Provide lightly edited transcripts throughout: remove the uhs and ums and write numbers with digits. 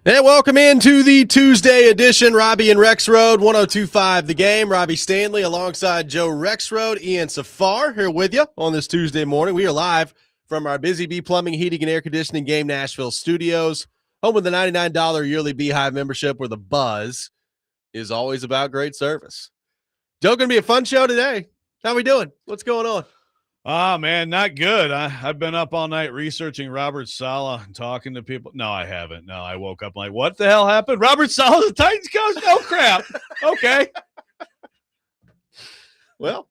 And welcome into the Tuesday edition. Robby and Rexrode, 102.5 The Game. Robbie Stanley alongside Joe Rexrode. Ian Safar here with you on this Tuesday morning. We are live from our Busy Bee Plumbing, Heating, and Air Conditioning Game Nashville studios, home with the $99 yearly Beehive membership where the buzz is always about great service. Joe, going to be a fun show today. How we doing? What's going on? Man, not good. I've been up all night researching Robert Saleh and talking to people. No, I haven't. No, I woke up like, what the hell happened? Robert Saleh, the Titans coach? No crap. Okay. Well,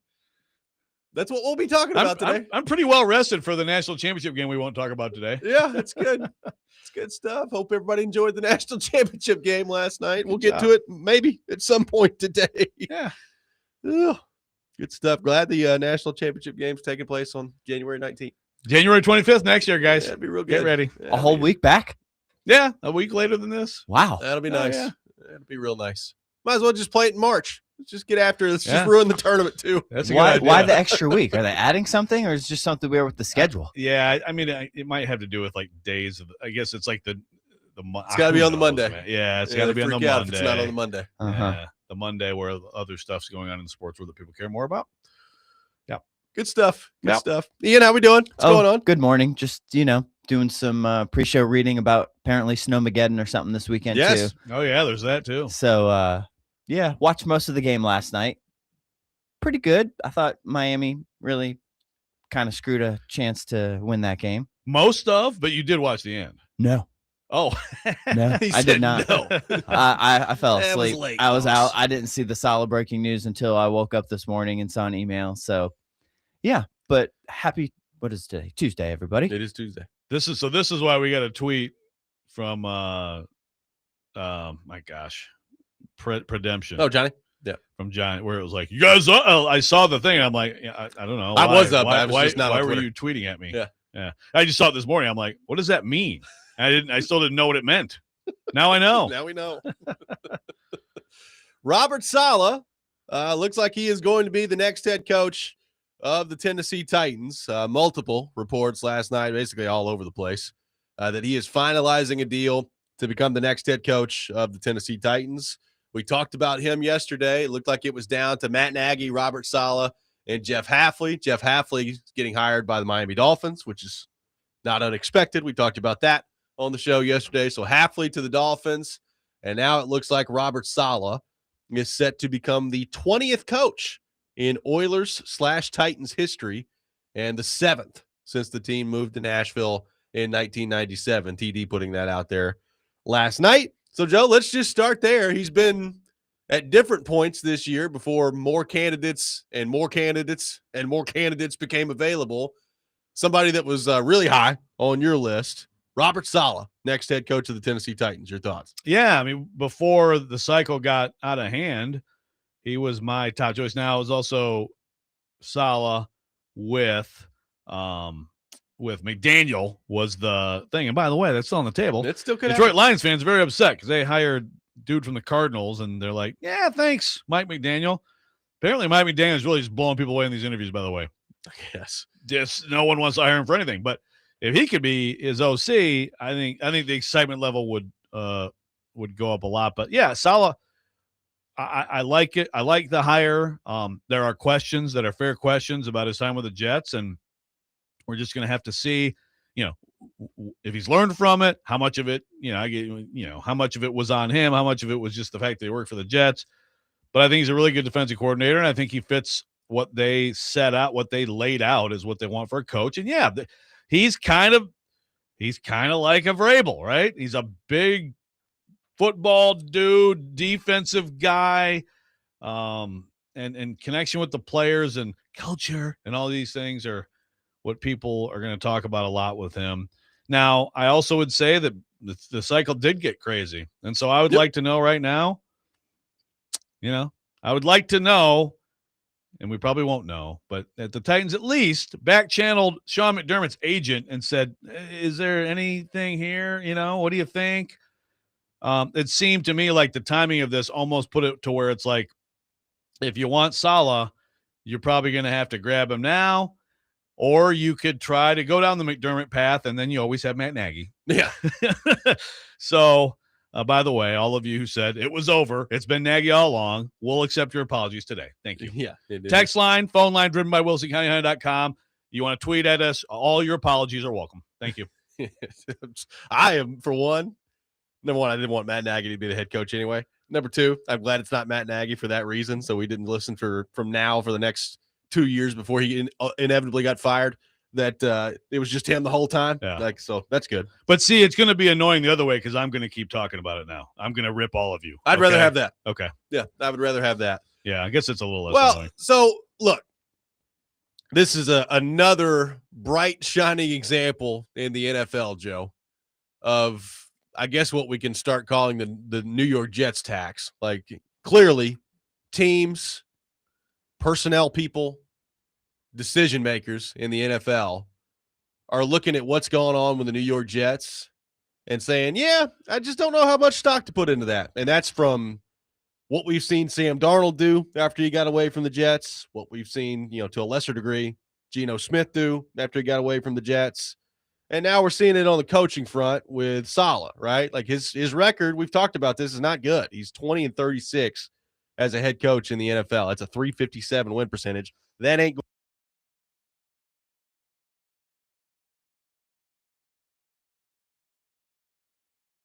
that's what we'll be talking about today. I'm pretty well rested for the national championship game we won't talk about today. Yeah, that's good. It's good stuff. Hope everybody enjoyed the national championship game last night. We'll get to it maybe at some point today. Yeah. Ugh. Good stuff. Glad the national championship game's taking place on January 19th. January 25th next year, guys. Yeah, that'd be real good. Get ready. Yeah, a whole week back? Yeah, a week later than this. Wow. That'll be nice. Yeah. That'll be real nice. Might as well just play it in March. Let's just get after it. Let's just ruin the tournament, too. That's a Why good idea. why the extra week? Are they adding something, or is it just something weird with the schedule? Yeah, I mean, it might have to do with, like, days. I guess it's like the It's got to be on the Monday. Man. Yeah, it's got to be on the freak out Monday. if it's not on the Monday. Uh-huh. Yeah, the Monday where other stuff's going on in sports where the people care more about. Good stuff. Good Yep. stuff. Ian, how we doing? What's going on? Good morning. Just, doing some pre-show reading about apparently Snowmageddon or something this weekend, Yes. too. Oh, yeah, there's that, too. So, yeah, watched most of the game last night. Pretty good. I thought Miami really kind of screwed a chance to win that game. Most of, but you did watch the end. No. Oh. No, He I said did not. no. I fell It was asleep. late, I was folks. out. I didn't see the Saleh breaking news until I woke up this morning and saw an email. So, yeah, but happy. What is today? Tuesday, everybody. It is Tuesday. This is why we got a tweet from my gosh, Predemption. Oh, Johnny? From John, where it was like, you guys, I saw the thing. I'm like, yeah, I don't know. I Why? was up. Why, I was why, just not on why were Twitter. you tweeting at me? Yeah. Yeah. I just saw it this morning. I'm like, what does that mean? I still didn't know what it meant. Now I know. Now we know. Robert Saleh looks like he is going to be the next head coach of the Tennessee Titans. Multiple reports last night, basically all over the place, that he is finalizing a deal to become the next head coach of the Tennessee Titans. We talked about him yesterday. It looked like it was down to Matt Nagy, Robert Saleh, and Jeff Hafley. Jeff Hafley is getting hired by the Miami Dolphins, which is not unexpected. We talked about that on the show yesterday. So Hafley to the Dolphins, and now it looks like Robert Saleh is set to become the 20th coach in Oilers/Titans history and the 7th since the team moved to Nashville in 1997. TD putting that out there last night. So, Joe, let's just start there. He's been at different points this year before more candidates and more candidates and more candidates became available. Somebody that was really high on your list, Robert Saleh, next head coach of the Tennessee Titans. Your thoughts? Yeah, I mean, before the cycle got out of hand, he was my top choice. Now it was also Saleh with McDaniel was the thing. And by the way, that's still on the table. It still could Detroit happen. Lions fans are very upset because they hired dude from the Cardinals, and they're like, yeah, thanks, Mike McDaniel. Apparently, Mike McDaniel is really just blowing people away in these interviews, by the way. Yes. Just no one wants to hire him for anything. But if he could be his OC, I think the excitement level would go up a lot. But yeah, Saleh, I like it. I like the hire. There are questions that are fair questions about his time with the Jets, and we're just going to have to see, if he's learned from it, how much of it, how much of it was on him, how much of it was just the fact that he worked for the Jets. But I think he's a really good defensive coordinator, and I think he fits what they set out, what they laid out is what they want for a coach. And yeah, he's kind of like a Vrabel, right? He's a big football dude, defensive guy, and connection with the players and culture and all these things are what people are going to talk about a lot with him. Now, I also would say that the cycle did get crazy. And so I would like to know right now, I would like to know, and we probably won't know, but at the Titans at least back-channeled Sean McDermott's agent and said, is there anything here? What do you think? It seemed to me like the timing of this almost put it to where it's like, if you want Saleh, you're probably going to have to grab him now, or you could try to go down the McDermott path, and then you always have Matt Nagy. Yeah. So By the way, all of you who said it was over, it's been Nagy all along, we'll accept your apologies today. Thank you. Yeah. Text line, phone line, driven by WilsonCountyHunter.com. You want to tweet at us, all your apologies are welcome. Thank you. I am, for one, number one, I didn't want Matt Nagy to be the head coach anyway. Number two, I'm glad it's not Matt Nagy for that reason. So we didn't listen from now for the next 2 years before he inevitably got fired. That it was just him the whole time. Yeah. So that's good. But see, it's going to be annoying the other way because I'm going to keep talking about it now. I'm going to rip all of you. I'd rather have that. Okay. Yeah, I would rather have that. Yeah, I guess it's a little less annoying. So look, this is another bright, shining example in the NFL, Joe, of I guess what we can start calling the New York Jets tax. Like clearly, teams, personnel people, decision makers in the NFL are looking at what's going on with the New York Jets and saying, yeah, I just don't know how much stock to put into that. And that's from what we've seen Sam Darnold do after he got away from the Jets, what we've seen, to a lesser degree, Geno Smith do after he got away from the Jets. And now we're seeing it on the coaching front with Saleh, right? Like his record, we've talked about this, is not good. He's 20-36 as a head coach in the NFL. That's a .357 win percentage. That ain't good.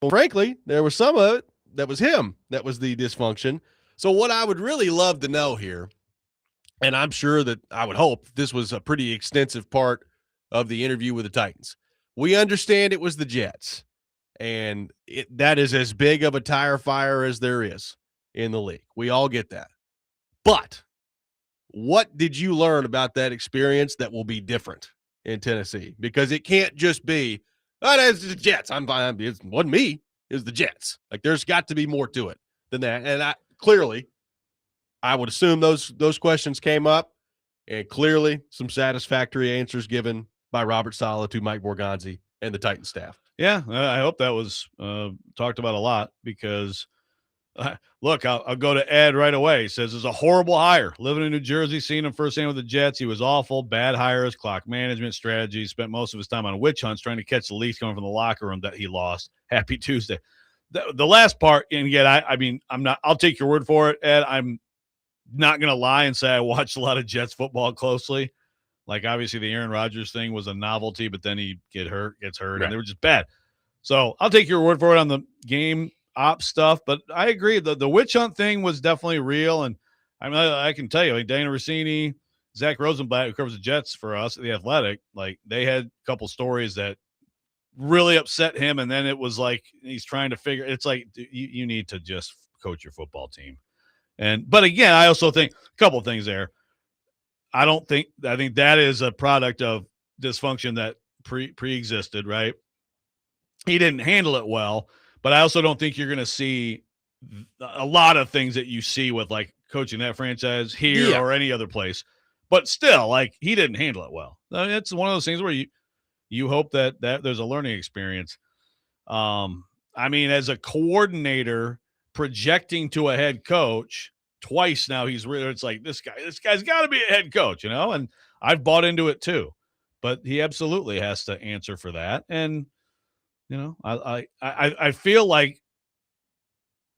Well, frankly, there was some of it that was him that was the dysfunction. So what I would really love to know here, and I'm sure that I would hope this was a pretty extensive part of the interview with the Titans. We understand it was the Jets, and that is as big of a tire fire as there is in the league. We all get that. But what did you learn about that experience that will be different in Tennessee? Because it can't just be, oh, that's the Jets. I'm fine. It wasn't me. It was the Jets. Like, there's got to be more to it than that. And I would assume those questions came up, and clearly some satisfactory answers given by Robert Saleh to Mike Borgonzi and the Titan staff. Yeah, I hope that was talked about a lot because, look, I'll go to Ed right away. He says, it's a horrible hire. Living in New Jersey, seeing him firsthand with the Jets, he was awful. Bad hires, clock management strategy. Spent most of his time on witch hunts trying to catch the leaks coming from the locker room that he lost. Happy Tuesday. The last part, and yet I'll take your word for it, Ed. I'm not going to lie and say I watched a lot of Jets football closely. Like, obviously, the Aaron Rodgers thing was a novelty, but then he gets hurt, right, and they were just bad. So I'll take your word for it on the game op stuff, but I agree. The witch hunt thing was definitely real, and I can tell you, like Dana Rossini, Zach Rosenblatt, who covers the Jets for us at The Athletic, like they had a couple stories that really upset him, and then it was like he's trying to figure – it's like you need to just coach your football team. But again, I also think a couple of things there. I think that is a product of dysfunction that pre-existed, right? He didn't handle it well, but I also don't think you're going to see a lot of things that you see with like coaching that franchise here or any other place. But still, like, he didn't handle it well. It's one of those things where you hope that there's a learning experience. As a coordinator projecting to a head coach twice now, it's like this guy's got to be a head coach, and I've bought into it too. But he absolutely has to answer for that. And I feel like,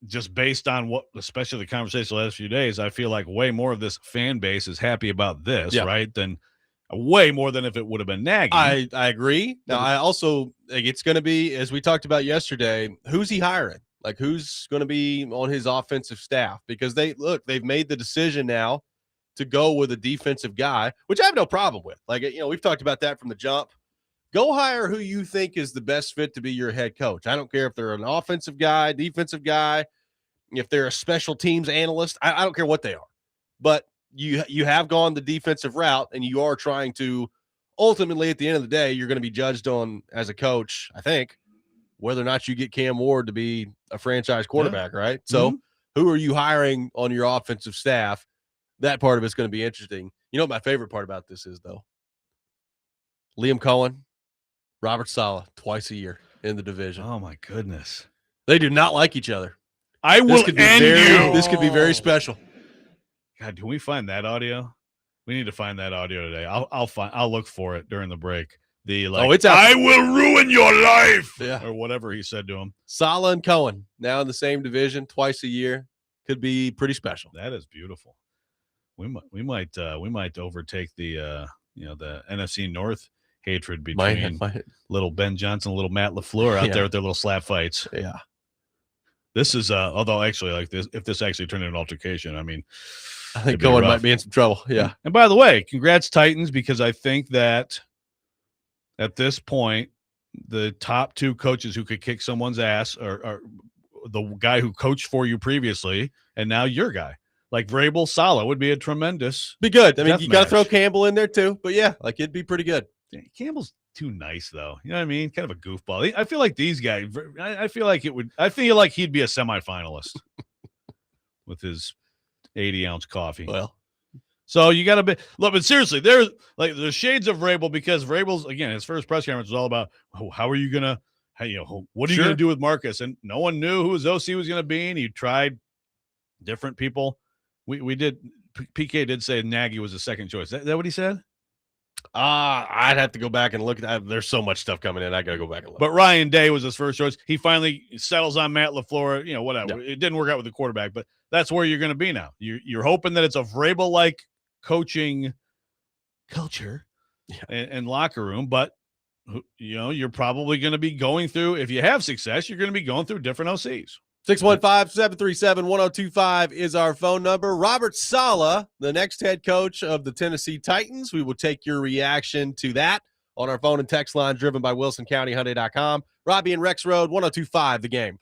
just based on what, especially the conversation the last few days, I feel like way more of this fan base is happy about this, right? Than way more than if it would have been Nagy. I agree. Now, I also think it's going to be, as we talked about yesterday, who's he hiring? Like, who's going to be on his offensive staff? Because they've made the decision now to go with a defensive guy, which I have no problem with. Like, we've talked about that from the jump. Go hire who you think is the best fit to be your head coach. I don't care if they're an offensive guy, defensive guy, if they're a special teams analyst. I don't care what they are. But you have gone the defensive route, and you are trying to ultimately, at the end of the day, you're going to be judged on, as a coach, I think, whether or not you get Cam Ward to be a franchise quarterback, right? So who are you hiring on your offensive staff? That part of it's going to be interesting. You know what my favorite part about this is, though? Liam Cohen, Robert Saleh, twice a year in the division. Oh, my goodness. They do not like each other. This could be very special. God, can we find that audio? We need to find that audio today. I'll look for it during the break. The it's out. I will ruin your life, Yeah. or whatever he said to him. Saleh and Cohen now in the same division twice a year could be pretty special. That is beautiful. We might overtake the the NFC North hatred between little Ben Johnson, little Matt LaFleur out there with their little slap fights. Yeah. This is although actually like this, if this actually turned into an altercation, I mean, I think Cohen might be in some trouble. Yeah. And by the way, congrats Titans, because I think that at this point, the top two coaches who could kick someone's ass are the guy who coached for you previously, and now your guy. Like Vrabel, Saleh would be a tremendous. Be good. I mean, death you got to match. throw Campbell in there too, but yeah, like it'd be pretty good. Campbell's too nice, though. You know what I mean? Kind of a goofball. I feel like these guys. I feel like he'd be a semifinalist with his 80-ounce coffee. Well, so you got to be look, but seriously, there's shades of Vrabel, because Vrabel's, again, his first press conference was all about how are you gonna, what are you gonna do with Marcus, and no one knew who his OC was gonna be, and he tried different people. We did. PK did say Nagy was the second choice. Is that what he said? I'd have to go back and look at that. There's so much stuff coming in. I got to go back and look. But Ryan Day was his first choice. He finally settles on Matt LaFleur. Whatever. Yeah. It didn't work out with the quarterback, but that's where you're going to be now. You're hoping that it's a Vrabel-like coaching culture and locker room, but you're probably going to be going through, if you have success, you're going to be going through different OCs. 615-737-1025 is our phone number. Robert Saleh, the next head coach of the Tennessee Titans. We will take your reaction to that on our phone and text line driven by WilsonCountyHyundai.com. Robby and Rexrode, 1025 The Game.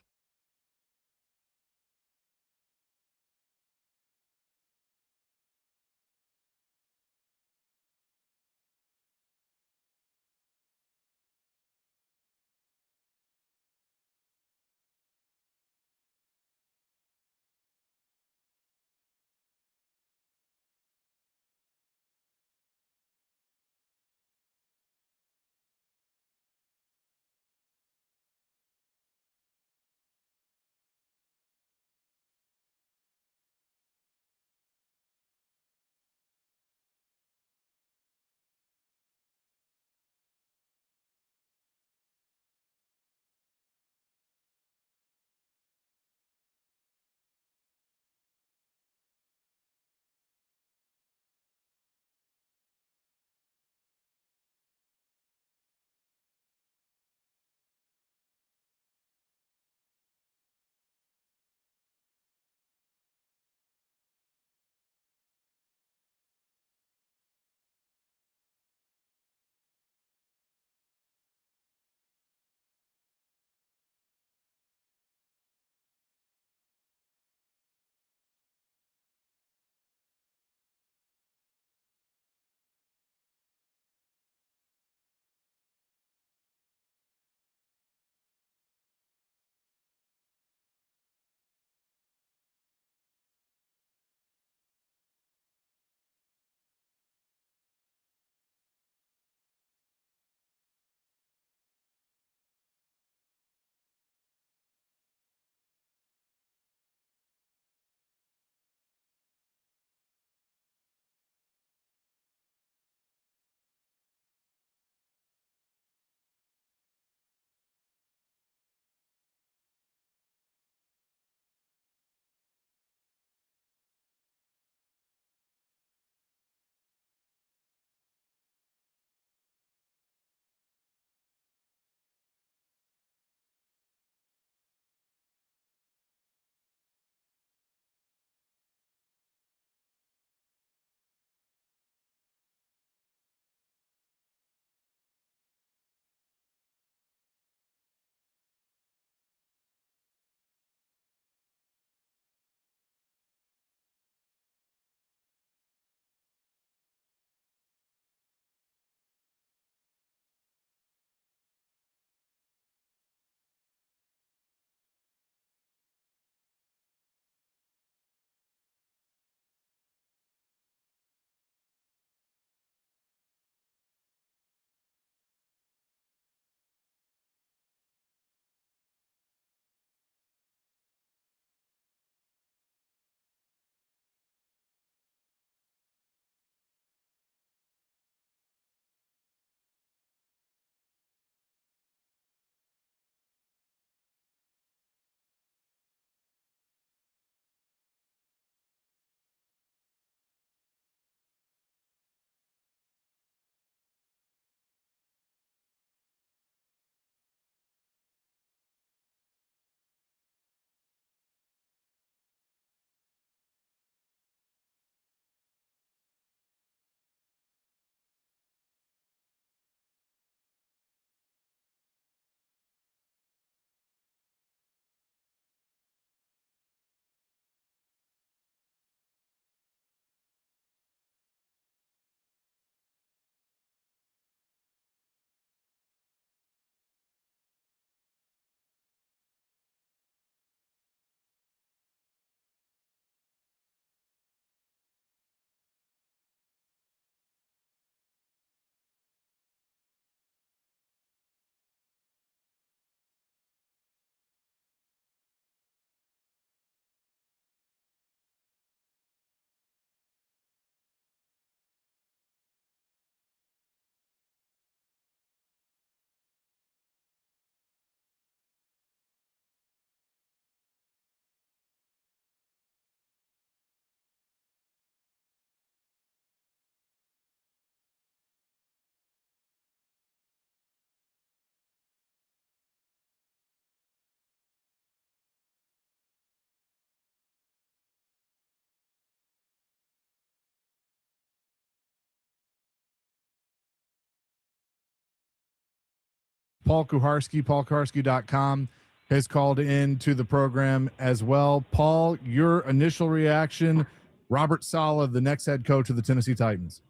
Paul Kuharski, paulkuharski.com, has called in to the program as well. Paul, your initial reaction, Robert Saleh, the next head coach of the Tennessee Titans.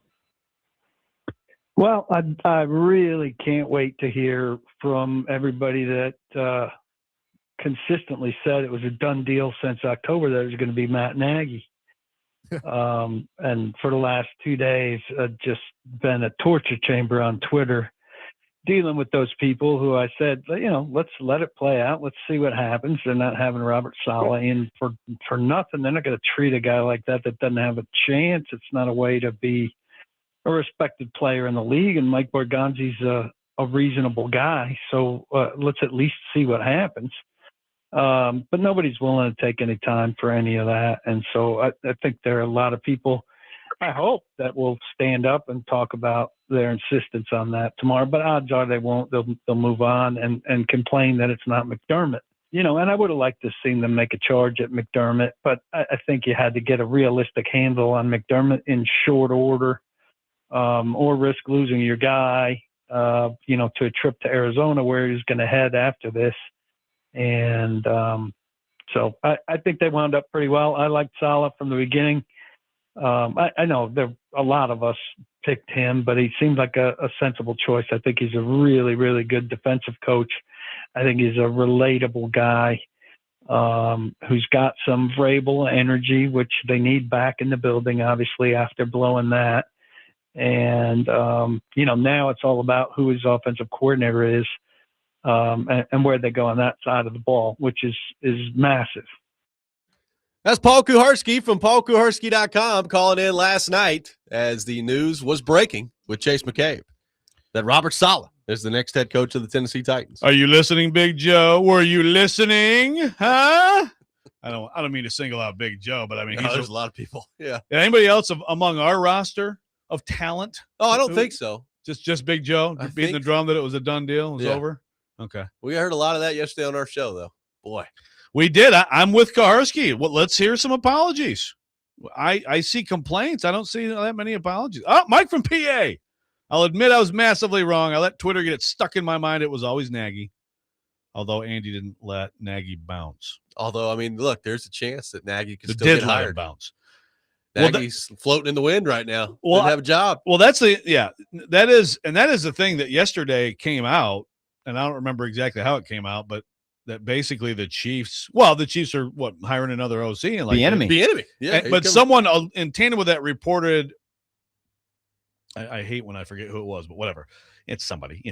Well, I really can't wait to hear from everybody that consistently said it was a done deal since October that it was going to be Matt Nagy. And for the last 2 days, just been a torture chamber on Twitter dealing with those people who I said, let's let it play out. Let's see what happens. They're not having Robert Saleh in for nothing. They're not going to treat a guy like that doesn't have a chance. It's not a way to be a respected player in the league. And Mike Borgonzi's a reasonable guy. So let's at least see what happens. But nobody's willing to take any time for any of that. And so I think there are a lot of people, I hope, that will stand up and talk about their insistence on that tomorrow. But odds are they won't. They'll move on and complain that it's not McDermott. And I would have liked to see them make a charge at McDermott, but I think you had to get a realistic handle on McDermott in short order, or risk losing your guy, to a trip to Arizona where he's going to head after this. And so I think they wound up pretty well. I liked Saleh from the beginning. I know a lot of us picked him, but he seemed like a sensible choice. I think he's a really, really good defensive coach. I think he's a relatable guy who's got some Vrabel energy, which they need back in the building, obviously, after blowing that. And, now it's all about who his offensive coordinator is and where they go on that side of the ball, which is massive. That's Paul Kuharski from paulkuharski.com calling in last night as the news was breaking with Chase McCabe that Robert Saleh is the next head coach of the Tennessee Titans. Are you listening, Big Joe? Were you listening? Huh? I don't mean to single out Big Joe, but I mean, there's a lot of people. Yeah. Anybody else among our roster of talent? Oh, I don't think so. Just Big Joe beating the drum that it was a done deal. It was over. Okay. We heard a lot of that yesterday on our show, though. Boy. We did. I'm with Kuharski. Well, let's hear some apologies. I see complaints. I don't see that many apologies. Oh, Mike from PA. I'll admit I was massively wrong. I let Twitter get it stuck in my mind. It was always Nagy. Although Andy didn't let Nagy bounce. Although, I mean, look, there's a chance that Nagy could still get hired. Bounce. Nagy's floating in the wind right now. Well, didn't have a job. Well, that is the thing that yesterday came out, and I don't remember exactly how it came out, but that basically the Chiefs are hiring another OC and like the enemy. Yeah. But someone in tandem with that reported, I hate when I forget who it was, but whatever. It's somebody,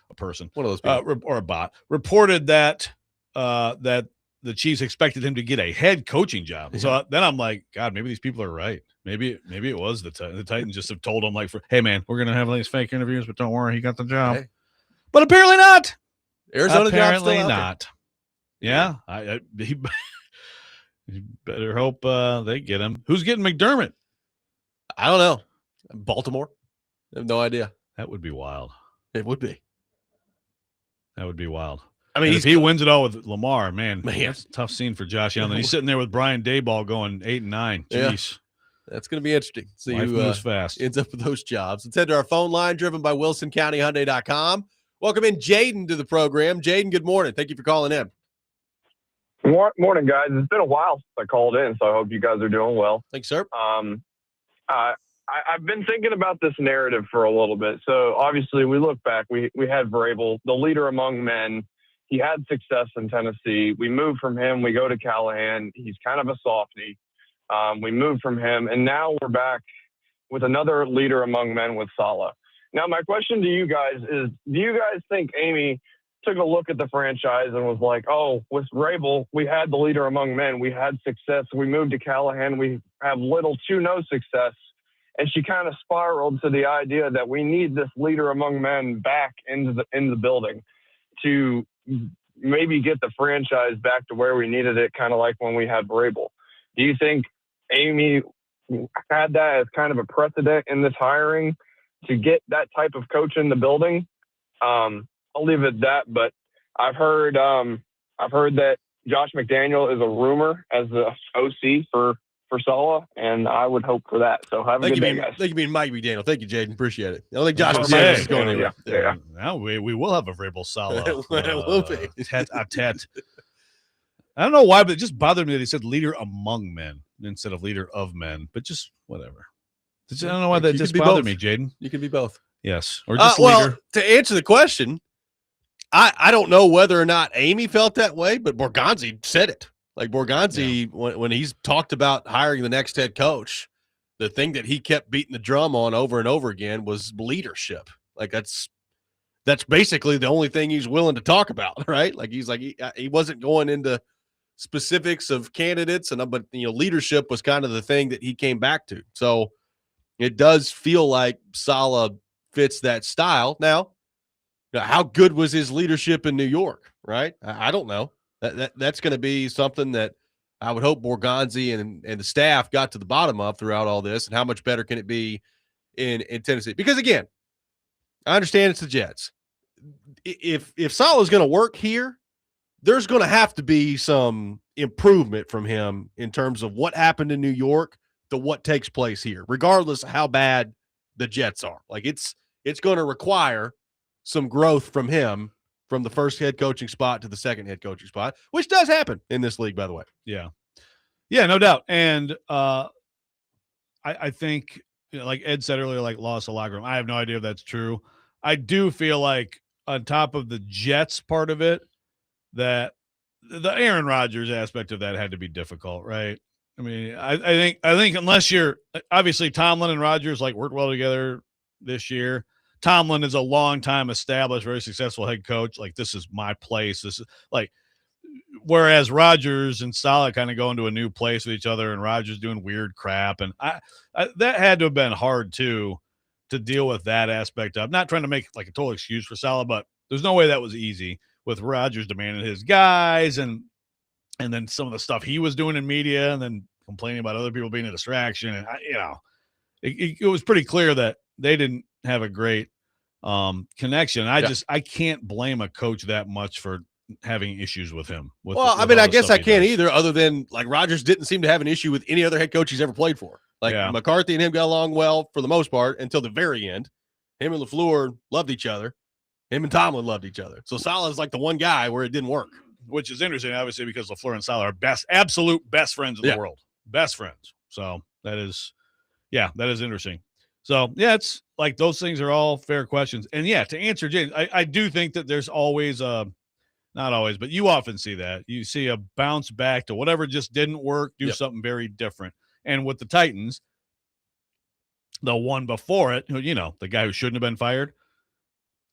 a person, one of those people. Or a bot reported that that the Chiefs expected him to get a head coaching job. So then I'm like, God, maybe these people are right. Maybe it was the Titans just have told him like, hey man, we're gonna have these fake interviews, but don't worry, he got the job. Hey. But apparently not. Arizona apparently job's still not. There. Yeah, he better hope they get him. Who's getting McDermott? I don't know. Baltimore? I have no idea. That would be wild. It would be. That would be wild. I mean, if he wins it all with Lamar, man, Man. that's a tough scene for Josh Allen. He's sitting there with Brian Daboll going 8-9. Jeez. That's going to be interesting. See Life who moves fast. ends up with those jobs. Let's head to our phone line driven by WilsonCountyHyundai.com. Welcome in Jaden to the program. Jaden, good morning. Thank you for calling in. Morning, guys. It's been a while since I called in, so I hope you guys are doing well. Thanks, sir. I've been thinking about this narrative for a little bit. So obviously we look back, we had Vrabel, the leader among men. He had success in Tennessee. We moved from him. We go to Callahan. He's kind of a softie. We moved from him, and now we're back with another leader among men with Saleh. Now, my question to you guys is, do you guys think Amy took a look at the franchise and was like, oh, with Vrabel, we had the leader among men. We had success. We moved to Callahan. We have little to no success. And she kind of spiraled to the idea that we need this leader among men back into the building to maybe get the franchise back to where we needed it, kind of like when we had Vrabel. Do you think Amy had that as kind of a precedent in this hiring to get that type of coach in the building? I'll leave it at that, but I've heard that Josh McDaniel is a rumor as the OC for for Saleh, and I would hope for that. So have a good day, guys. Thank you, mean Mike McDaniel. Thank you, Jaden. Appreciate it. I don't think Josh Or McDaniels Mike is going anywhere. Yeah. Now we will have a Vrabel Saleh. It will be. Tete-a-tete. I don't know why, but it just bothered me that he said leader among men instead of leader of men. But just whatever. I don't know why that You just could be bothered both. me, Jaden. You can be both. Yes, or just well, leader. to answer the question, I don't know whether or not Amy felt that way, but Borgonzi said it. Like Borgonzi, when he's talked about hiring the next head coach, the thing that he kept beating the drum on over and over again was leadership. Like that's basically the only thing he's willing to talk about, right? Like he wasn't going into specifics of candidates, but leadership was kind of the thing that he came back to. So it does feel like Saleh fits that style. Now, how good was his leadership in New York, right? I don't know. That's going to be something that I would hope Borgonzi and the staff got to the bottom of throughout all this, and how much better can it be in Tennessee? Because, again, I understand it's the Jets. If Saleh is going to work here, there's going to have to be some improvement from him in terms of what happened in New York to what takes place here, regardless of how bad the Jets are. Like it's going to require some growth from him from the first head coaching spot to the second head coaching spot, which does happen in this league, by the way. Yeah, no doubt. And I think, like Ed said earlier, like lost a locker room. I have no idea if that's true. I do feel like on top of the Jets part of it, that the Aaron Rodgers aspect of that had to be difficult, right? I mean, I think unless you're obviously Tomlin and Rodgers like worked well together this year. Tomlin is a long-time established, very successful head coach. Like, this is my place. This is like, whereas Rodgers and Saleh kind of go into a new place with each other, and Rodgers doing weird crap, and I that had to have been hard too to deal with that aspect of. Not trying to make like a total excuse for Saleh, but there's no way that was easy with Rodgers demanding his guys, and then some of the stuff he was doing in media, and then complaining about other people being a distraction, and it was pretty clear that they didn't have a great connection. I can't blame a coach that much for having issues with him. I guess I can't either, other than like Rodgers didn't seem to have an issue with any other head coach he's ever played for. Like McCarthy and him got along well for the most part until the very end. Him and LaFleur loved each other. Him and Tomlin loved each other. So Saleh is like the one guy where it didn't work. Which is interesting, obviously, because LaFleur and Saleh are absolute best friends in the world. Best friends. So that is interesting. So, it's like those things are all fair questions. And, to answer James, I do think that there's always not always, but you often see that. You see a bounce back to whatever just didn't work, do something very different. And with the Titans, the one before it, the guy who shouldn't have been fired,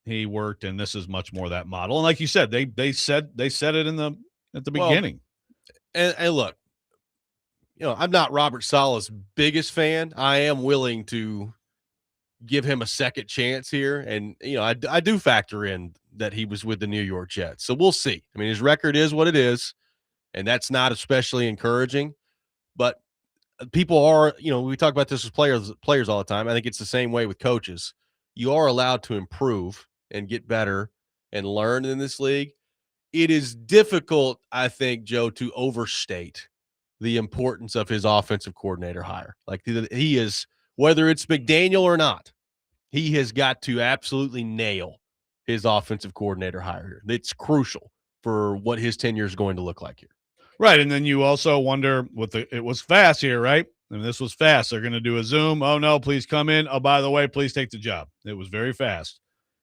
he worked, and this is much more that model. And like you said, they said it at the beginning. And look, I'm not Robert Saleh's biggest fan. I am willing to give him a second chance here. And, I do factor in that he was with the New York Jets. So we'll see. I mean, his record is what it is, and that's not especially encouraging. But people are, we talk about this with players all the time. I think it's the same way with coaches. You are allowed to improve and get better and learn in this league. It is difficult, I think, Joe, to overstate the importance of his offensive coordinator hire. Like he is, whether it's McDaniel or not, he has got to absolutely nail his offensive coordinator hire. It's crucial for what his tenure is going to look like here. Right. And then you also wonder it was fast here, right? And this was fast. They're going to do a Zoom. Oh no, please come in. Oh, by the way, please take the job. It was very fast.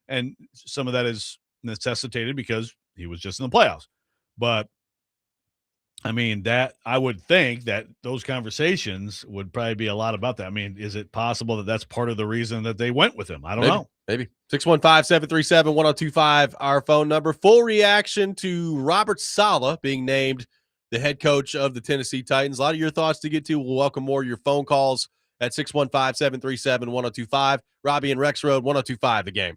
And some of that is necessitated because he was just in the playoffs. But I mean, that I would think that those conversations would probably be a lot about that. I mean, is it possible that that's part of the reason that they went with him? I don't know. Maybe. 615-737-1025, our phone number. Full reaction to Robert Saleh being named the head coach of the Tennessee Titans. A lot of your thoughts to get to. We'll welcome more of your phone calls at 615-737-1025. Robby and Rexrode, 1025 The Game.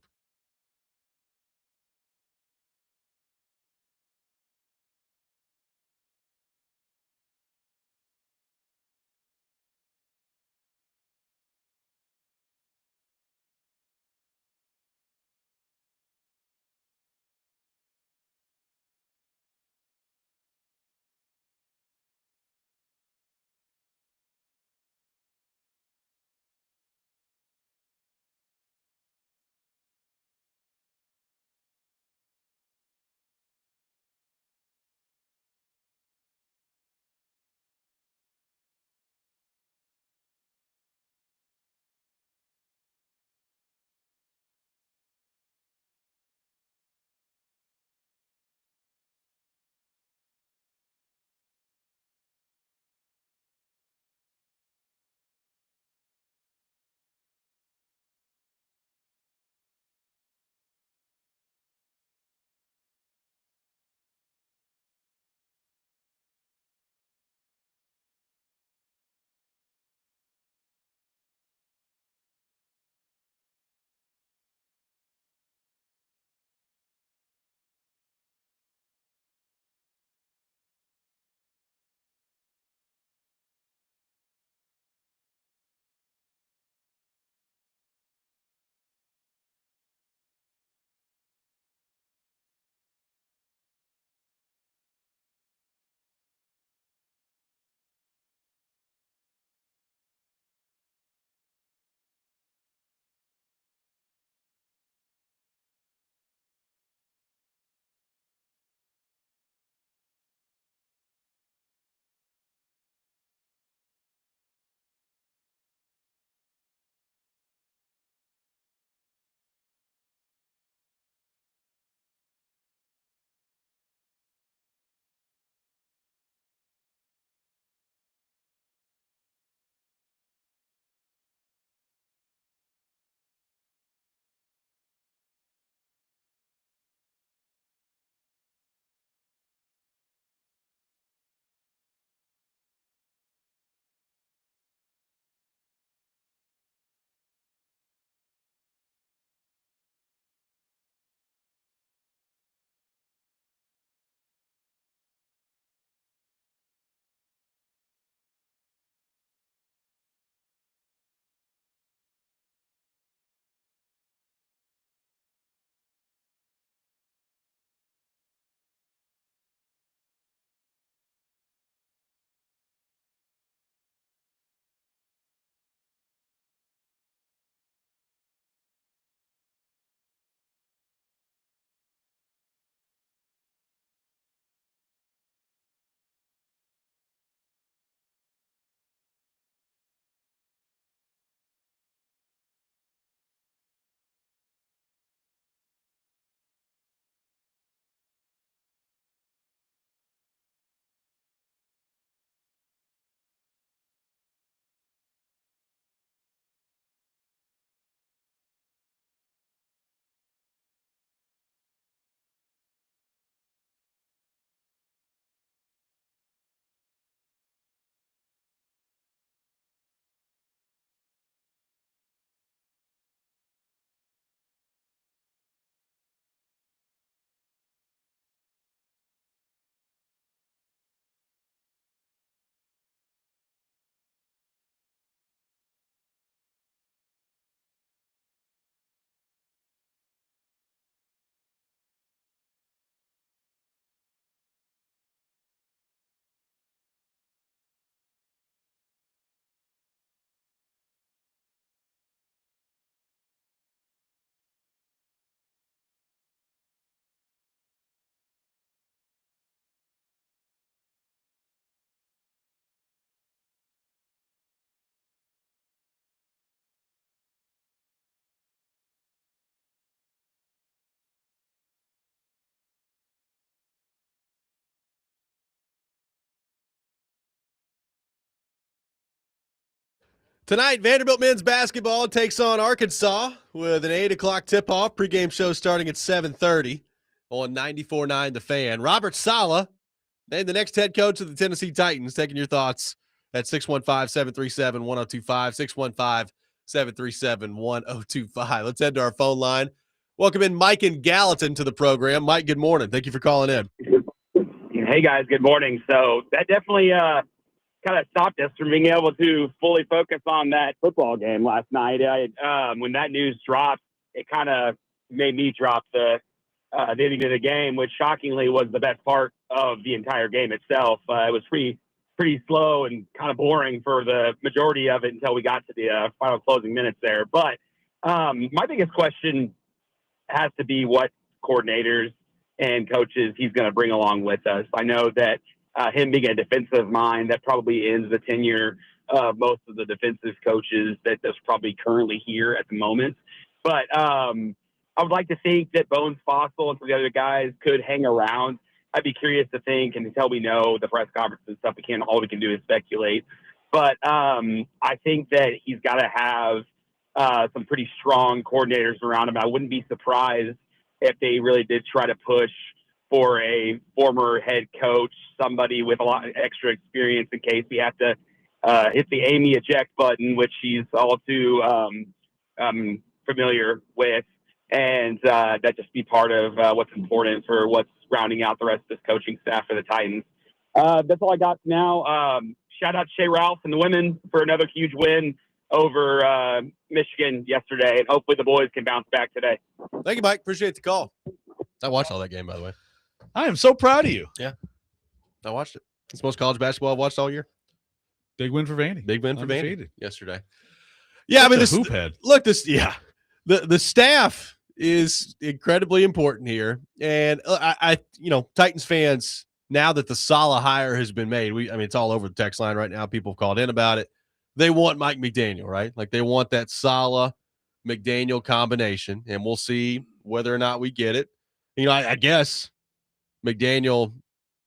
Tonight, Vanderbilt men's basketball takes on Arkansas with an 8 o'clock tip-off. Pregame show starting at 7:30 on 94.9 The Fan. Robert Saleh named the next head coach of the Tennessee Titans. Taking your thoughts at 615-737-1025, 615-737-1025. Let's head to our phone line. Welcome in Mike and Gallatin to the program. Mike, good morning. Thank you for calling in. Hey, guys. Good morning. So that definitely kind of stopped us from being able to fully focus on that football game last night. When that news dropped, it kind of made me drop the ending of the game, which shockingly was the best part of the entire game itself. It was pretty slow and kind of boring for the majority of it until we got to the final closing minutes there. But my biggest question has to be what coordinators and coaches he's going to bring along with us. I know that him being a defensive mind, that probably ends the tenure of most of the defensive coaches that's probably currently here at the moment. But I would like to think that Bones Fossil and some of the other guys could hang around. I'd be curious to think, and until we know the press conference and stuff, all we can do is speculate. But I think that he's got to have some pretty strong coordinators around him. I wouldn't be surprised if they really did try to push for a former head coach, somebody with a lot of extra experience in case we have to hit the Amy eject button, which he's all too familiar with. And that just be part of what's important for what's rounding out the rest of this coaching staff for the Titans. That's all I got now. Shout out to Shea Ralph and the women for another huge win over Michigan yesterday. And hopefully the boys can bounce back today. Thank you, Mike. Appreciate the call. I watched all that game, by the way. I am so proud of you. Yeah, I watched it. It's the most college basketball I've watched all year. Big win for Vandy. Big win for Vandy Undefeated. yesterday. Yeah, I mean, That's a hoop head. Look, the staff is incredibly important here, and I Titans fans, now that the Saleh hire has been made, it's all over the text line right now. People have called in about it. They want Mike McDaniel, right? Like they want that Saleh McDaniel combination, and we'll see whether or not we get it. I guess McDaniel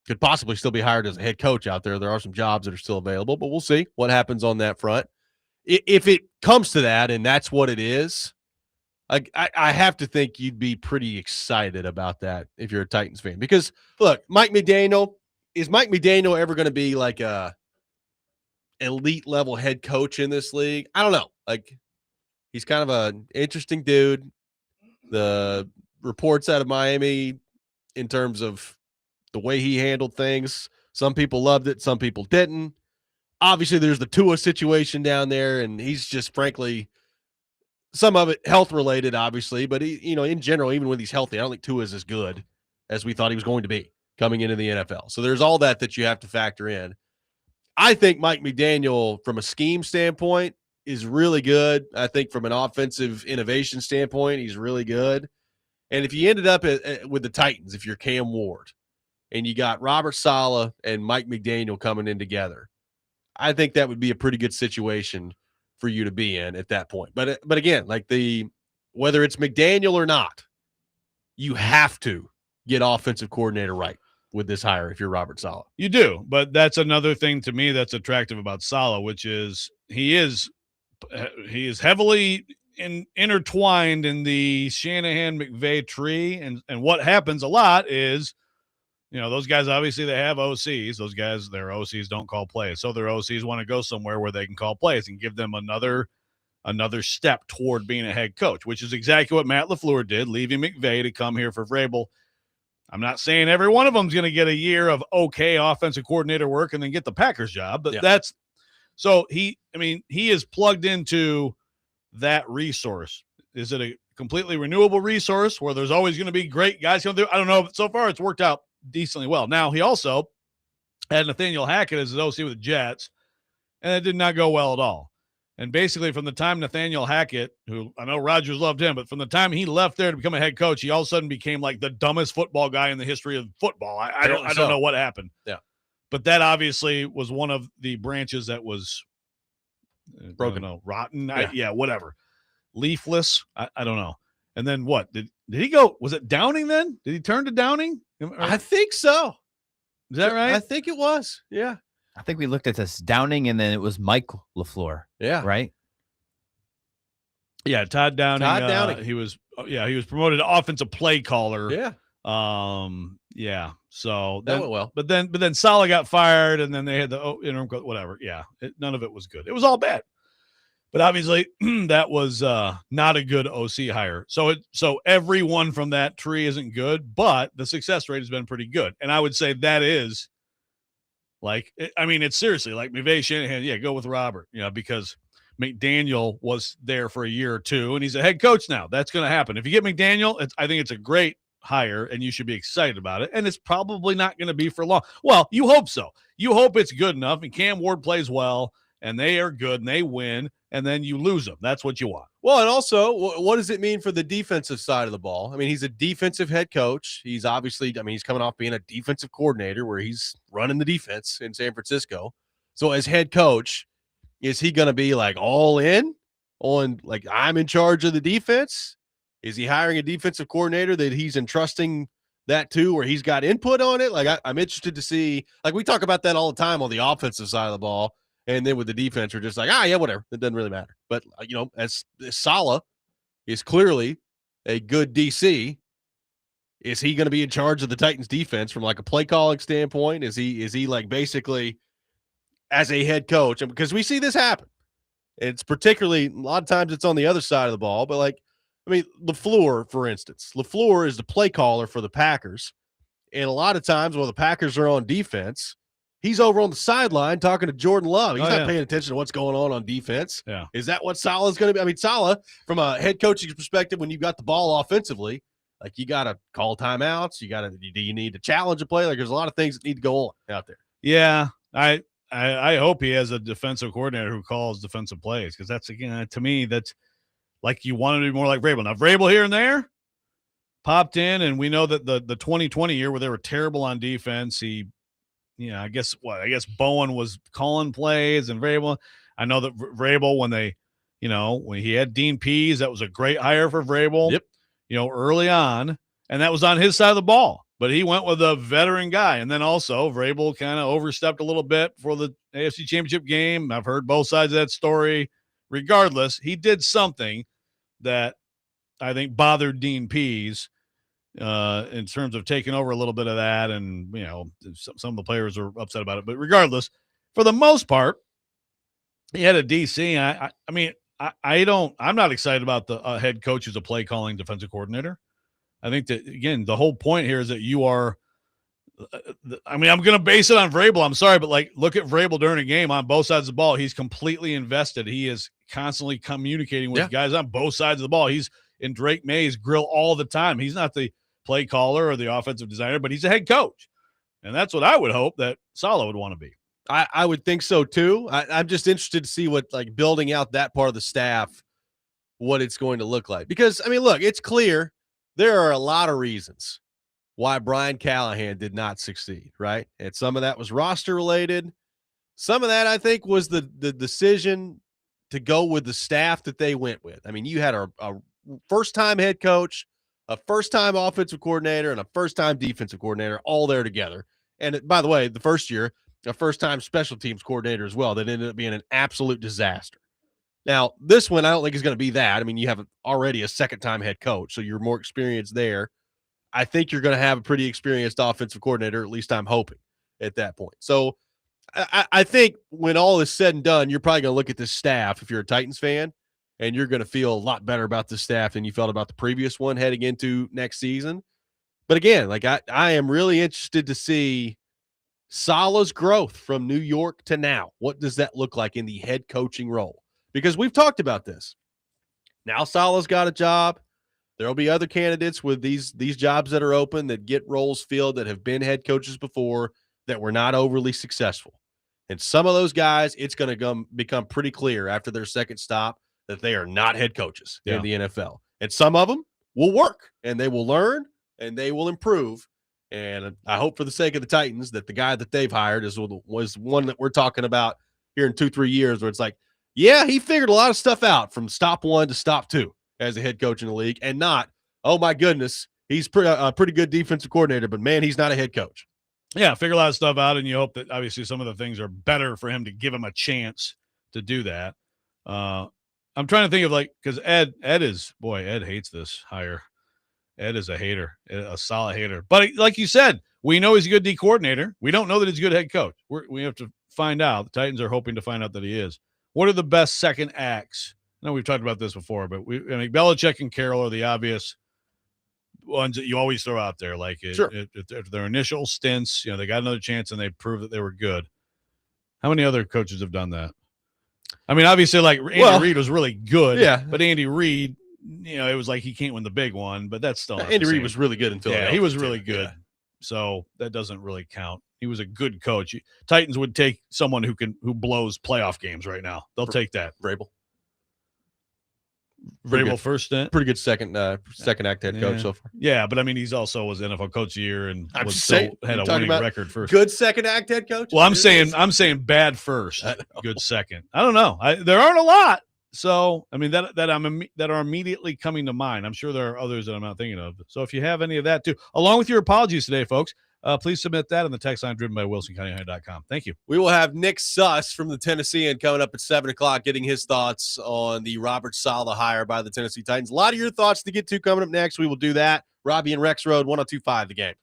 could possibly still be hired as a head coach out there. There are some jobs that are still available, but we'll see what happens on that front. If it comes to that and that's what it is, I have to think you'd be pretty excited about that if you're a Titans fan. Because, look, is Mike McDaniel ever going to be like a elite-level head coach in this league? I don't know. Like, he's kind of an interesting dude. The reports out of Miami in terms of the way he handled things, some people loved it, some people didn't. Obviously, there's the Tua situation down there, and he's just, frankly, some of it health-related, obviously, but he, in general, even when he's healthy, I don't think Tua is as good as we thought he was going to be coming into the NFL. So there's all that you have to factor in. I think Mike McDaniel, from a scheme standpoint, is really good. I think from an offensive innovation standpoint, he's really good. And if you ended up with the Titans, if you're Cam Ward, and you got Robert Saleh and Mike McDaniel coming in together, I think that would be a pretty good situation for you to be in at that point. But again, like whether it's McDaniel or not, you have to get offensive coordinator right with this hire if you're Robert Saleh. You do, but that's another thing to me that's attractive about Saleh, which is he is heavily intertwined in the Shanahan-McVay tree, and what happens a lot is, those guys, obviously they have OCs. Those guys, their OCs don't call plays, so their OCs want to go somewhere where they can call plays and give them another step toward being a head coach, which is exactly what Matt LaFleur did, leaving McVay to come here for Vrabel. I'm not saying every one of them is going to get a year of okay offensive coordinator work and then get the Packers job, but that's so he is plugged into that resource. Is it a completely renewable resource where there's always going to be great guys going to do? I don't know, but so far it's worked out decently well. Now, he also had Nathaniel Hackett as his OC with the Jets, and it did not go well at all. And basically, from the time Nathaniel Hackett, who I know Rodgers loved him, but from the time he left there to become a head coach, he all of a sudden became like the dumbest football guy in the history of football. I don't know what happened. Yeah. But that obviously was one of the branches that was broken, rotten. Whatever. Leafless. I don't know. And then what? Did he go? Was it Downing then? Did he turn to Downing? I think so. Is that right? I think it was. Yeah. I think we looked at this Downing, and then it was Mike LaFleur. Yeah. Right. Yeah, Todd Downing. Todd Downing. He was promoted to offensive play caller. Yeah. Yeah. So That went well. But then Saleh got fired, and then they had the interim coach, whatever. Yeah. None of it was good. It was all bad. But obviously, that was not a good OC hire. So everyone from that tree isn't good, but the success rate has been pretty good. And I would say that is it's seriously like McVay, Shanahan. Yeah, go with Robert. Because McDaniel was there for a year or two, and he's a head coach now. That's going to happen. If you get McDaniel, I think it's a great hire, and you should be excited about it. And it's probably not going to be for long. Well, you hope so. You hope it's good enough, and Cam Ward plays well, and they are good, and they win, and then you lose them. That's what you want. Well, and also, what does it mean for the defensive side of the ball? I mean, he's a defensive head coach. He's obviously, he's coming off being a defensive coordinator where he's running the defense in San Francisco. So as head coach, is he going to be like all in on like I'm in charge of the defense? Is he hiring a defensive coordinator that he's entrusting that to where he's got input on it? Like I'm interested to see, like we talk about that all the time on the offensive side of the ball. And then with the defense, we're just like, yeah, whatever. It doesn't really matter. But, as Saleh is clearly a good DC, is he going to be in charge of the Titans defense from like a play calling standpoint? Is he like basically as a head coach? And because we see this happen. It's particularly, a lot of times it's on the other side of the ball. But LaFleur, for instance. LaFleur is the play caller for the Packers. And a lot of times when the Packers are on defense, he's over on the sideline talking to Jordan Love. He's not paying attention to what's going on defense. Yeah. Is that what Saleh's going to be? Saleh, from a head coaching perspective, when you've got the ball offensively, like you got to call timeouts. Do you need to challenge a play? Like there's a lot of things that need to go on out there. Yeah. I hope he has a defensive coordinator who calls defensive plays. Cause that's, again, to me, that's like, you want to be more like Vrabel. Now Vrabel here and there popped in, and we know that the 2020 year where they were terrible on defense, I guess Bowen was calling plays and Vrabel. I know that Vrabel, when he had Dean Pease, that was a great hire for Vrabel. Yep. Early on, and that was on his side of the ball. But he went with a veteran guy, and then also Vrabel kind of overstepped a little bit for the AFC Championship game. I've heard both sides of that story. Regardless, he did something that I think bothered Dean Pease. In terms of taking over a little bit of that, and some of the players are upset about it. But regardless, for the most part, he had a DC. I'm not excited about the head coach who's a play calling defensive coordinator. I think that, again, the whole point here is that you are. I'm going to base it on Vrabel. I'm sorry, but look at Vrabel during a game on both sides of the ball. He's completely invested. He is constantly communicating with guys on both sides of the ball. He's in Drake May's grill all the time. He's not the play caller or the offensive designer, but he's a head coach. And that's what I would hope that Saleh would want to be. I would think so too. I'm just interested to see what, building out that part of the staff, what it's going to look like. Because, look, it's clear there are a lot of reasons why Brian Callahan did not succeed, right? And some of that was roster related. Some of that, I think, was the decision to go with the staff that they went with. You had a first-time head coach, a first-time offensive coordinator, and a first-time defensive coordinator all there together. And by the way, the first year, a first-time special teams coordinator as well that ended up being an absolute disaster. Now, this one, I don't think is going to be that. You have already a second-time head coach, so you're more experienced there. I think you're going to have a pretty experienced offensive coordinator, at least I'm hoping, at that point. So I think when all is said and done, you're probably going to look at this staff, if you're a Titans fan, and you're going to feel a lot better about this staff than you felt about the previous one heading into next season. But again, I am really interested to see Saleh's growth from New York to now. What does that look like in the head coaching role? Because we've talked about this. Now Saleh's got a job. There will be other candidates with these jobs that are open that get roles filled that have been head coaches before that were not overly successful. And some of those guys, it's going to become pretty clear after their second stop that they are not head coaches in the NFL. And some of them will work, and they will learn, and they will improve. And I hope for the sake of the Titans that the guy that they've hired was one that we're talking about here in 2-3 years where it's like, yeah, he figured a lot of stuff out from stop 1 to stop 2 as a head coach in the league, and not, oh, my goodness, he's a pretty good defensive coordinator, but, man, he's not a head coach. Yeah, figure a lot of stuff out, and you hope that obviously some of the things are better for him to give him a chance to do that. I'm trying to think of because Ed hates this hire. Ed is a hater, a solid hater. But like you said, we know he's a good D coordinator. We don't know that he's a good head coach. We have to find out. The Titans are hoping to find out that he is. What are the best second acts? I know we've talked about this before, but Belichick and Carroll are the obvious ones that you always throw out there. Like Sure. if their initial stints, they got another chance and they proved that they were good. How many other coaches have done that? I mean, obviously, like Andy Reid was really good. Yeah. But Andy Reid, it was like he can't win the big one, but that's still not Andy the Reid same. was really good in Philadelphia. Yeah, he was really too. good. Yeah. So that doesn't really count. He was a good coach. Titans would take someone who blows playoff games right now. They'll take that. Vrabel first stint. Pretty good second act head coach so far. Yeah, but I mean, he's also was NFL coach of the year and I'm was just still saying, had you're a talking winning about record first. Good second act head coach. Well, I'm saying bad first, good second. I don't know. There aren't a lot. So I mean that are immediately coming to mind. I'm sure there are others that I'm not thinking of. So if you have any of that too, along with your apologies today, folks, please submit that on the text line driven by WilsonCountyHigh.com. Thank you. We will have Nick Suss from the Tennessean coming up at 7:00, getting his thoughts on the Robert Saleh hire by the Tennessee Titans. A lot of your thoughts to get to coming up next. We will do that. Robby and Rexrode, 102.5 The Game.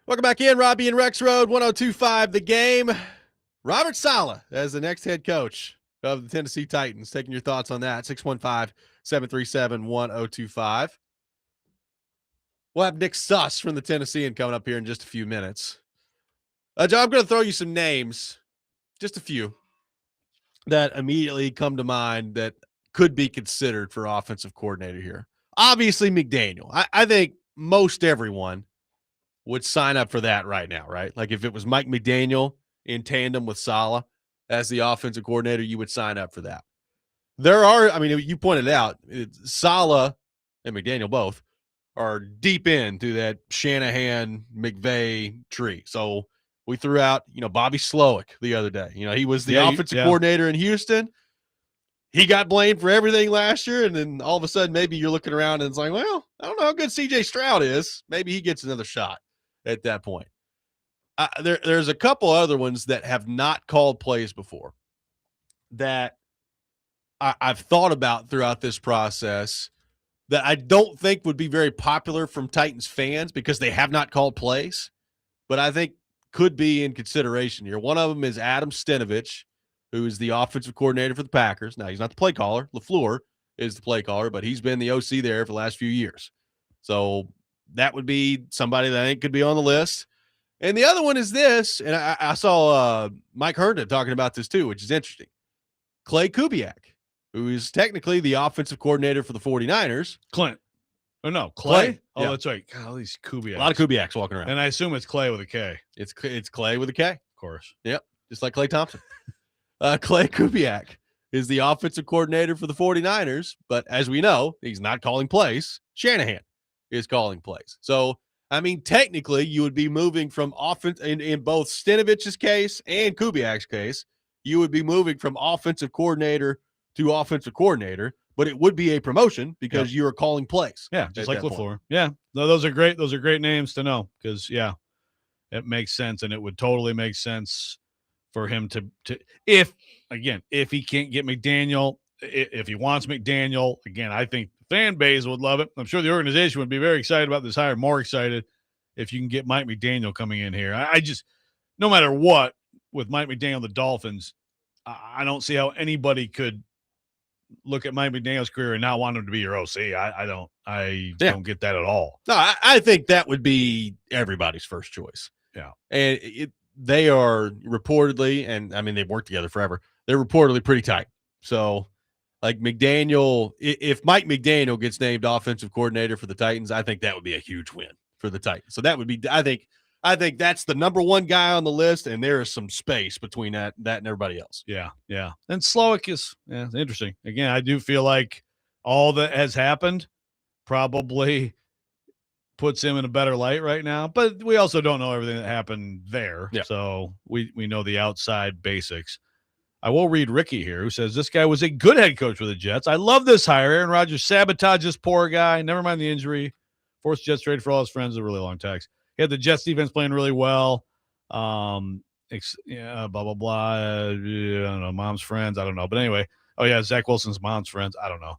Welcome back in, Robby and Rexrode, 102.5 The Game. Robert Saleh as the next head coach of the Tennessee Titans. Taking your thoughts on that, 615-737-1025. We'll have Nick Suss from the Tennessean coming up here in just a few minutes. John, I'm going to throw you some names, just a few, that immediately come to mind that could be considered for offensive coordinator here. Obviously, McDaniel. I think most everyone would sign up for that right now, right? Like if it was Mike McDaniel in tandem with Saleh as the offensive coordinator, you would sign up for that. There are, I mean, you pointed out, Saleh and McDaniel both are deep into that Shanahan-McVay tree. So we threw out, Bobby Slowick the other day. He was the offensive coordinator in Houston. He got blamed for everything last year, and then all of a sudden maybe you're looking around and it's like, well, I don't know how good C.J. Stroud is. Maybe he gets another shot at that point. There's a couple other ones that have not called plays before that I've thought about throughout this process that I don't think would be very popular from Titans fans because they have not called plays, but I think could be in consideration here. One of them is Adam Stenavich, who is the offensive coordinator for the Packers. Now, he's not the play caller. LaFleur is the play caller, but he's been the OC there for the last few years. So that would be somebody that I think could be on the list. And the other one is this, and I saw Mike Herndon talking about this too, which is interesting. Clay Kubiak, who is technically the offensive coordinator for the 49ers. Clint. Oh, no, Clay? Oh, yeah. That's right. God, all these Kubiaks. A lot of Kubiaks walking around. And I assume it's Clay with a K. It's Clay with a K. Of course. Yep, just like Clay Thompson. Clay Kubiak is the offensive coordinator for the 49ers, but as we know, he's not calling plays. Shanahan is calling plays. So, I mean, technically, you would be moving from offense in both Stanovich's case and Kubiak's case. You would be moving from offensive coordinator to offensive coordinator, but it would be a promotion because you are calling plays. Yeah, just like LaFleur. Yeah, no, those are great. Those are great names to know because, it makes sense, and it would totally make sense for him to if he can't get McDaniel, if he wants McDaniel, again, I think the fan base would love it. I'm sure the organization would be very excited about this hire, more excited if you can get Mike McDaniel coming in here. I just, no matter what, with Mike McDaniel, the Dolphins, I don't see how anybody could look at Mike McDaniel's career and not want him to be your OC. I don't get that at all. No, I think that would be everybody's first choice. Yeah. And they are reportedly, and I mean, they've worked together forever. They're reportedly pretty tight. So, like McDaniel, if Mike McDaniel gets named offensive coordinator for the Titans, I think that would be a huge win for the Titans. So that would be, I think that's the number one guy on the list, and there is some space between that and everybody else. Yeah, yeah. And Slowick is interesting. Again, I do feel like all that has happened probably puts him in a better light right now, but we also don't know everything that happened there. Yeah. So we know the outside basics. I will read Ricky here, who says, this guy was a good head coach for the Jets. I love this hire. Aaron Rodgers sabotaged this poor guy. Never mind the injury. Forced Jets trade for all his friends. A really long text. He had the Jets defense playing really well. Blah, blah, blah. I don't know. Mom's friends. I don't know. But anyway. Oh, yeah. Zach Wilson's mom's friends. I don't know.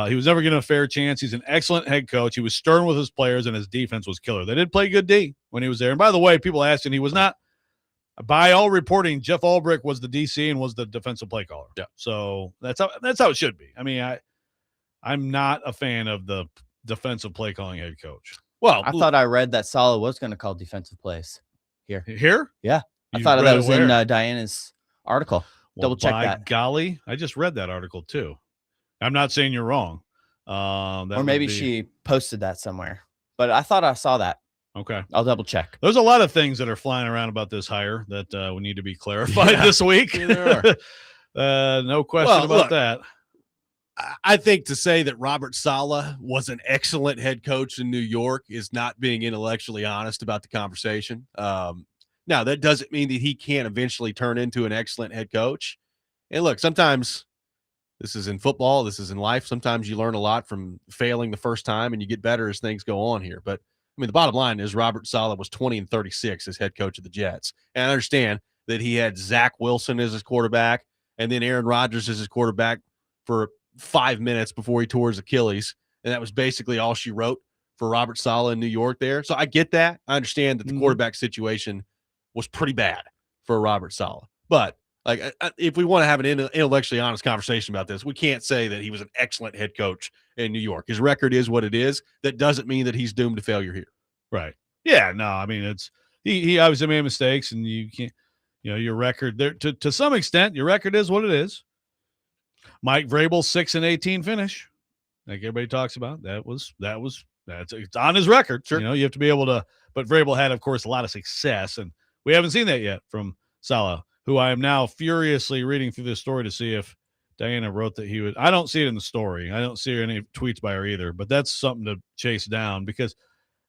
He was never given a fair chance. He's an excellent head coach. He was stern with his players, and his defense was killer. They did play good D when he was there. And by the way, people asked, and he was not, by all reporting, Jeff Ulbrich was the DC and was the defensive play caller. Yeah. So that's how it should be. I mean, I'm not a fan of the defensive play calling head coach. Well, I thought I read that Saleh was going to call defensive plays here. Here? Yeah. I You thought read that it was where? in Diana's article. Well, Double check by that. Golly, I just read that article too. I'm not saying you're wrong. Or maybe she posted that somewhere. But I thought I saw that. Okay. I'll double check. There's a lot of things that are flying around about this hire that we need to be clarified this week. Yeah, there are. No question about that. I think to say that Robert Saleh was an excellent head coach in New York is not being intellectually honest about the conversation. Now, that doesn't mean that he can't eventually turn into an excellent head coach. And look, sometimes this is in football, this is in life. Sometimes you learn a lot from failing the first time and you get better as things go on here. But I mean, the bottom line is Robert Saleh was 20-36 as head coach of the Jets. And I understand that he had Zach Wilson as his quarterback and then Aaron Rodgers as his quarterback for 5 minutes before he tore his Achilles. And that was basically all she wrote for Robert Saleh in New York there. So I get that. I understand that the quarterback situation was pretty bad for Robert Saleh. But like, if we want to have an intellectually honest conversation about this, we can't say that he was an excellent head coach in New York. His record is what it is. That doesn't mean that he's doomed to failure here. Right. Yeah. No, I mean, it's he obviously made mistakes, and you can't, your record there to some extent, your record is what it is. Mike Vrabel 6-18 finish, like everybody talks about. It's on his record. Sure. You have to be able to. But Vrabel had, of course, a lot of success, and we haven't seen that yet from Saleh, who I am now furiously reading through this story to see if Diana wrote that he would. I don't see it in the story. I don't see any tweets by her either. But that's something to chase down, because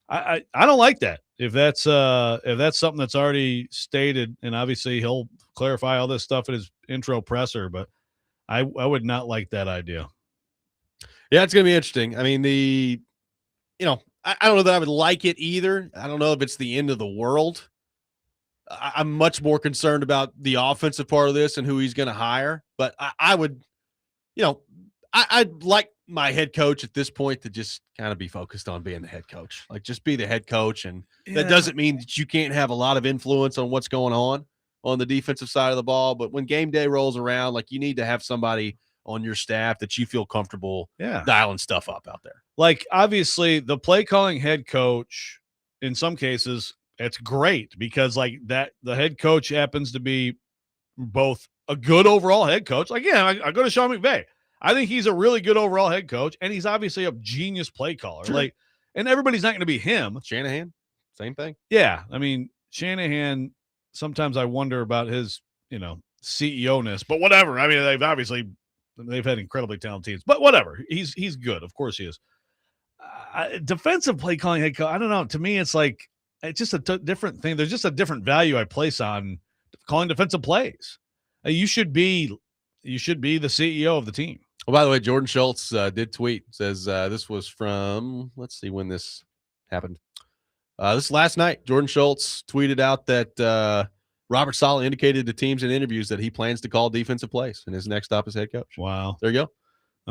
I don't like that. If that's something that's already stated, and obviously he'll clarify all this stuff in his intro presser, but I would not like that idea. Yeah, it's going to be interesting. I mean, I don't know that I would like it either. I don't know if it's the end of the world. I'm much more concerned about the offensive part of this and who he's going to hire. But I would, I'd like my head coach at this point to just kind of be focused on being the head coach. Like, just be the head coach. And that doesn't mean that you can't have a lot of influence on what's going on the defensive side of the ball. But when game day rolls around, like, you need to have somebody on your staff that you feel comfortable dialing stuff up out there. Like, obviously, the play calling head coach, in some cases, it's great because, like, that the head coach happens to be both a good overall head coach. Like, I go to Sean McVay. I think he's a really good overall head coach, and he's obviously a genius play caller. Sure. Like, and everybody's not going to be him. Shanahan, same thing. Yeah, I mean, Shanahan, sometimes I wonder about his, CEO-ness, but whatever. I mean, they've had incredibly talented teams, but whatever. He's good. Of course he is. Defensive play calling head coach, I don't know. To me, it's like, it's just a different thing. There's just a different value I place on calling defensive plays. You should be the CEO of the team. Well, by the way, Jordan Schultz did tweet, says this was from, let's see when this happened. This last night, Jordan Schultz tweeted out that Robert Saleh indicated to teams in interviews that he plans to call defensive plays and his next stop as head coach. Wow. There you go.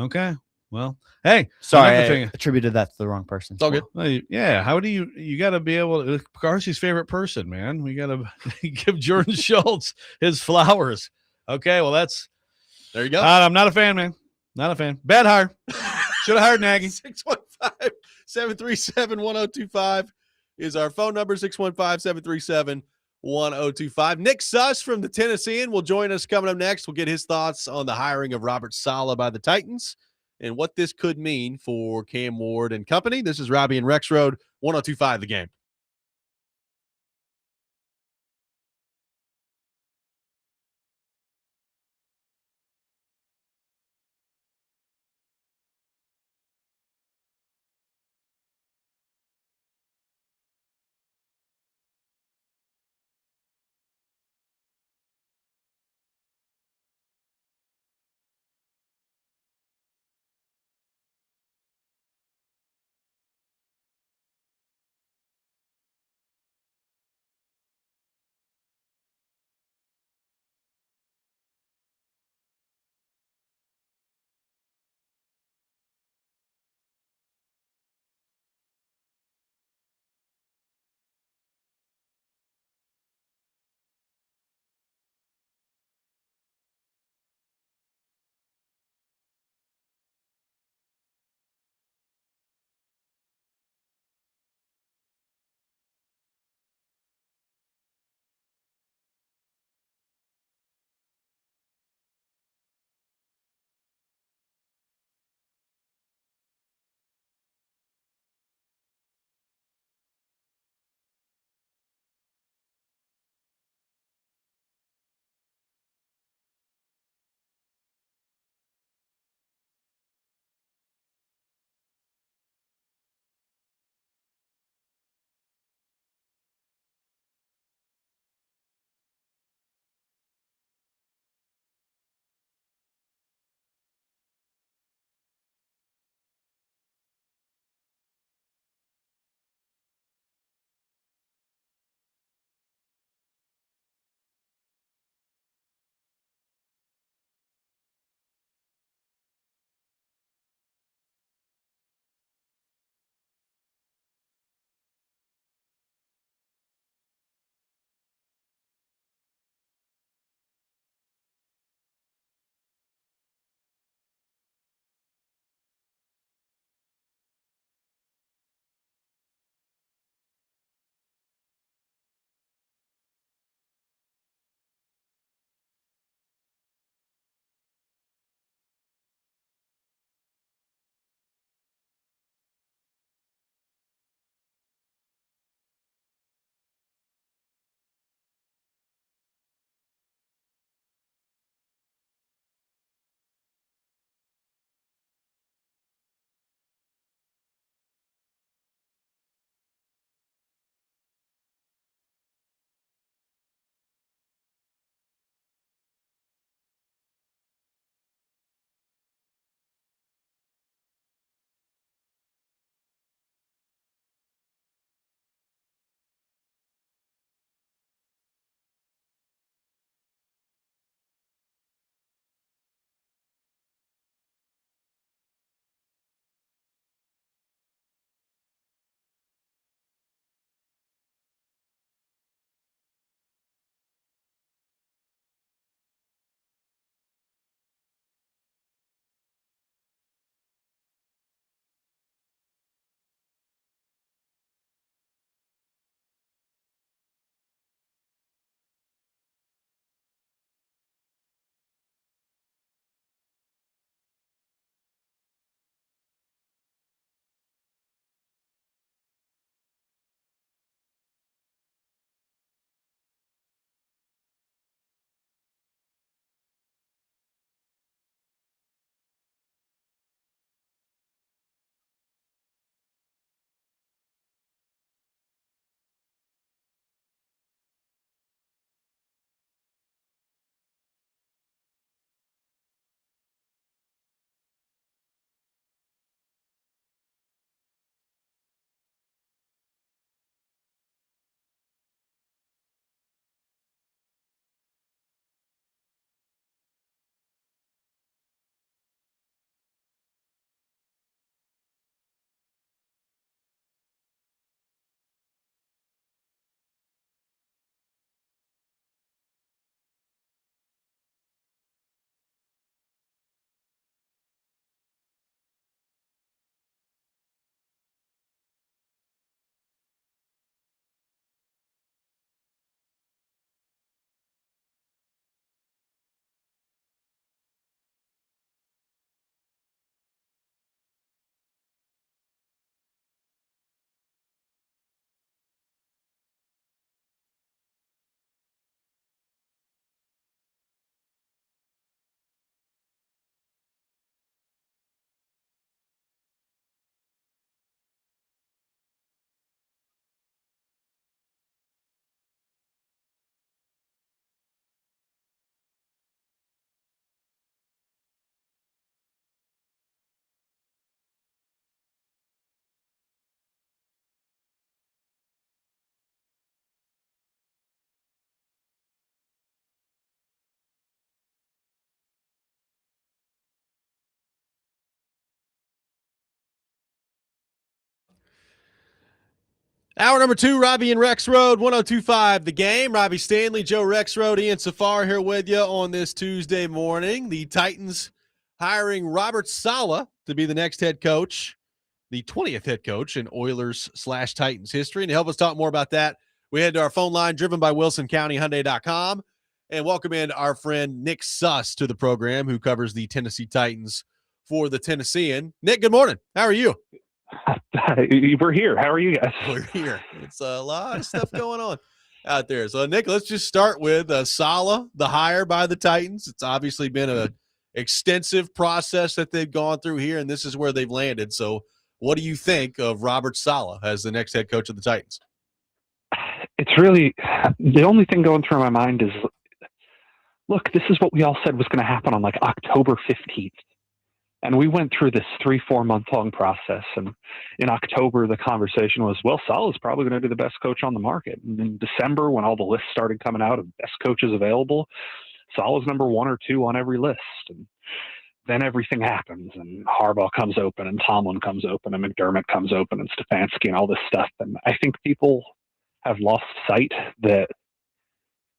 Okay. Well, hey, sorry, I attributed that to the wrong person. It's all good. Well, yeah. How do you got to be able to, Carsey's favorite person, man. We got to give Jordan Schultz his flowers. Okay. Well, there you go. I'm not a fan, man. Not a fan. Bad hire. Should have hired Nagy. 615-737-1025 is our phone number, 615-737-1025. Nick Suss from the Tennessean will join us coming up next. We'll get his thoughts on the hiring of Robert Saleh by the Titans and what this could mean for Cam Ward and company. This is Robby and Rexrode, 1025 The Game. Hour number 2, Robby and Rexrode, 102.5 The Game. Robby Stanley, Joe Rexrode, Ian Safar here with you on this Tuesday morning. The Titans hiring Robert Saleh to be the next head coach, the 20th head coach in Oilers/Titans history. And to help us talk more about that, we head to our phone line driven by WilsonCountyHyundai.com and welcome in our friend Nick Suss to the program, who covers the Tennessee Titans for the Tennessean. Nick, good morning. How are you? We're here. How are you guys? We're here. It's a lot of stuff going on out there. So, Nick, let's just start with Saleh, the hire by the Titans. It's obviously been an extensive process that they've gone through here, and this is where they've landed. So, what do you think of Robert Saleh as the next head coach of the Titans? It's really the only thing going through my mind is, look, this is what we all said was going to happen on like October 15th. And we went through this 3-4 month long process. And in October, the conversation was, well, Saleh's probably going to be the best coach on the market. And in December, when all the lists started coming out of best coaches available, Saleh's number 1 or 2 on every list. And then everything happens, and Harbaugh comes open, and Tomlin comes open, and McDermott comes open, and Stefanski, and all this stuff. And I think people have lost sight that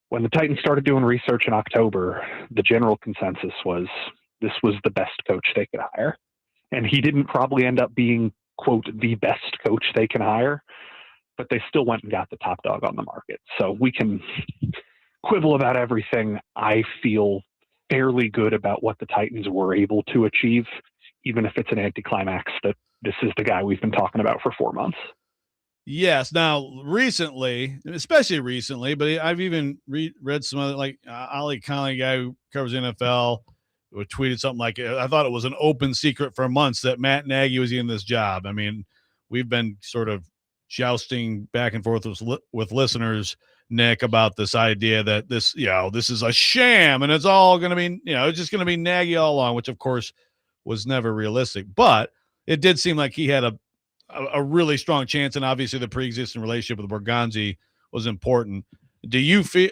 when the Titans started doing research in October, the general consensus was this was the best coach they could hire. And he didn't probably end up being, quote, the best coach they can hire, but they still went and got the top dog on the market. So we can quibble about everything. I feel fairly good about what the Titans were able to achieve, even if it's an anticlimax that this is the guy we've been talking about for 4 months. Yes. Now, recently, especially recently, but I've even read some other, like Ali Conley, guy who covers NFL, who tweeted something like, I thought it was an open secret for months that Matt Nagy was in this job. I mean, we've been sort of jousting back and forth with listeners, Nick, about this idea that this is a sham and it's all going to be, it's just going to be Nagy all along, which of course was never realistic. But it did seem like he had a really strong chance, and obviously the pre-existing relationship with Borgonzi was important. Do you feel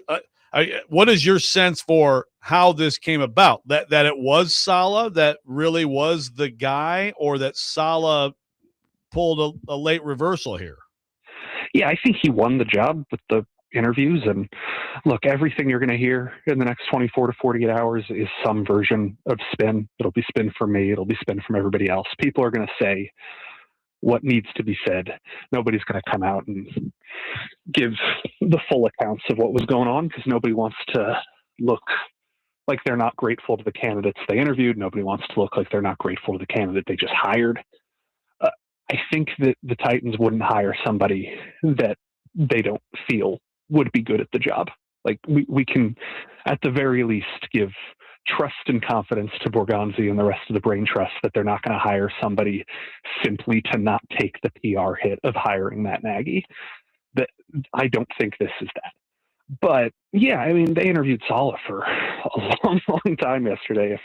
what is your sense for how this came about? That it was Saleh that really was the guy, or that Saleh pulled a late reversal here? Yeah, I think he won the job with the interviews. And look, everything you're going to hear in the next 24 to 48 hours is some version of spin. It'll be spin from me. It'll be spin from everybody else. People are going to say what needs to be said. Nobody's going to come out and give the full accounts of what was going on, because nobody wants to look like they're not grateful to the candidates they interviewed. Nobody wants to look like they're not grateful to the candidate they just hired. I think that the Titans wouldn't hire somebody that they don't feel would be good at the job. Like we can, at the very least, give trust and confidence to Borgonzi and the rest of the brain trust that they're not going to hire somebody simply to not take the PR hit of hiring Matt Nagy. That I don't think this is that. But yeah, I mean, they interviewed Saleh for a long, long time yesterday.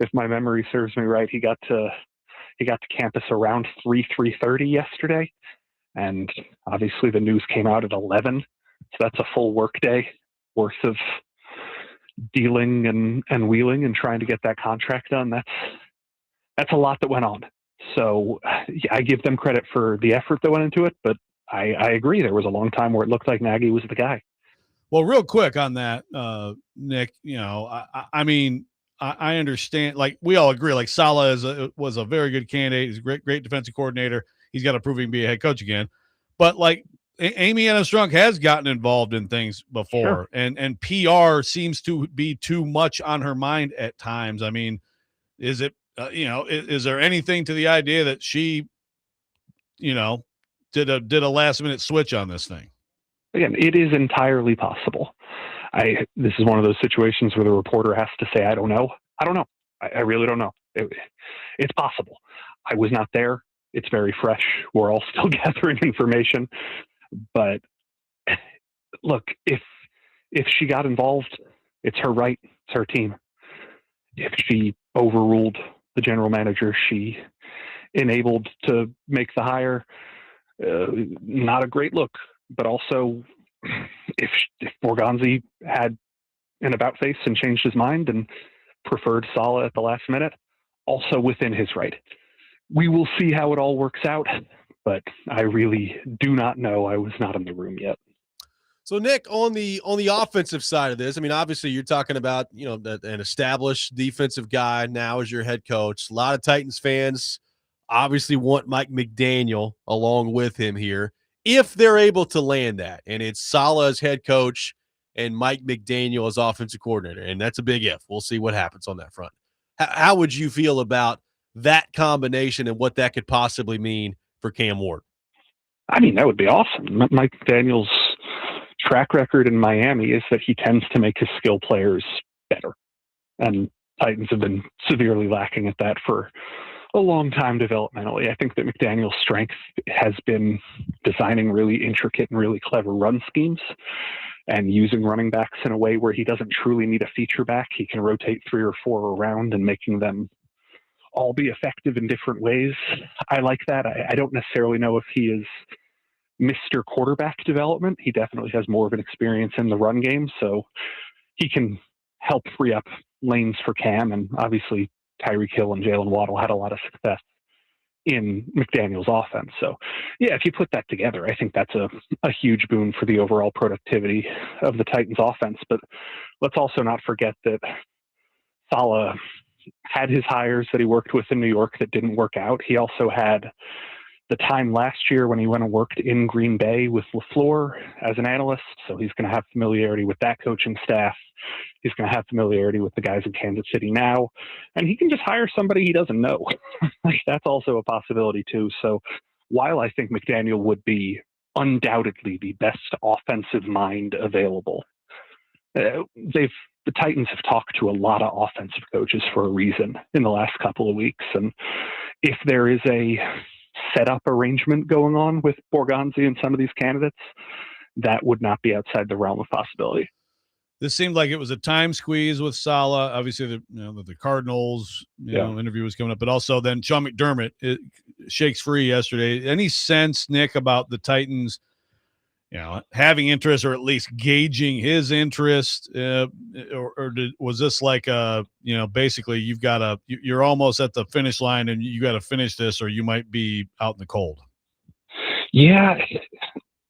If my memory serves me right, he got to campus around 3:30 yesterday, and obviously the news came out at 11. So that's a full workday worth of dealing and wheeling and trying to get that contract done. That's a lot that went on. So yeah, I give them credit for the effort that went into it, but I agree. There was a long time where it looked like Nagy was the guy. Well, real quick on that, Nick, I mean, I understand, like we all agree, like Saleh was a very good candidate. He's a great defensive coordinator. He's got to prove he can be a head coach again. But like Amy Adams-Strunk has gotten involved in things before, sure. and PR seems to be too much on her mind at times. I mean, is it, is there anything to the idea that she, did a last minute switch on this thing? Again, it is entirely possible. This is one of those situations where the reporter has to say, I don't know. I really don't know. It's possible. I was not there. It's very fresh. We're all still gathering information. But look, if she got involved, it's her right. It's her team. If she overruled the general manager she enabled to make the hire, not a great look. But also, if Borgonzi had an about face and changed his mind and preferred Saleh at the last minute, also within his right. We will see how it all works out. but I really do not know. I was not in the room yet. So Nick, on the offensive side of this, I mean, obviously you're talking about, an established defensive guy now as your head coach. A lot of Titans fans obviously want Mike McDaniel along with him here, if they're able to land that. And it's Saleh as head coach and Mike McDaniel as offensive coordinator. And that's a big if. We'll see what happens on that front. How would you feel about that combination and what that could possibly mean for Cam Ward? I mean, that would be awesome. Mike McDaniel's track record in Miami is that he tends to make his skill players better. And Titans have been severely lacking at that for a long time developmentally. I think that McDaniel's strength has been designing really intricate and really clever run schemes and using running backs in a way where he doesn't truly need a feature back. He can rotate 3 or 4 around and making them all be effective in different ways. I like that. I don't necessarily know if he is Mr. Quarterback development. He definitely has more of an experience in the run game, so he can help free up lanes for Cam. And obviously Tyreek Hill and Jalen Waddle had a lot of success in McDaniel's offense. So yeah, if you put that together, I think that's a huge boon for the overall productivity of the Titans offense. But let's also not forget that Saleh had his hires that he worked with in New York that didn't work out. He also had the time last year when he went and worked in Green Bay with LaFleur as an analyst. So he's going to have familiarity with that coaching staff. He's going to have familiarity with the guys in Kansas City now, and he can just hire somebody he doesn't know. Like, that's also a possibility too. So while I think McDaniel would be undoubtedly the best offensive mind available, the Titans have talked to a lot of offensive coaches for a reason in the last couple of weeks. And if there is a setup arrangement going on with Borgonzi and some of these candidates, that would not be outside the realm of possibility. This seemed like it was a time squeeze with Saleh. Obviously, the Cardinals interview was coming up, but also then Sean McDermott shakes free yesterday. Any sense, Nick, about the Titans, having interest or at least gauging his interest, was this like basically you're almost at the finish line and you got to finish this or you might be out in the cold? Yeah,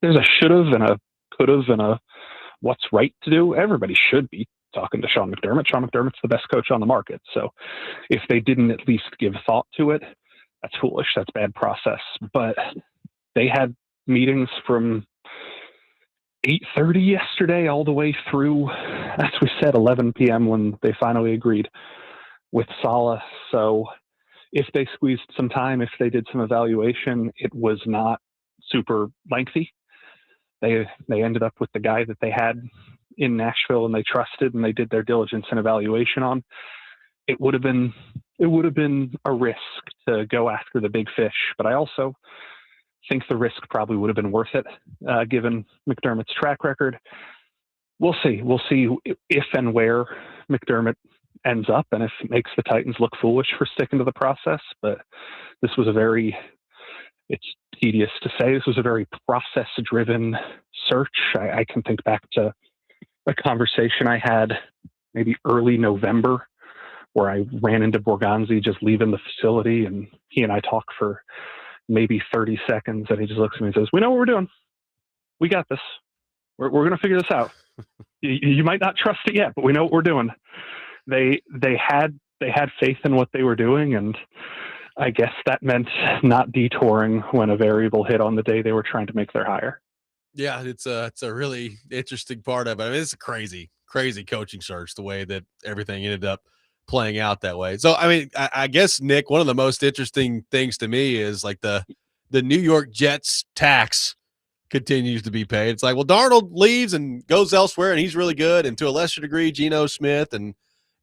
there's a should have and a could have and a what's right to do. Everybody should be talking to Sean McDermott. Sean McDermott's the best coach on the market. So if they didn't at least give thought to it, that's foolish. That's bad process. But they had meetings from 8:30 yesterday all the way through, as we said, 11 p.m. when they finally agreed with Saleh. So if they squeezed some time, if they did some evaluation, it was not super lengthy. They ended up with the guy that they had in Nashville and they trusted and they did their diligence and evaluation on. It would have been a risk to go after the big fish, but I also think the risk probably would have been worth it, given McDermott's track record. We'll see. We'll see if and where McDermott ends up and if it makes the Titans look foolish for sticking to the process. But this was it's tedious to say, this was a very process-driven search. I can think back to a conversation I had maybe early November where I ran into Borgonzi just leaving the facility, and he and I talked for maybe 30 seconds, and he just looks at me and says, "We know what we're doing. We got this. We're going to figure this out. You might not trust it yet, but we know what we're doing." They had faith in what they were doing, and I guess that meant not detouring when a variable hit on the day they were trying to make their hire. Yeah, it's a really interesting part of it. I mean, it's a crazy coaching search, the way that everything ended up playing out that way. So, I mean, I guess, Nick, one of the most interesting things to me is like the New York Jets tax continues to be paid. It's like, well, Darnold leaves and goes elsewhere, and he's really good, and to a lesser degree, Geno Smith, and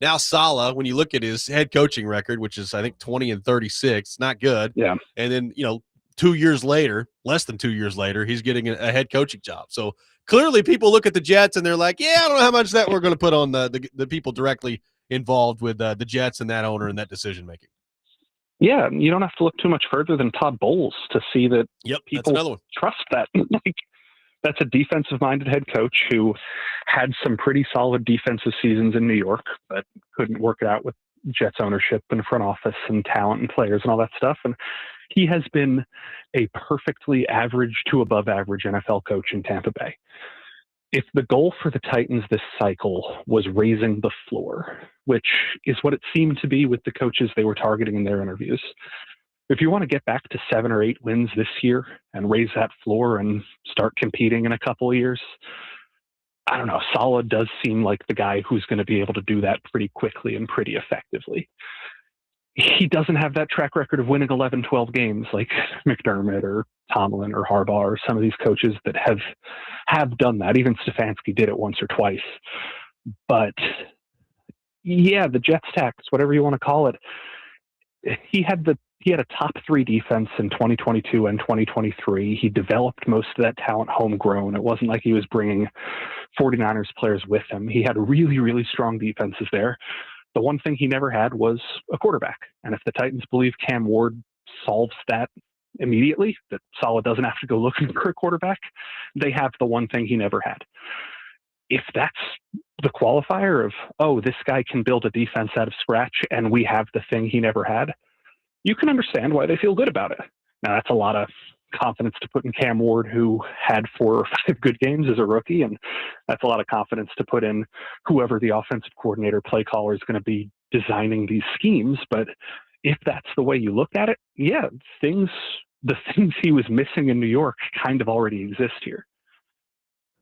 now Saleh, when you look at his head coaching record, which is, I think, 20-36, it's not good. Yeah. And then, 2 years later, less than 2 years later, he's getting a head coaching job. So clearly people look at the Jets and they're like, yeah, I don't know how much that we're going to put on the people directly involved with the Jets and that owner and that decision-making. Yeah, you don't have to look too much further than Todd Bowles to see that people trust that. That's a defensive-minded head coach who had some pretty solid defensive seasons in New York, but couldn't work it out with Jets ownership and front office and talent and players and all that stuff. And he has been a perfectly average to above average NFL coach in Tampa Bay. If the goal for the Titans this cycle was raising the floor, which is what it seemed to be with the coaches they were targeting in their interviews, if you want to get back to 7 or 8 wins this year and raise that floor and start competing in a couple of years, I don't know, Saleh does seem like the guy who's going to be able to do that pretty quickly and pretty effectively. He doesn't have that track record of winning 11, 12 games like McDermott or Tomlin or Harbaugh or some of these coaches that have done that. Even Stefanski did it once or twice. But yeah, the Jets tax, whatever you want to call it, he had a top 3 defense in 2022 and 2023. He developed most of that talent homegrown. It wasn't like he was bringing 49ers players with him. He had really, really strong defenses there. The one thing he never had was a quarterback. And if the Titans believe Cam Ward solves that immediately, that Saleh doesn't have to go looking for a quarterback, they have the one thing he never had. If that's the qualifier of, oh, this guy can build a defense out of scratch and we have the thing he never had, you can understand why they feel good about it. Now, that's a lot of confidence to put in Cam Ward, who had 4 or 5 good games as a rookie, and that's a lot of confidence to put in whoever the offensive coordinator, play caller is going to be designing these schemes. But if that's the way you look at it, yeah, the things he was missing in New York kind of already exist here.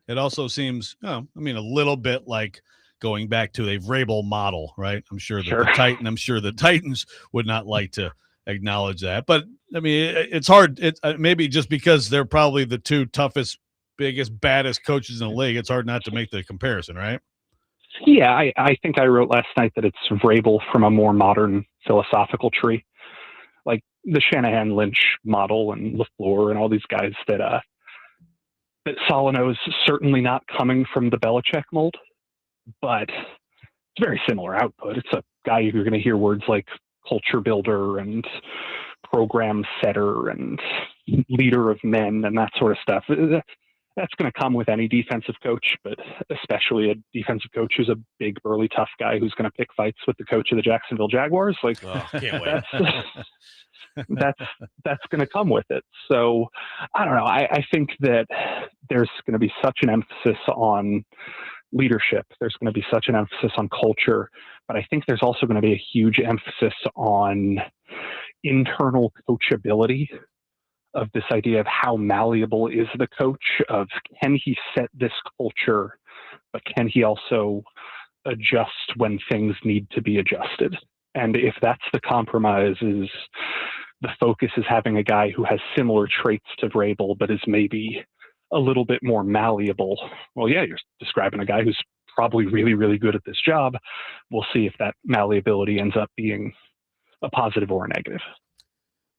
It also seems, a little bit like going back to a Vrabel model, right? I'm sure that I'm sure the Titans would not like to acknowledge that, but I mean, it's hard. It's maybe just because they're probably the 2 toughest, biggest, baddest coaches in the league. It's hard not to make the comparison, right? Yeah, I think I wrote last night that it's Vrabel from a more modern philosophical tree, like the Shanahan Lynch model and LaFleur and all these guys that Saleh knows certainly not coming from the Belichick mold, but it's very similar output. It's a guy you're going to hear words like culture builder and program setter and leader of men and that sort of stuff. That's going to come with any defensive coach, but especially a defensive coach who's a big, burly, tough guy who's going to pick fights with the coach of the Jacksonville Jaguars. Like, can't wait. That's going to come with it. So I don't know. I think that there's going to be such an emphasis on leadership. There's going to be such an emphasis on culture, but I think there's also going to be a huge emphasis on internal coachability, of this idea of how malleable is the coach, of can he set this culture, but can he also adjust when things need to be adjusted? And if that's the compromise, is the focus is having a guy who has similar traits to Vrabel, but is maybe a little bit more malleable. Well, yeah, you're describing a guy who's probably really, really good at this job. We'll see if that malleability ends up being a positive or a negative.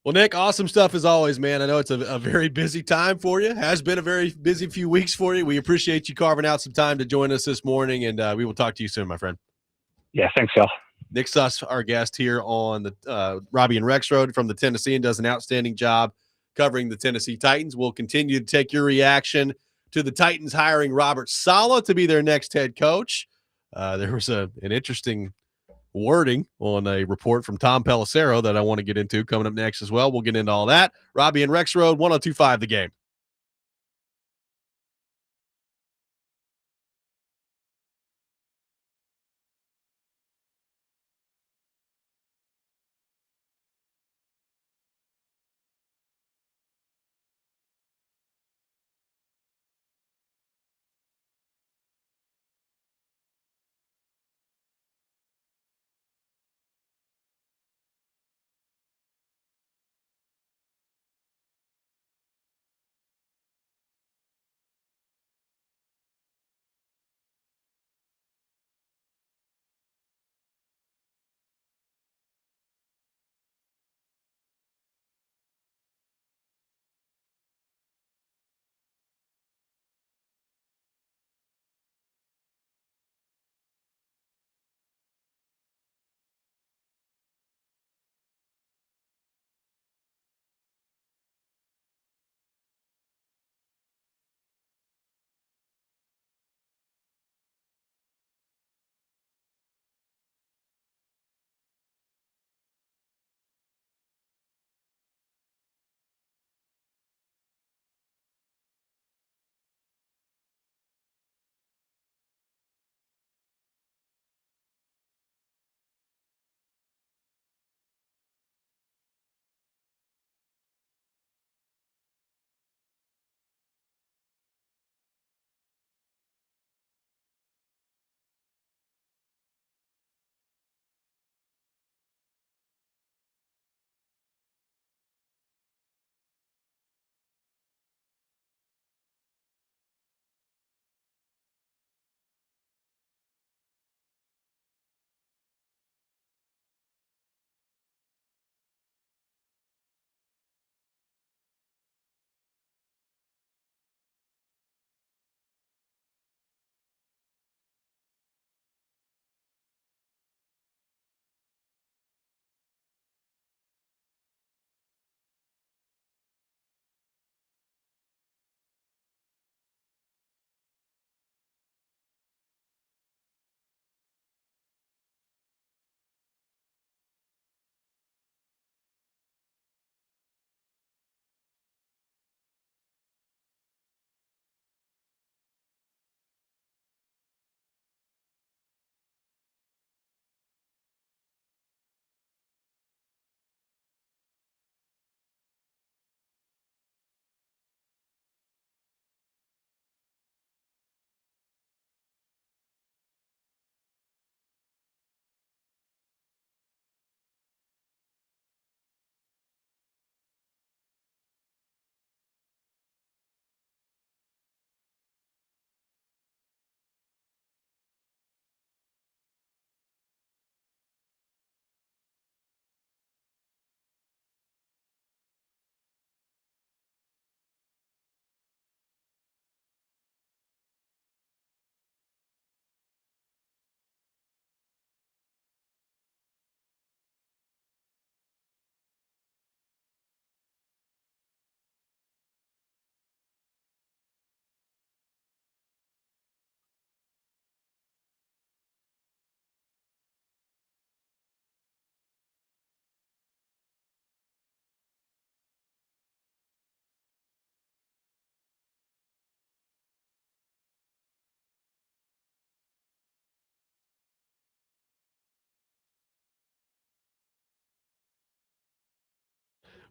Well, Nick, awesome stuff as always, man. I know it's a very busy time for you. Has been a very busy few weeks for you. We appreciate you carving out some time to join us this morning, and we will talk to you soon, my friend. Yeah, thanks, y'all. Nick Suss, our guest here on the Robby and Rexrode from the Tennessee, and does an outstanding job covering the Tennessee Titans. We'll continue to take your reaction to the Titans hiring Robert Saleh to be their next head coach. There was an interesting wording on a report from Tom Pelissero that I want to get into coming up next as well. We'll get into all that. Robby and Rexrode, 102.5 The Game.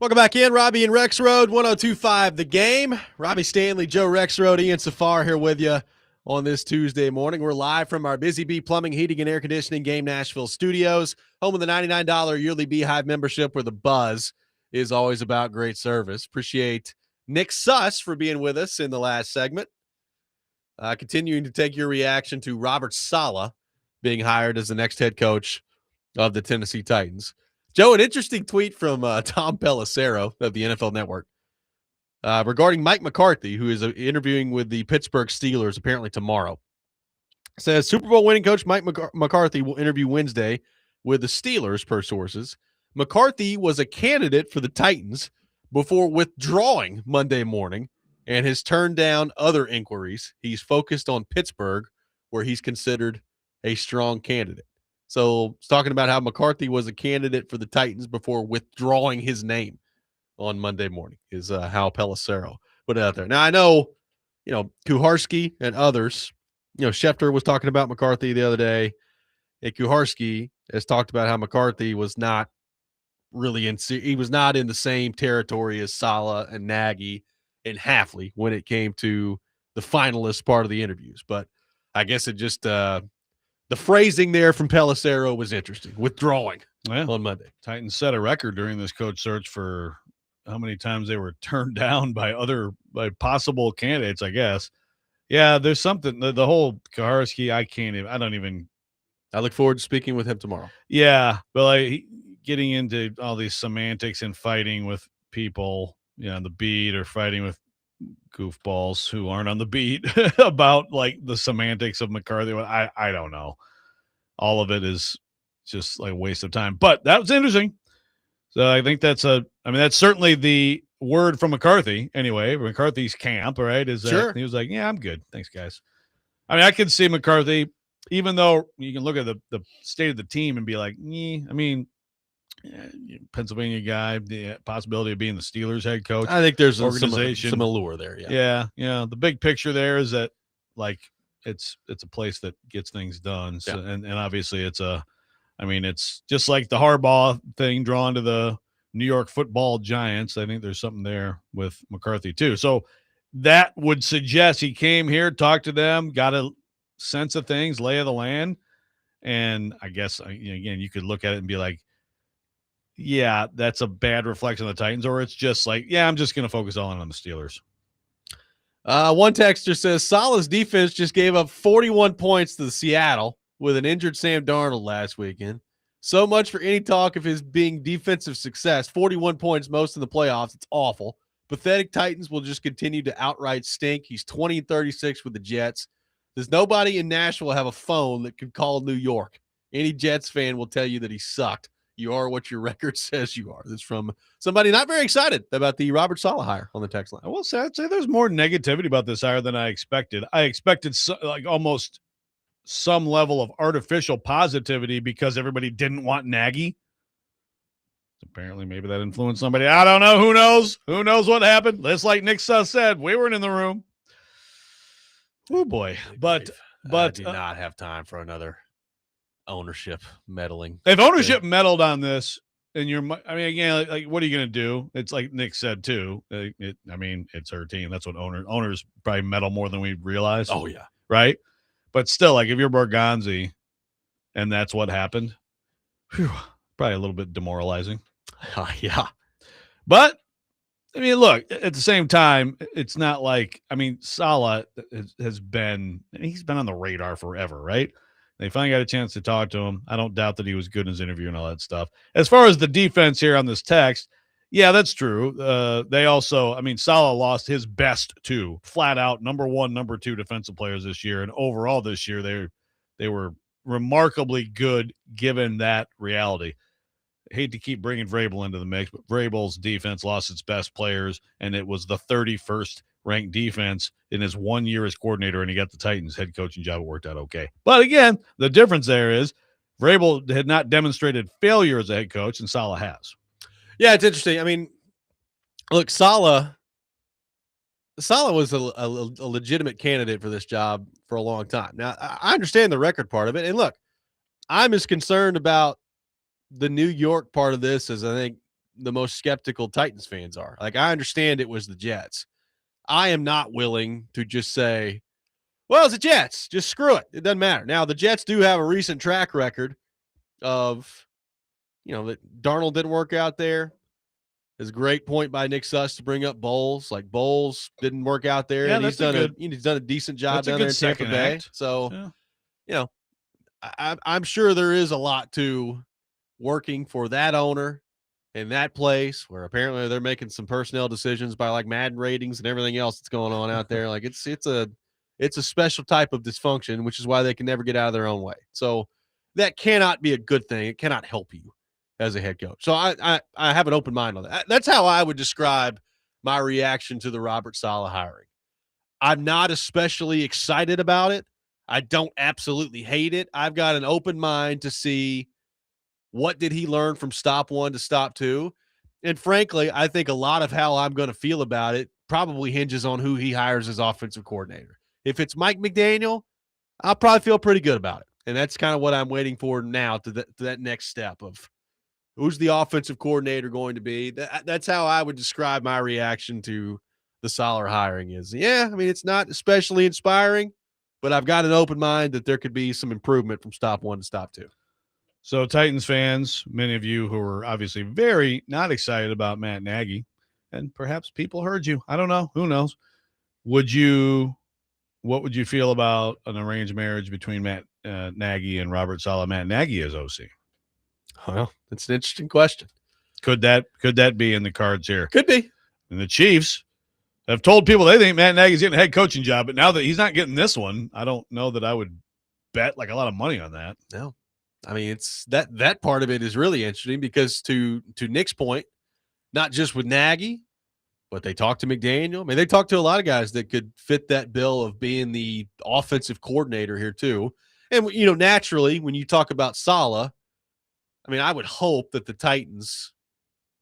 Welcome back in, Robby and Rexrode, 102.5 The Game. Robby Stanley, Joe Rexrode, Ian Safar here with you on this Tuesday morning. We're live from our Busy Bee Plumbing, Heating, and Air Conditioning Game Nashville studios, home of the $99 yearly Beehive membership where the buzz is always about great service. Appreciate Nick Suss for being with us in the last segment. Continuing to take your reaction to Robert Saleh being hired as the next head coach of the Tennessee Titans. Joe, an interesting tweet from Tom Pelissero of the NFL Network regarding Mike McCarthy, who is interviewing with the Pittsburgh Steelers apparently tomorrow. It says Super Bowl winning coach Mike McCarthy will interview Wednesday with the Steelers, per sources. McCarthy was a candidate for the Titans before withdrawing Monday morning and has turned down other inquiries. He's focused on Pittsburgh, where he's considered a strong candidate. So it's talking about how McCarthy was a candidate for the Titans before withdrawing his name on Monday morning is how Pelissero put it out there. Now, I know, Kuharski and others, Schefter was talking about McCarthy the other day. And Kuharski has talked about how McCarthy was not really he was not in the same territory as Saleh and Nagy and Hafley when it came to the finalist part of the interviews. But I guess it just the phrasing there from Pelissero was interesting. Withdrawing on Monday. Titans set a record during this coach search for how many times they were turned down by possible candidates, I guess. Yeah, there's something. The whole Kuharski, I look forward to speaking with him tomorrow. Yeah, but getting into all these semantics and fighting with people, on the beat or fighting with goofballs who aren't on the beat about the semantics of McCarthy. I don't know. All of it is just a waste of time, but that was interesting. So I think that's certainly the word from McCarthy anyway. McCarthy's camp, right? Sure. He was like, yeah, I'm good. Thanks, guys. I can see McCarthy, even though you can look at the state of the team and be like, Pennsylvania guy, the possibility of being the Steelers head coach. I think there's organization, some allure there. Yeah. The big picture there is that it's a place that gets things done. So, and obviously it's just like the Harbaugh thing drawn to the New York Football Giants. I think there's something there with McCarthy too. So that would suggest he came here, talked to them, got a sense of things, lay of the land. And I guess, again, you could look at it and be like, yeah, that's a bad reflection of the Titans, or it's just I'm just going to focus all in on the Steelers. One texter says Saleh's defense just gave up 41 points to the Seattle with an injured Sam Darnold last weekend. So much for any talk of his being defensive success. 41 points, most in the playoffs. It's awful. Pathetic Titans will just continue to outright stink. He's 20-36 with the Jets. Does nobody in Nashville have a phone that could call New York? Any Jets fan will tell you that he sucked. You are what your record says you are. That's from somebody not very excited about the Robert Saleh hire on the text line. I will say, I'd say there's more negativity about this hire than I expected. I expected almost some level of artificial positivity because everybody didn't want Nagy. Apparently, maybe that influenced somebody. I don't know. Who knows? Who knows what happened? Just like Nick Suss said, we weren't in the room. Oh boy! But I do not have time for another ownership meddling. If ownership meddled on this, and again, what are you going to do? It's like Nick said too. It's her team. That's what owners probably meddle more than we realize. Oh yeah, right. But still, if you're Borgonzi, and that's what happened, probably a little bit demoralizing. Yeah, but look, at the same time, it's not like Saleh he's been on the radar forever, right? They finally got a chance to talk to him. I don't doubt that he was good in his interview and all that stuff. As far as the defense here on this text, yeah, that's true. They also, Saleh lost his best two, flat out number one, number two defensive players this year. And overall this year, they were remarkably good given that reality. I hate to keep bringing Vrabel into the mix, but Vrabel's defense lost its best players, and it was the 31st ranked defense in his 1 year as coordinator, and he got the Titans head coaching job. It worked out okay. But again, the difference there is Vrabel had not demonstrated failure as a head coach, and Saleh has. Yeah, it's interesting. Look, Saleh was a legitimate candidate for this job for a long time. Now, I understand the record part of it, and look, I'm as concerned about the New York part of this as I think the most skeptical Titans fans are. Like, I understand it was the Jets. I am not willing to just say, well, it's the Jets. Just screw it. It doesn't matter. Now, the Jets do have a recent track record of, that Darnold didn't work out there. It's a great point by Nick Suss to bring up Bowles. Like, Bowles didn't work out there, and he's done a decent job down there in Tampa Bay. So, I'm sure there is a lot to working for that owner in that place where apparently they're making some personnel decisions by like Madden ratings and everything else that's going on out there. Like, it's a special type of dysfunction, which is why they can never get out of their own way. So that cannot be a good thing. It cannot help you as a head coach. So I have an open mind on that. That's how I would describe my reaction to the Robert Saleh hiring. I'm not especially excited about it. I don't absolutely hate it. I've got an open mind to see what did he learn from stop 1 to stop 2. And frankly, I think a lot of how I'm going to feel about it probably hinges on who he hires as offensive coordinator. If it's Mike McDaniel, I'll probably feel pretty good about it. And that's kind of what I'm waiting for now to that next step of who's the offensive coordinator going to be. That's how I would describe my reaction to the Saleh hiring is, it's not especially inspiring, but I've got an open mind that there could be some improvement from stop 1 to stop 2. So Titans fans, many of you who are obviously very not excited about Matt Nagy, and perhaps people heard you. I don't know. Who knows? What would you feel about an arranged marriage between Matt Nagy and Robert Saleh? Matt Nagy as OC. Well, that's an interesting question. Could that be in the cards here? Could be. And the Chiefs have told people they think Matt Nagy's getting a head coaching job, but now that he's not getting this one, I don't know that I would bet like a lot of money on that. No. I mean, it's that part of it is really interesting because to Nick's point, not just with Nagy, but they talked to McDaniel. I mean, they talked to a lot of guys that could fit that bill of being the offensive coordinator here too. And, naturally, when you talk about Saleh, I mean, I would hope that the Titans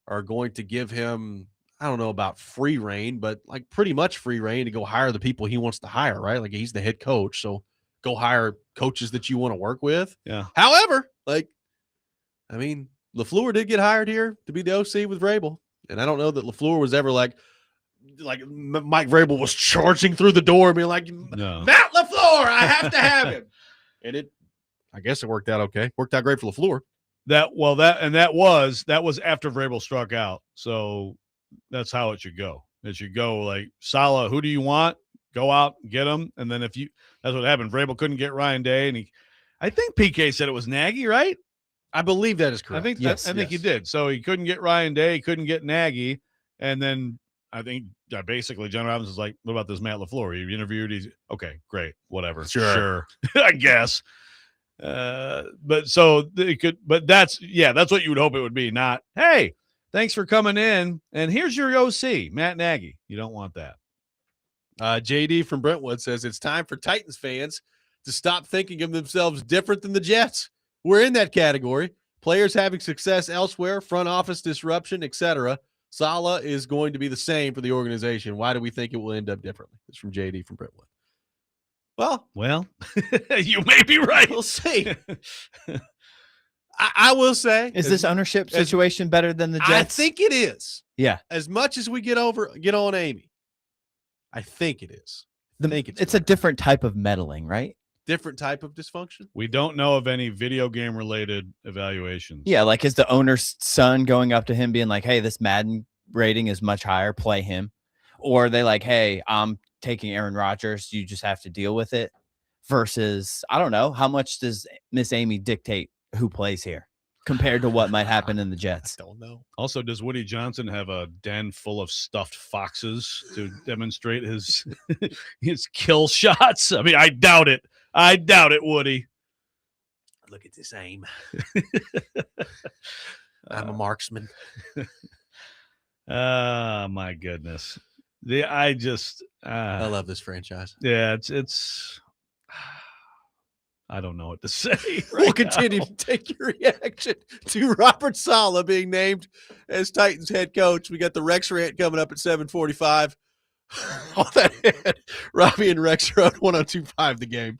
are going to give him, I don't know about free reign, but like pretty much free reign to go hire the people he wants to hire, right? Like, he's the head coach, so go hire coaches that you want to work with. Yeah. However, LaFleur did get hired here to be the OC with Vrabel. And I don't know that LaFleur was ever like Mike Vrabel was charging through the door and being like, no. Matt LaFleur, I have to have him. And I guess it worked out okay. Worked out great for LaFleur. That was after Vrabel struck out. So that's how it should go. It should go like, Saleh, who do you want? Go out, get him. And then that's what happened. Vrabel couldn't get Ryan Day. And I think PK said it was Nagy, right? I believe that is correct. I think he did. So he couldn't get Ryan Day. He couldn't get Nagy. And then I think basically John Robbins was like, what about this Matt LaFleur? You interviewed. He's okay, great. Whatever. Sure. I guess. But that's what you would hope it would be. Not, hey, thanks for coming in. And here's your OC, Matt Nagy. You don't want that. JD from Brentwood says it's time for Titans fans to stop thinking of themselves different than the Jets. We're in that category. Players having success elsewhere, front office disruption, etc. Saleh is going to be the same for the organization. Why do we think it will end up differently? It's from JD from Brentwood. Well, you may be right. We'll see. I will say, is this ownership situation better than the Jets? I think it is. Yeah. As much as we get on Amy, I think it is. It's a different type of meddling, right? Different type of dysfunction. We don't know of any video game related evaluations. Yeah, like is the owner's son going up to him being like, hey, this Madden rating is much higher, play him? Or are they like, hey, I'm taking Aaron Rodgers, you just have to deal with it? Versus, I don't know, how much does Miss Amy dictate who plays here compared to what might happen in the Jets? I don't know. Also, does Woody Johnson have a den full of stuffed foxes to demonstrate his kill shots? I mean, I doubt it. Woody. Look at this aim. I'm a marksman. Oh, my goodness. I love this franchise. Yeah, it's I don't know what to say. We'll continue to take your reaction to Robert Saleh being named as Titans head coach. We got the Rex rant coming up at 7:45. All that had Robby and Rexrode 102.5 The Game.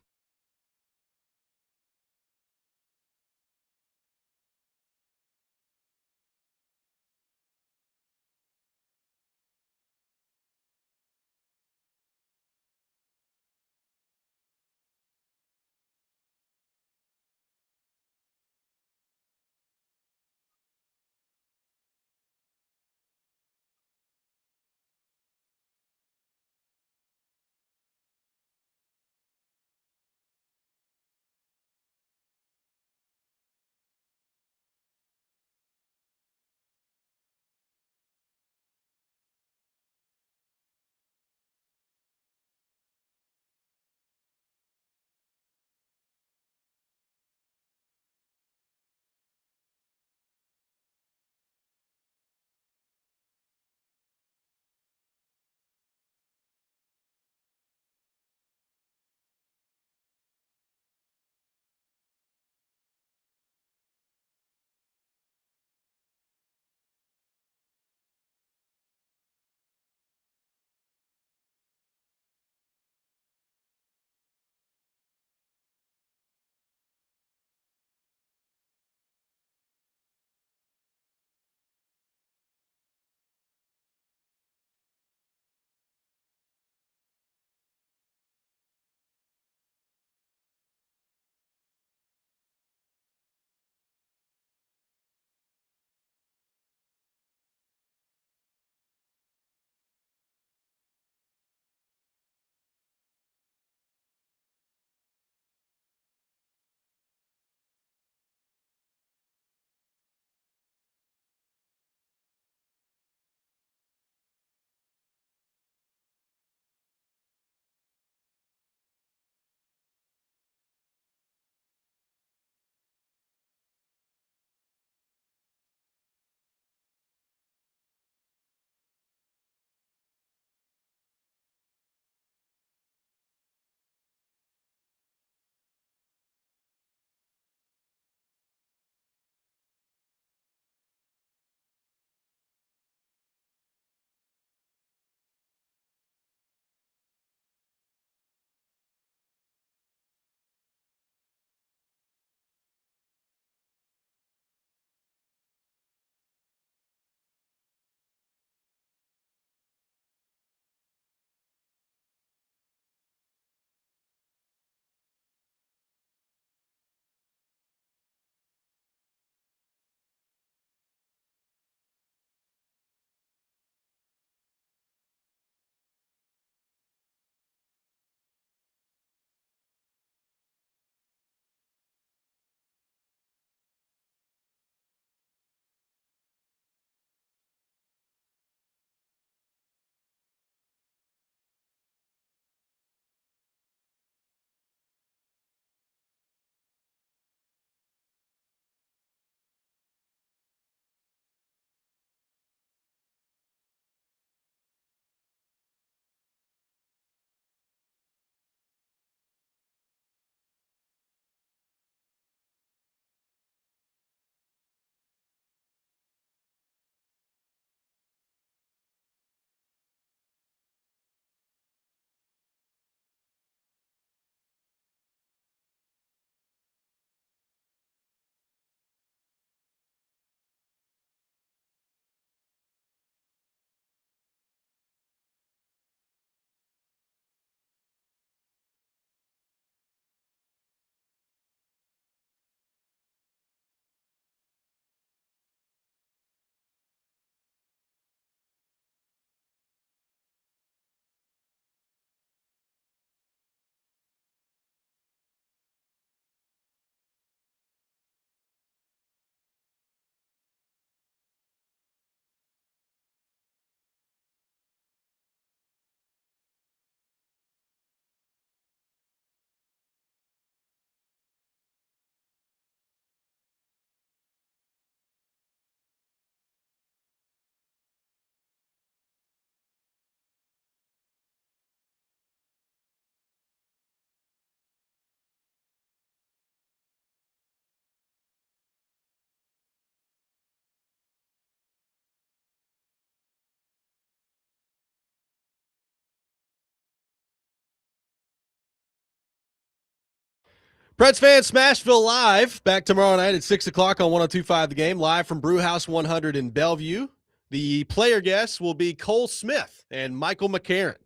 Preds fans, Smashville Live, back tomorrow night at 6 o'clock on 102.5 The Game, live from Brewhouse 100 in Bellevue. The player guests will be Cole Smith and Michael McCarron.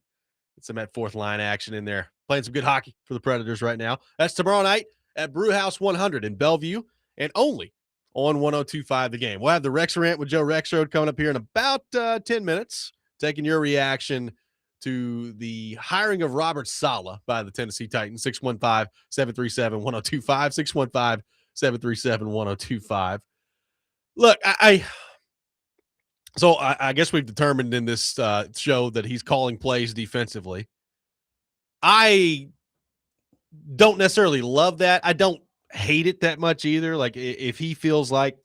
Get some at fourth line action in there. Playing some good hockey for the Predators right now. That's tomorrow night at Brewhouse 100 in Bellevue and only on 102.5 The Game. We'll have the Rexrode with Joe Rexrode coming up here in about 10 minutes, taking your reaction to the hiring of Robert Saleh by the Tennessee Titans. 615-737-1025, 615-737-1025. Look, I guess we've determined in this show that he's calling plays defensively. I don't necessarily love that. I don't hate it that much either. Like, if he feels like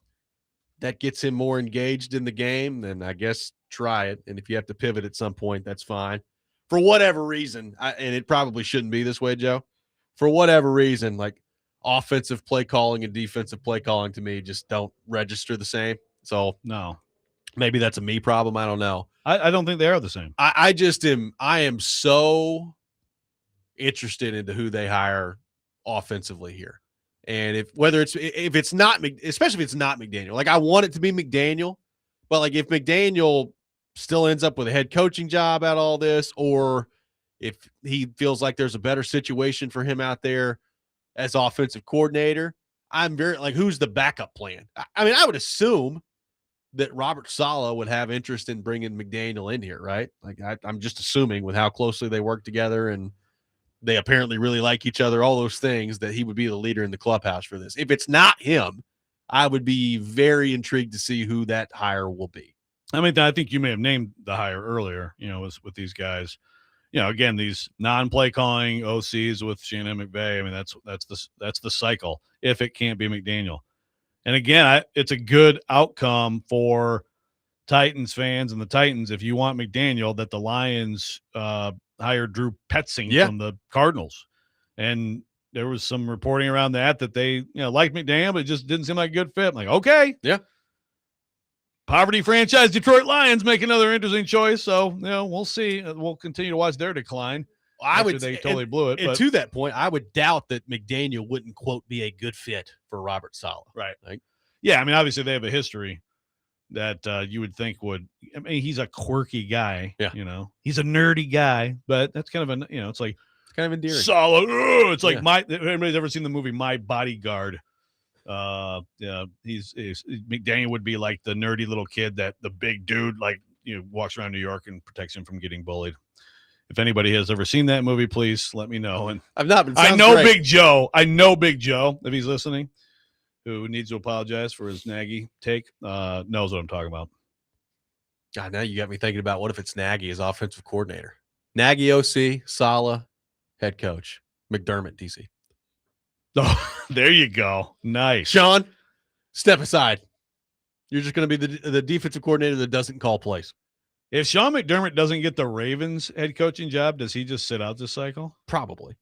that gets him more engaged in the game, then I guess try it. And if you have to pivot at some point, that's fine. For whatever reason, and it probably shouldn't be this way, Joe, for whatever reason, like offensive play calling and defensive play calling to me just don't register the same. So No. maybe that's a me problem. I don't know. I don't think they are the same. I am so interested into who they hire offensively here. And if it's not, especially if it's not McDaniel, like I want it to be McDaniel, but like if McDaniel still ends up with a head coaching job out of all this, or if he feels like there's a better situation for him out there as offensive coordinator, I'm very like, who's the backup plan? I mean, I would assume that Robert Saleh would have interest in bringing McDaniel in here, right? Like I'm just assuming with how closely they work together and they apparently really like each other, all those things, that he would be the leader in the clubhouse for this. If it's not him, I would be very intrigued to see who that hire will be. I mean, I think you may have named the hire earlier, with these guys. Again, these non-play calling OCs with Shannon McVay. I mean, that's the cycle if it can't be McDaniel. And again, it's a good outcome for Titans fans and the Titans if you want McDaniel that the Lions hired Drew Petzing from the Cardinals. And there was some reporting around that they liked McDaniel, but it just didn't seem like a good fit. I'm like, okay. Yeah. Poverty franchise Detroit Lions make another interesting choice. So, we'll see. We'll continue to watch their decline. They totally blew it. And to that point, I would doubt that McDaniel wouldn't, quote, be a good fit for Robert Saleh. Right. Like, yeah, I mean, obviously they have a history that you would think would – I mean, he's a quirky guy. Yeah. He's a nerdy guy, but that's kind of it's like – it's kind of endearing. Saleh. It's like everybody's ever seen the movie My Bodyguard. McDaniel would be like the nerdy little kid that the big dude walks around New York and protects him from getting bullied. If anybody has ever seen that movie, please let me know. And I've not been. I know great. Big Joe. I know Big Joe, if he's listening, who needs to apologize for his Nagy take, knows what I'm talking about. God, now you got me thinking about what if it's Nagy as offensive coordinator. Nagy OC, Saleh head coach, McDermott DC. Oh, there you go. Nice. Sean, step aside. You're just going to be the defensive coordinator that doesn't call plays. If Sean McDermott doesn't get the Ravens head coaching job, does he just sit out this cycle? Probably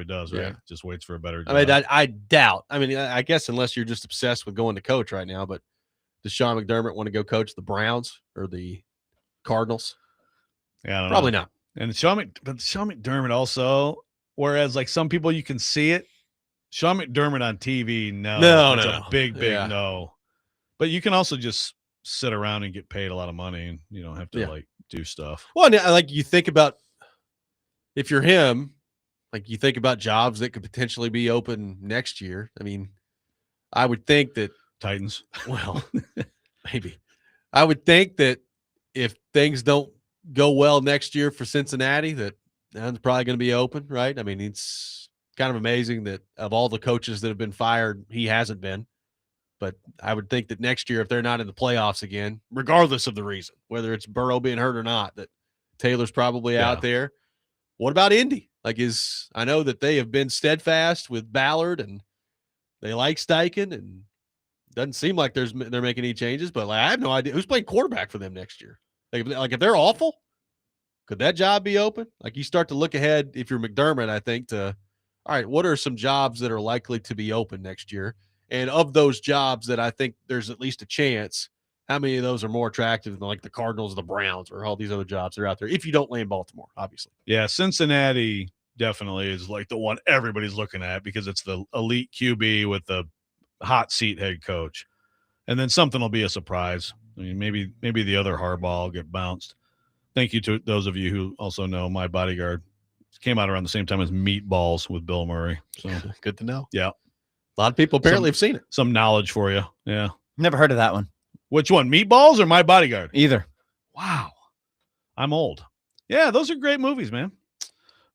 does, right? Yeah. Just waits for a better job. I mean, I doubt. I mean, I guess unless you're just obsessed with going to coach right now, but does Sean McDermott want to go coach the Browns or the Cardinals? Yeah, I don't Probably know. not. And Sean McDermott also, whereas like some people you can see it, Sean McDermott on TV, no. A big no. But you can also just sit around and get paid a lot of money, and you don't have to do stuff. Well, like you think about if you're him, like you think about jobs that could potentially be open next year. I mean, I would think that Titans. Well, maybe. I would think that if things don't go well next year for Cincinnati, that's probably going to be open, right? I mean, it's kind of amazing that of all the coaches that have been fired, he hasn't been. But I would think that next year, if they're not in the playoffs again, regardless of the reason, whether it's Burrow being hurt or not, that Taylor's probably out there. What about Indy? I know that they have been steadfast with Ballard and they like Steichen, and doesn't seem like they're making any changes, but I have no idea who's playing quarterback for them next year. Like if they're awful, could that job be open? Like you start to look ahead, if you're McDermott, I think, to, all right, what are some jobs that are likely to be open next year? And of those jobs that I think there's at least a chance, how many of those are more attractive than like the Cardinals, the Browns, or all these other jobs that are out there if you don't land Baltimore, obviously. Yeah, Cincinnati definitely is like the one everybody's looking at because it's the elite QB with the hot seat head coach. And then something will be a surprise. I mean, maybe the other Harbaugh will get bounced. Thank you to those of you who also know My Bodyguard. It came out around the same time as Meatballs with Bill Murray. So Good to know. yeah. A lot of people apparently have seen it. Some knowledge for you. Yeah. Never heard of that one. Which one? Meatballs or My Bodyguard? Either. Wow. I'm old. Yeah, those are great movies, man.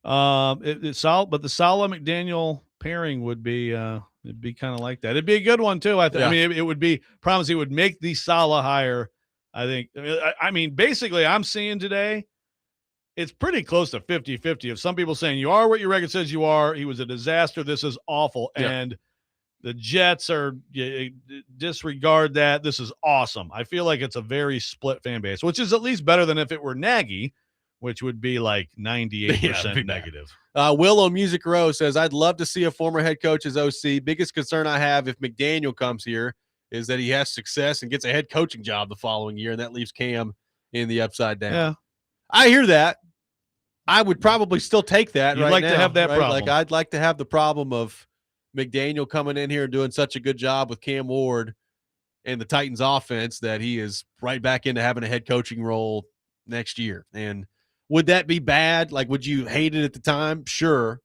But the Saleh McDaniel pairing would be it'd be kind of like that. It'd be a good one too. I mean, it would be promise. It would make the Saleh hire. I think. I mean, basically, I'm seeing today. It's pretty close to 50-50 of some people saying you are what your record says you are. He was a disaster. This is awful. Yeah. And the Jets are disregard that. This is awesome. I feel like it's a very split fan base, which is at least better than if it were Nagy, which would be like 98% negative. Willow Music Row says, I'd love to see a former head coach as OC. Biggest concern I have if McDaniel comes here is that he has success and gets a head coaching job the following year, and that leaves Cam in the upside down. Yeah. I hear that. I would probably still take that. You'd right like now, to have that right? problem. Like I'd like to have the problem of McDaniel coming in here and doing such a good job with Cam Ward and the Titans offense that he is right back into having a head coaching role next year. And would that be bad? Like, would you hate it at the time? Sure.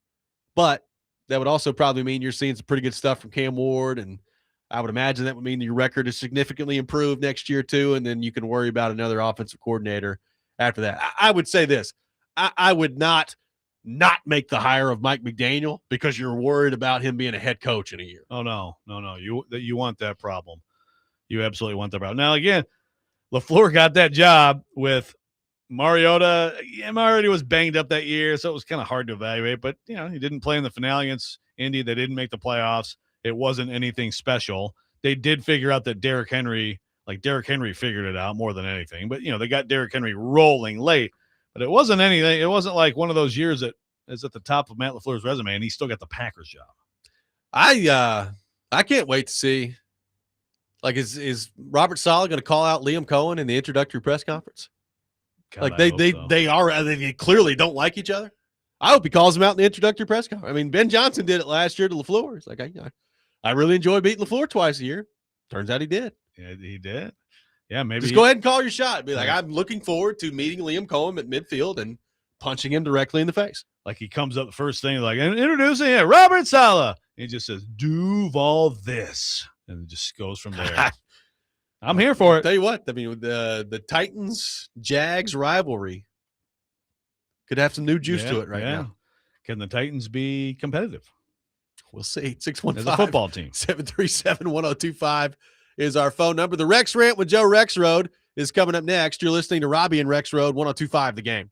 But that would also probably mean you're seeing some pretty good stuff from Cam Ward. And I would imagine that would mean your record is significantly improved next year too. And then you can worry about another offensive coordinator after that. I would say this. I would not make the hire of Mike McDaniel because you're worried about him being a head coach in a year. Oh, no. You want that problem. You absolutely want that problem. Now, again, LaFleur got that job with Mariota. Yeah, Mariota was banged up that year, so it was kind of hard to evaluate. But, he didn't play in the finale against Indy. They didn't make the playoffs. It wasn't anything special. They did figure out that Derrick Henry figured it out more than anything. But, they got Derrick Henry rolling late. But it wasn't anything. It wasn't like one of those years that is at the top of Matt LaFleur's resume, and he still got the Packers job. I can't wait to see. Like, is Robert Saleh going to call out Liam Cohen in the introductory press conference? God, they clearly don't like each other. I hope he calls him out in the introductory press conference. I mean, Ben Johnson did it last year to LaFleur. It's like I really enjoy beating LaFleur twice a year. Turns out he did. Yeah, he did. Yeah, maybe just go ahead and call your shot. Be like, I'm looking forward to meeting Liam Cohen at midfield and punching him directly in the face. Like he comes up the first thing, like introducing him, Robert Saleh. He just says, "Do all this," and it just goes from there. I'm here for it. Tell you what, I mean, the Titans Jags rivalry could have some new juice to it right now. Can the Titans be competitive? We'll see. 615 as a football team. 737-1025 is our phone number. The Rex Rant with Joe Rexrode is coming up next. You're listening to Robby and Rexrode 1025 The Game.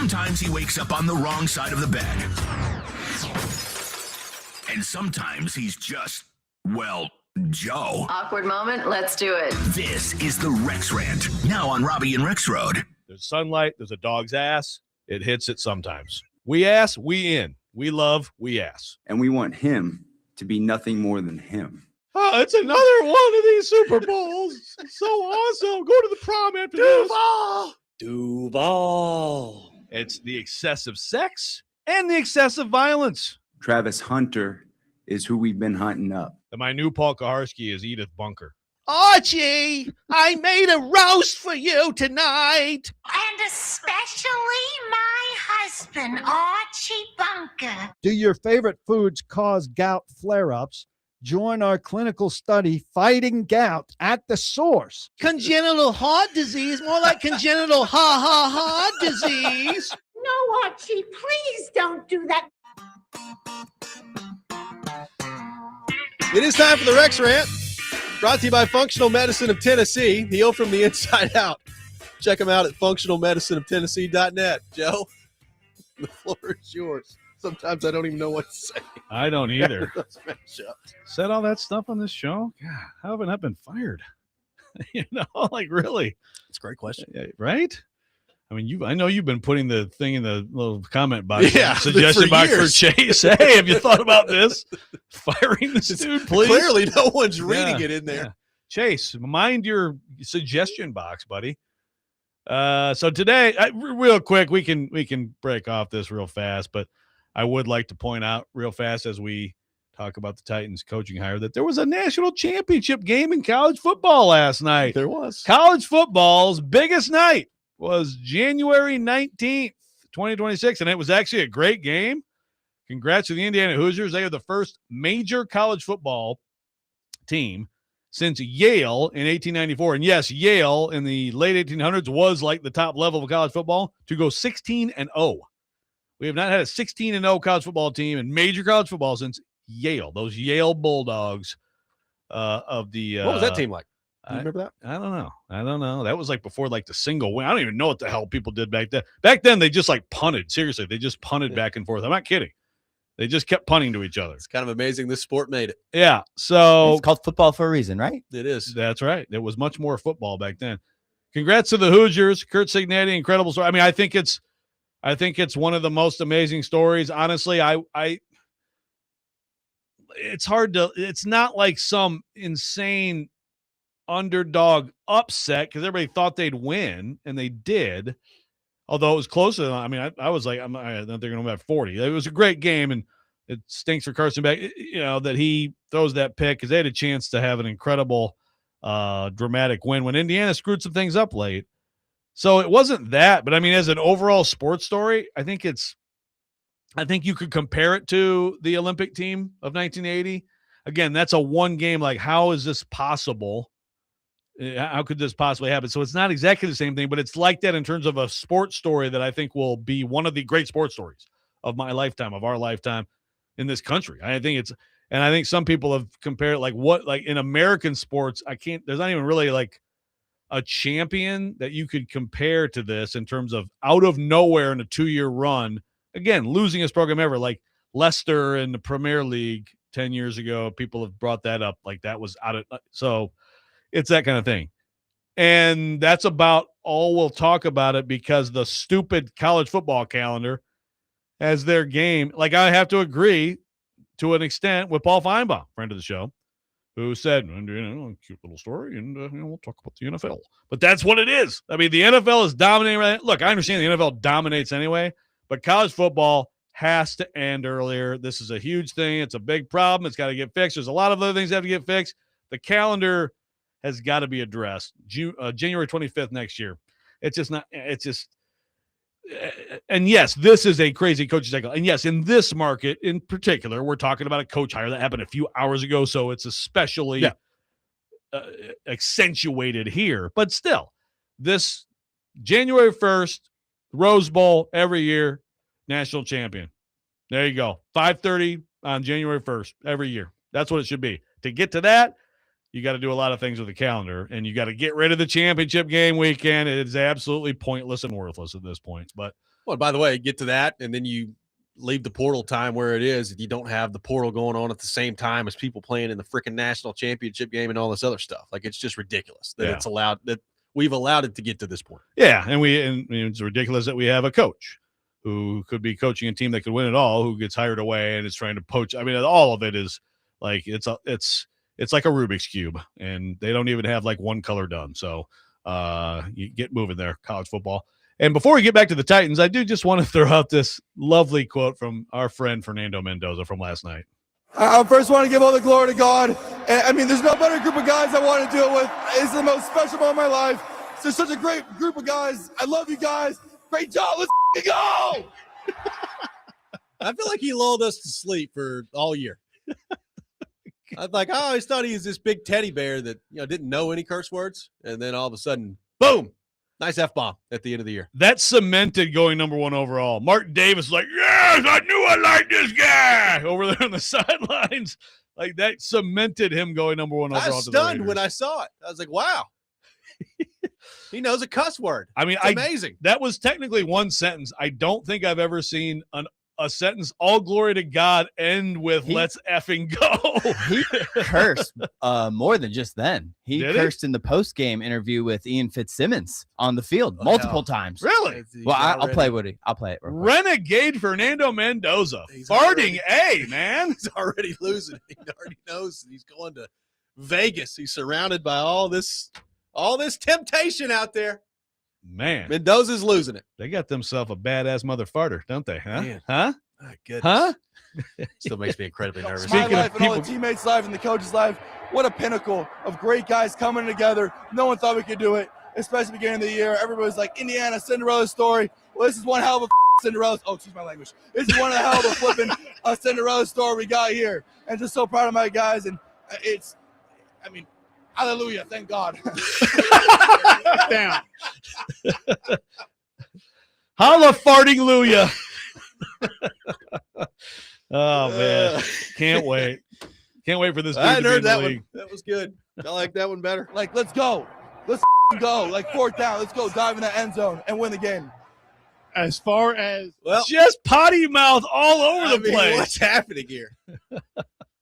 Sometimes he wakes up on the wrong side of the bed. And sometimes he's just, well, Joe. Awkward moment. Let's do it. This is the Rex Rant, now on Robby and Rexrode. There's sunlight. There's a dog's ass. It hits it sometimes. We ass, we in. We love, we ass. And we want him to be nothing more than him. Oh, it's another one of these Super Bowls. So awesome. Go to the prom after this. Duval. It's the excessive sex and the excessive violence. Travis Hunter is who we've been hunting up. And my new Paul Kaharski is Edith Bunker. Archie, I made a roast for you tonight. And especially my husband, Archie Bunker. Do your favorite foods cause gout flare-ups? Join our clinical study, Fighting Gout at the Source. Congenital heart disease, more like congenital heart disease. No, Archie, please don't do that. It is time for the Rex Rant, brought to you by Functional Medicine of Tennessee. Heal from the inside out. Check them out at functionalmedicineoftennessee.net. Joe, the floor is yours. Sometimes I don't even know what to say. I don't either. Up. Said all that stuff on this show? God, how haven't I been fired? Like really? That's a great question. Right? I mean, I know you've been putting the thing in the little comment box, yeah, suggestion box for Chase. Hey, have you thought about this? Firing this dude, please. Clearly, no one's reading it in there. Yeah. Chase, mind your suggestion box, buddy. So today, real quick, we can break off this real fast, but I would like to point out real fast as we talk about the Titans coaching hire that there was a national championship game in college football last night. There was. College football's biggest night was January 19th, 2026, and it was actually a great game. Congrats to the Indiana Hoosiers. They are the first major college football team since Yale in 1894. And yes, Yale in the late 1800s was like the top level of college football to go 16-0. We have not had a 16-0 college football team in major college football since Yale. Those Yale Bulldogs of the what was that team like? Do you remember that? I don't know. That was like before like the single win. I don't even know what the hell people did back then. Back then they just like punted. Seriously, they just punted back and forth. I'm not kidding. They just kept punting to each other. It's kind of amazing this sport made it. Yeah. So it's called football for a reason, right? It is. That's right. There was much more football back then. Congrats to the Hoosiers, Kurt Cignetti, incredible story. I mean, I think it's one of the most amazing stories. Honestly, it's not like some insane underdog upset because everybody thought they'd win and they did, although it was closer than, I mean, I was like, I think they're going to win 40. It was a great game, and it stinks for Carson Beck, that he throws that pick because they had a chance to have an incredible dramatic win when Indiana screwed some things up late. So it wasn't that, but I mean, as an overall sports story, I think you could compare it to the Olympic team of 1980. Again, that's a one game. Like, how is this possible? How could this possibly happen? So it's not exactly the same thing, but it's like that in terms of a sports story that I think will be one of the great sports stories of my lifetime, of our lifetime in this country. I think some people have compared like in American sports, there's not even really like a champion that you could compare to this in terms of out of nowhere in a 2-year run. Again, losing his program ever, like Leicester in the Premier League 10 years ago. People have brought that up. Like that was out of, so it's that kind of thing. And that's about all we'll talk about it because the stupid college football calendar has their game. Like I have to agree to an extent with Paul Feinbaum, friend of the show, who said, cute little story, and we'll talk about the NFL. But that's what it is. I mean, the NFL is dominating right now. Look, I understand the NFL dominates anyway, but college football has to end earlier. This is a huge thing. It's a big problem. It's got to get fixed. There's a lot of other things that have to get fixed. The calendar has got to be addressed. January 25th next year. And yes, this is a crazy coaching cycle. And yes, in this market in particular, we're talking about a coach hire that happened a few hours ago. So it's especially accentuated here. But still, this January 1st, Rose Bowl every year, national champion. There you go. 5:30 on January 1st every year. That's what it should be. To get to that, you got to do a lot of things with the calendar, and you got to get rid of the championship game weekend. It is absolutely pointless and worthless at this point. But Well, by the way, get to that, and then you leave the portal time where it is. If you don't have the portal going on at the same time as people playing in the freaking national championship game and all this other stuff, like it's just ridiculous that it's allowed, that we've allowed it to get to this point. Yeah, and it's ridiculous that we have a coach who could be coaching a team that could win it all, who gets hired away and is trying to poach. I mean, all of it is like it's like a Rubik's cube, and they don't even have like one color done. So you get moving there, college football. And before we get back to the Titans, I do just want to throw out this lovely quote from our friend Fernando Mendoza from last night. I first want to give all the glory to God. And, I mean, there's no better group of guys I want to deal with. It's the most special moment of my life. There's such a great group of guys. I love you guys. Great job. Let's go. I feel like he lulled us to sleep for all year. I always thought he was this big teddy bear that didn't know any curse words, and then all of a sudden, boom, nice F-bomb at the end of the year. That cemented going number 1 overall. Martin Davis was like, yes, I knew I liked this guy over there on the sidelines. Like that cemented him going number 1 overall. I was stunned when I saw it. I was like, wow. He knows a cuss word. I mean, it's amazing. That was technically one sentence. I don't think I've ever seen a sentence, all glory to God, end with let's effing go. He cursed more than just then. He cursed in the post-game interview with Ian Fitzsimmons on the field multiple times. Really? Well, I'll play Woody. I'll play it. Renegade Fernando Mendoza. Farting man. He's already losing. He already knows he's going to Vegas. He's surrounded by all this temptation out there. Man, Mendoza's losing it. They got themselves a badass mother farter, don't they? Huh? Man. Huh? My goodness. Huh? Still makes me incredibly nervous. My life and all the teammates' life and the coach's life. What a pinnacle of great guys coming together. No one thought we could do it, especially beginning of the year. Everybody's like, Indiana, Cinderella story. Well, this is one hell of a Cinderella. Oh, excuse my language. This is one of the hell of a flipping Cinderella story we got here. And just so proud of my guys. And hallelujah. Thank God. Down. Holla farting Luya. Oh man. Can't wait. Can't wait for this. I hadn't heard that one. That was good. I like that one better. Like, let's go. Let's go. Like 4th down. Let's go dive in that end zone and win the game. As far as just potty mouth all over the place. What's happening here?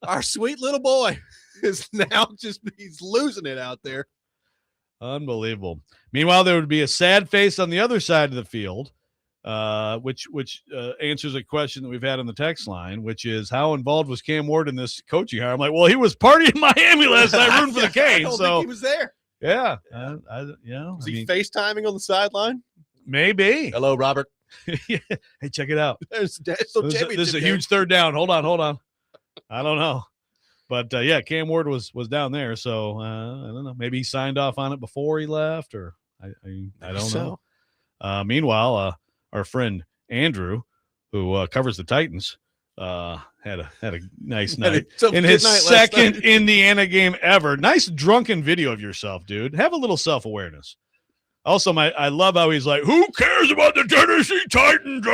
Our sweet little boy is now he's losing it out there. Unbelievable. Meanwhile, there would be a sad face on the other side of the field, which answers a question that we've had on the text line, which is how involved was Cam Ward in this coaching hire? I'm like, well, he was partying in Miami last night rooting for the Canes. I don't think he was there. Yeah. Was he FaceTiming on the sideline? Maybe. Hello, Robert. Hey, check it out. This This is a huge third down. Hold on. I don't know. But Cam Ward was down there, so I don't know. Maybe he signed off on it before he left, or I don't know. Meanwhile, our friend Andrew, who covers the Titans, had a nice night in his second Indiana game ever. Nice drunken video of yourself, dude. Have a little self-awareness. Also, I love how he's like, who cares about the Tennessee Titans?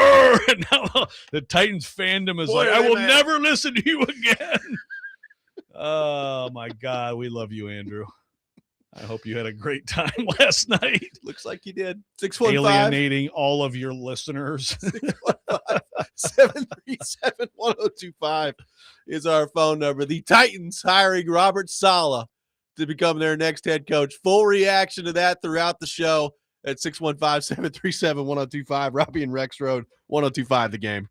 And now the Titans fandom is like, I will never listen to you again. Oh, my God. We love you, Andrew. I hope you had a great time last night. Looks like you did. 615. Alienating all of your listeners. 615-737-1025 is our phone number. The Titans hiring Robert Saleh to become their next head coach. Full reaction to that throughout the show at 615-737-1025. Robby and Rexrode, 1025 The Game.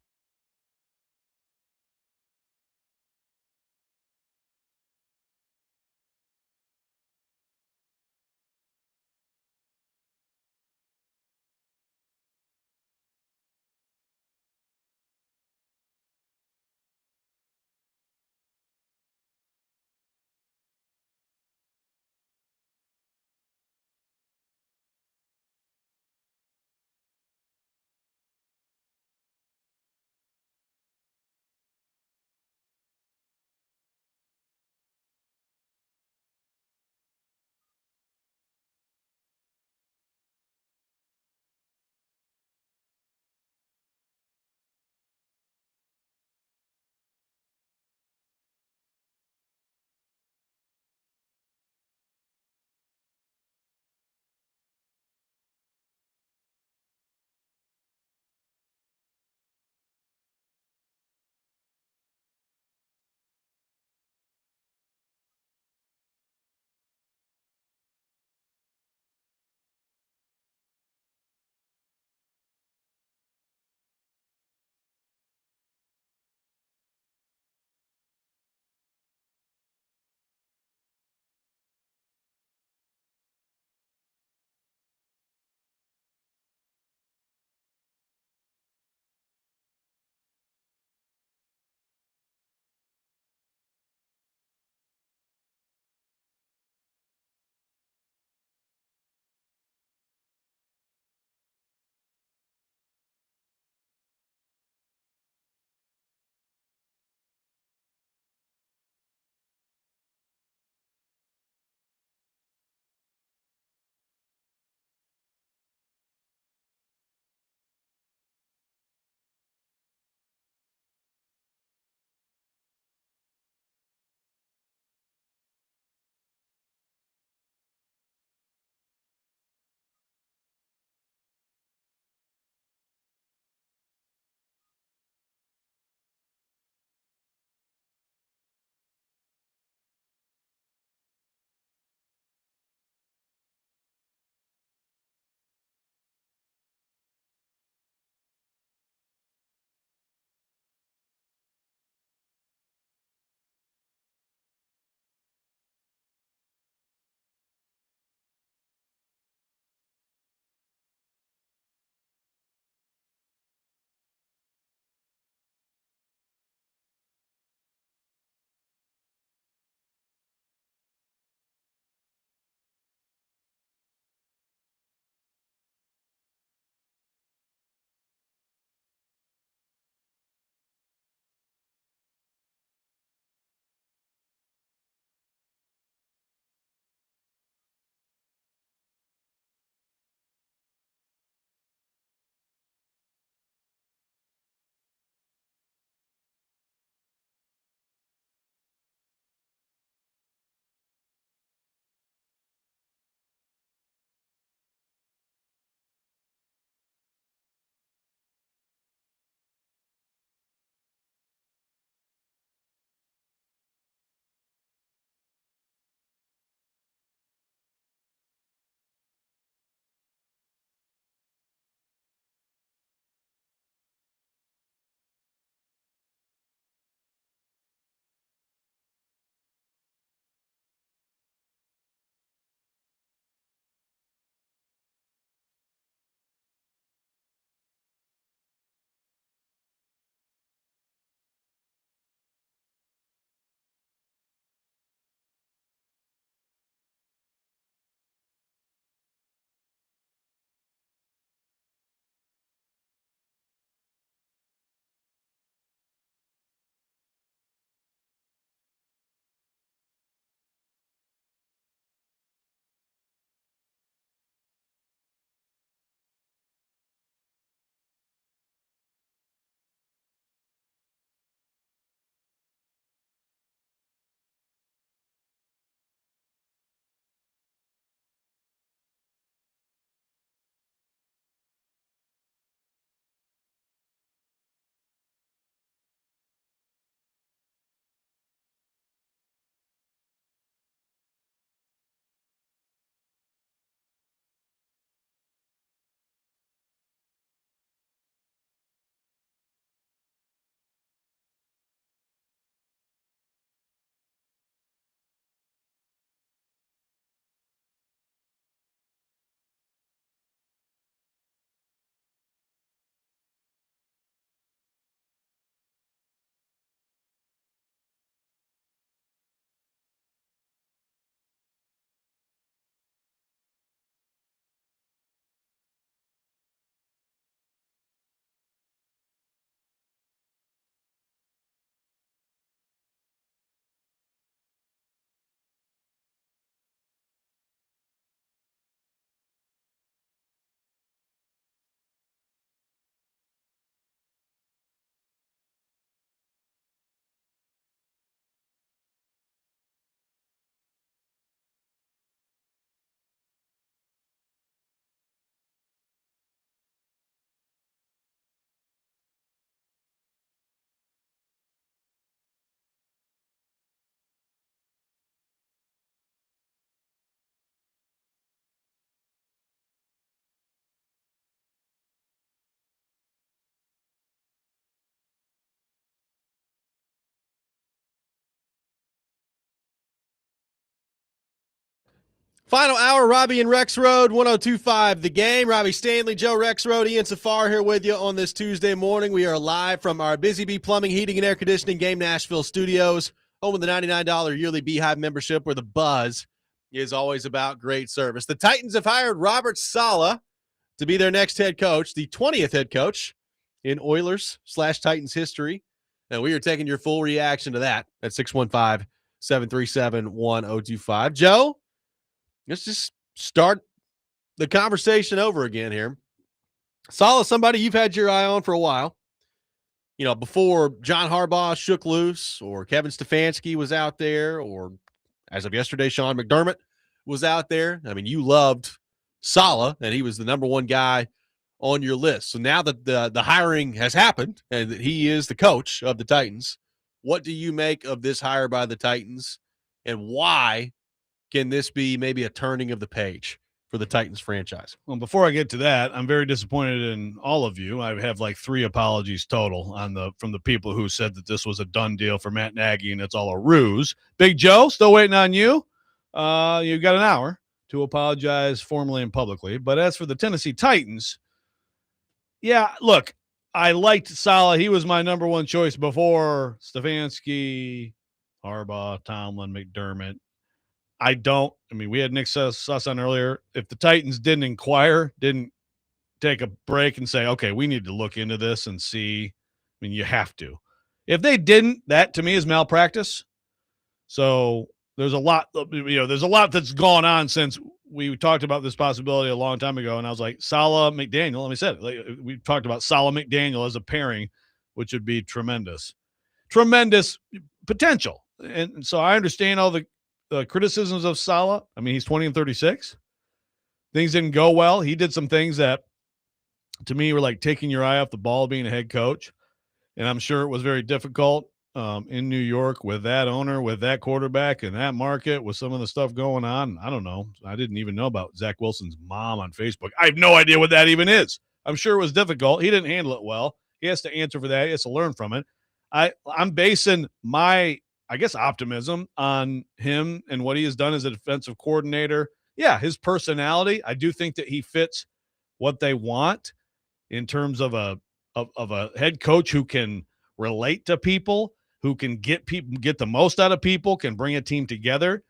Final hour, Robby and Rexrode, 102.5 The Game. Robby Stanley, Joe Rexrode, Ian Safar here with you on this Tuesday morning. We are live from our Busy Bee Plumbing, Heating, and Air Conditioning Game Nashville studios, home of the $99 yearly Beehive membership, where the buzz is always about great service. The Titans have hired Robert Saleh to be their next head coach, the 20th head coach in Oilers/Titans history. And we are taking your full reaction to that at 615-737-1025. Joe, let's just start the conversation over again here. Saleh, somebody you've had your eye on for a while. You know, before John Harbaugh shook loose, or Kevin Stefanski was out there, or as of yesterday, Sean McDermott was out there. I mean, you loved Saleh, and he was the number one guy on your list. So now that the hiring has happened and that he is the coach of the Titans, what do you make of this hire by the Titans, and why can this be maybe a turning of the page for the Titans franchise? Well, before I get to that, I'm very disappointed in all of you. I have like 3 apologies total from the people who said that this was a done deal for Matt Nagy and it's all a ruse. Big Joe, still waiting on you. You've got an hour to apologize formally and publicly. But as for the Tennessee Titans, yeah, look, I liked Saleh. He was my number one choice before Stefanski, Harbaugh, Tomlin, McDermott. I mean, we had Nick Suss on earlier. If the Titans didn't take a break and say, okay, we need to look into this and see, I mean, you have to. If they didn't, that to me is malpractice. So there's a lot that's gone on since we talked about this possibility a long time ago. And I was like, Saleh, McDaniel, let me say it. Like, we talked about Saleh, McDaniel as a pairing, which would be tremendous potential. And so I understand all the criticisms of Saleh. I mean, he's 20 and 36. Things didn't go well. He did some things that, to me, were like taking your eye off the ball being a head coach. And I'm sure it was very difficult in New York with that owner, with that quarterback, and that market, with some of the stuff going on. I don't know. I didn't even know about Zach Wilson's mom on Facebook. I have no idea what that even is. I'm sure it was difficult. He didn't handle it well. He has to answer for that. He has to learn from it. I'm basing my, I guess, optimism on him and what he has done as a defensive coordinator. Yeah, his personality. I do think that he fits what they want in terms of a head coach who can relate to people, who can get the most out of people, can bring a team together.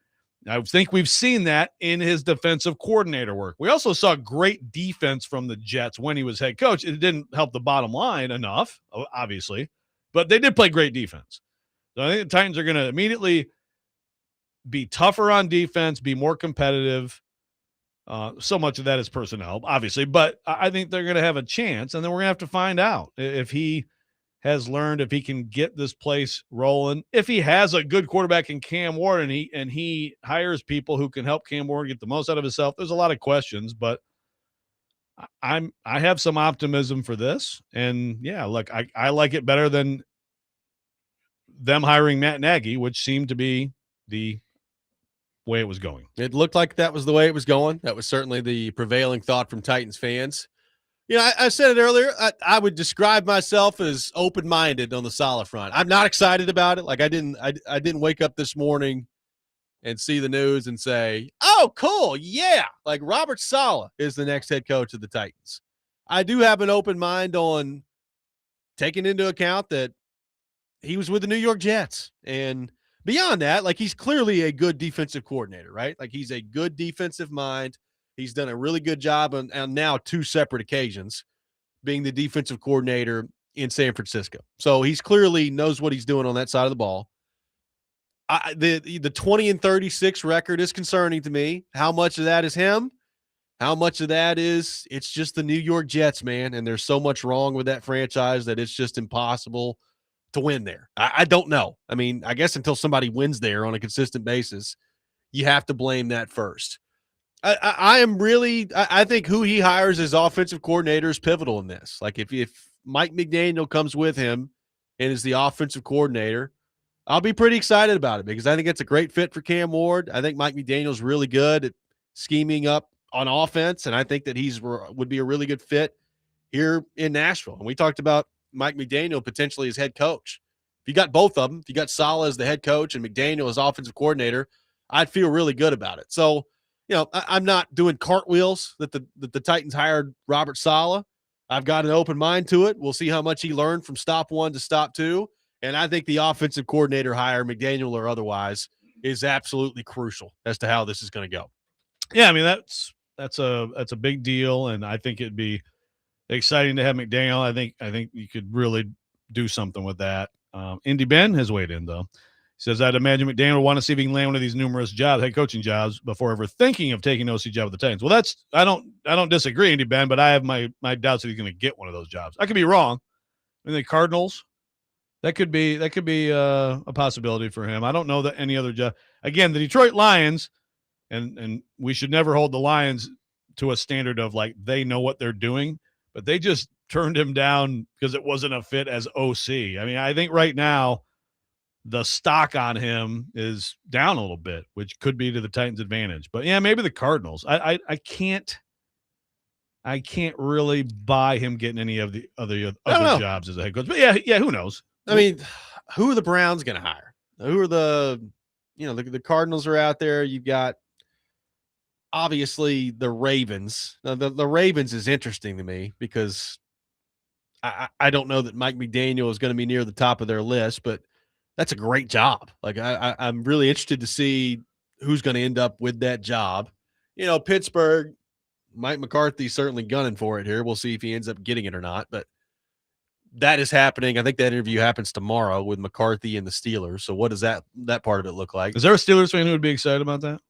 I think we've seen that in his defensive coordinator work. We also saw great defense from the Jets when he was head coach. It didn't help the bottom line enough, obviously, but they did play great defense. So I think the Titans are going to immediately be tougher on defense, be more competitive. So much of that is personnel, obviously, but I think they're going to have a chance, and then we're going to have to find out if he has learned, if he can get this place rolling, if he has a good quarterback in Cam Ward, and he hires people who can help Cam Ward get the most out of himself. There's a lot of questions, but I have some optimism for this, and yeah, look, I like it better than them hiring Matt Nagy, which seemed to be the way it was going. It looked like that was the way it was going. That was certainly the prevailing thought from Titans fans. You know, I said it earlier. I would describe myself as open-minded on the Saleh front. I'm not excited about it. Like I didn't wake up this morning and see the news and say, "Oh, cool, yeah!" Like Robert Saleh is the next head coach of the Titans. I do have an open mind on taking into account that he was with the New York Jets, and beyond that, like he's clearly a good defensive coordinator, right? Like he's a good defensive mind. He's done a really good job on now 2 separate occasions being the defensive coordinator in San Francisco. So he's clearly knows what he's doing on that side of the ball. The 20 and 36 record is concerning to me. How much of that is him? How much of that is it's just the New York Jets, man, and there's so much wrong with that franchise that it's just impossible to win there. I don't know. I mean, I guess until somebody wins there on a consistent basis, you have to blame that first. I think who he hires as offensive coordinator is pivotal in this. Like if Mike McDaniel comes with him and is the offensive coordinator, I'll be pretty excited about it because I think it's a great fit for Cam Ward. I think Mike McDaniel's really good at scheming up on offense, and I think that would be a really good fit here in Nashville. And we talked about Mike McDaniel potentially as head coach. If you got both of them, if you got Saleh as the head coach and McDaniel as offensive coordinator, I'd feel really good about it. So, I'm not doing cartwheels that the Titans hired Robert Saleh. I've got an open mind to it. We'll see how much he learned from stop 1 to stop 2. And I think the offensive coordinator hire, McDaniel or otherwise, is absolutely crucial as to how this is going to go. Yeah, I mean that's a big deal, and I think it'd be exciting to have McDaniel. I think you could really do something with that. Indy Ben has weighed in though. He says, I'd imagine McDaniel will want to see if he can land one of these numerous head coaching jobs before ever thinking of taking an OC job with the Titans. Well, I don't disagree, Indy Ben, but I have my doubts that he's going to get one of those jobs. I could be wrong. I mean, the Cardinals, that could be a possibility for him. I don't know that any other job. Again, the Detroit Lions, and we should never hold the Lions to a standard of like they know what they're doing, but they just turned him down because it wasn't a fit as OC. I mean, I think right now the stock on him is down a little bit, which could be to the Titans' advantage. But yeah, maybe the Cardinals. I can't really buy him getting any of the other jobs as a head coach. But yeah, who knows? I mean, who are the Browns going to hire? Who are the Cardinals are out there. You've got obviously the Ravens. Now, the Ravens is interesting to me because I don't know that Mike McDaniel is going to be near the top of their list, but that's a great job. Like I'm really interested to see who's going to end up with that job. Pittsburgh, Mike McCarthy's certainly gunning for it here. We'll see if he ends up getting it or not, but that is happening. I think that interview happens tomorrow with McCarthy and the Steelers. So what does that part of it look like? Is there a Steelers fan who would be excited about that?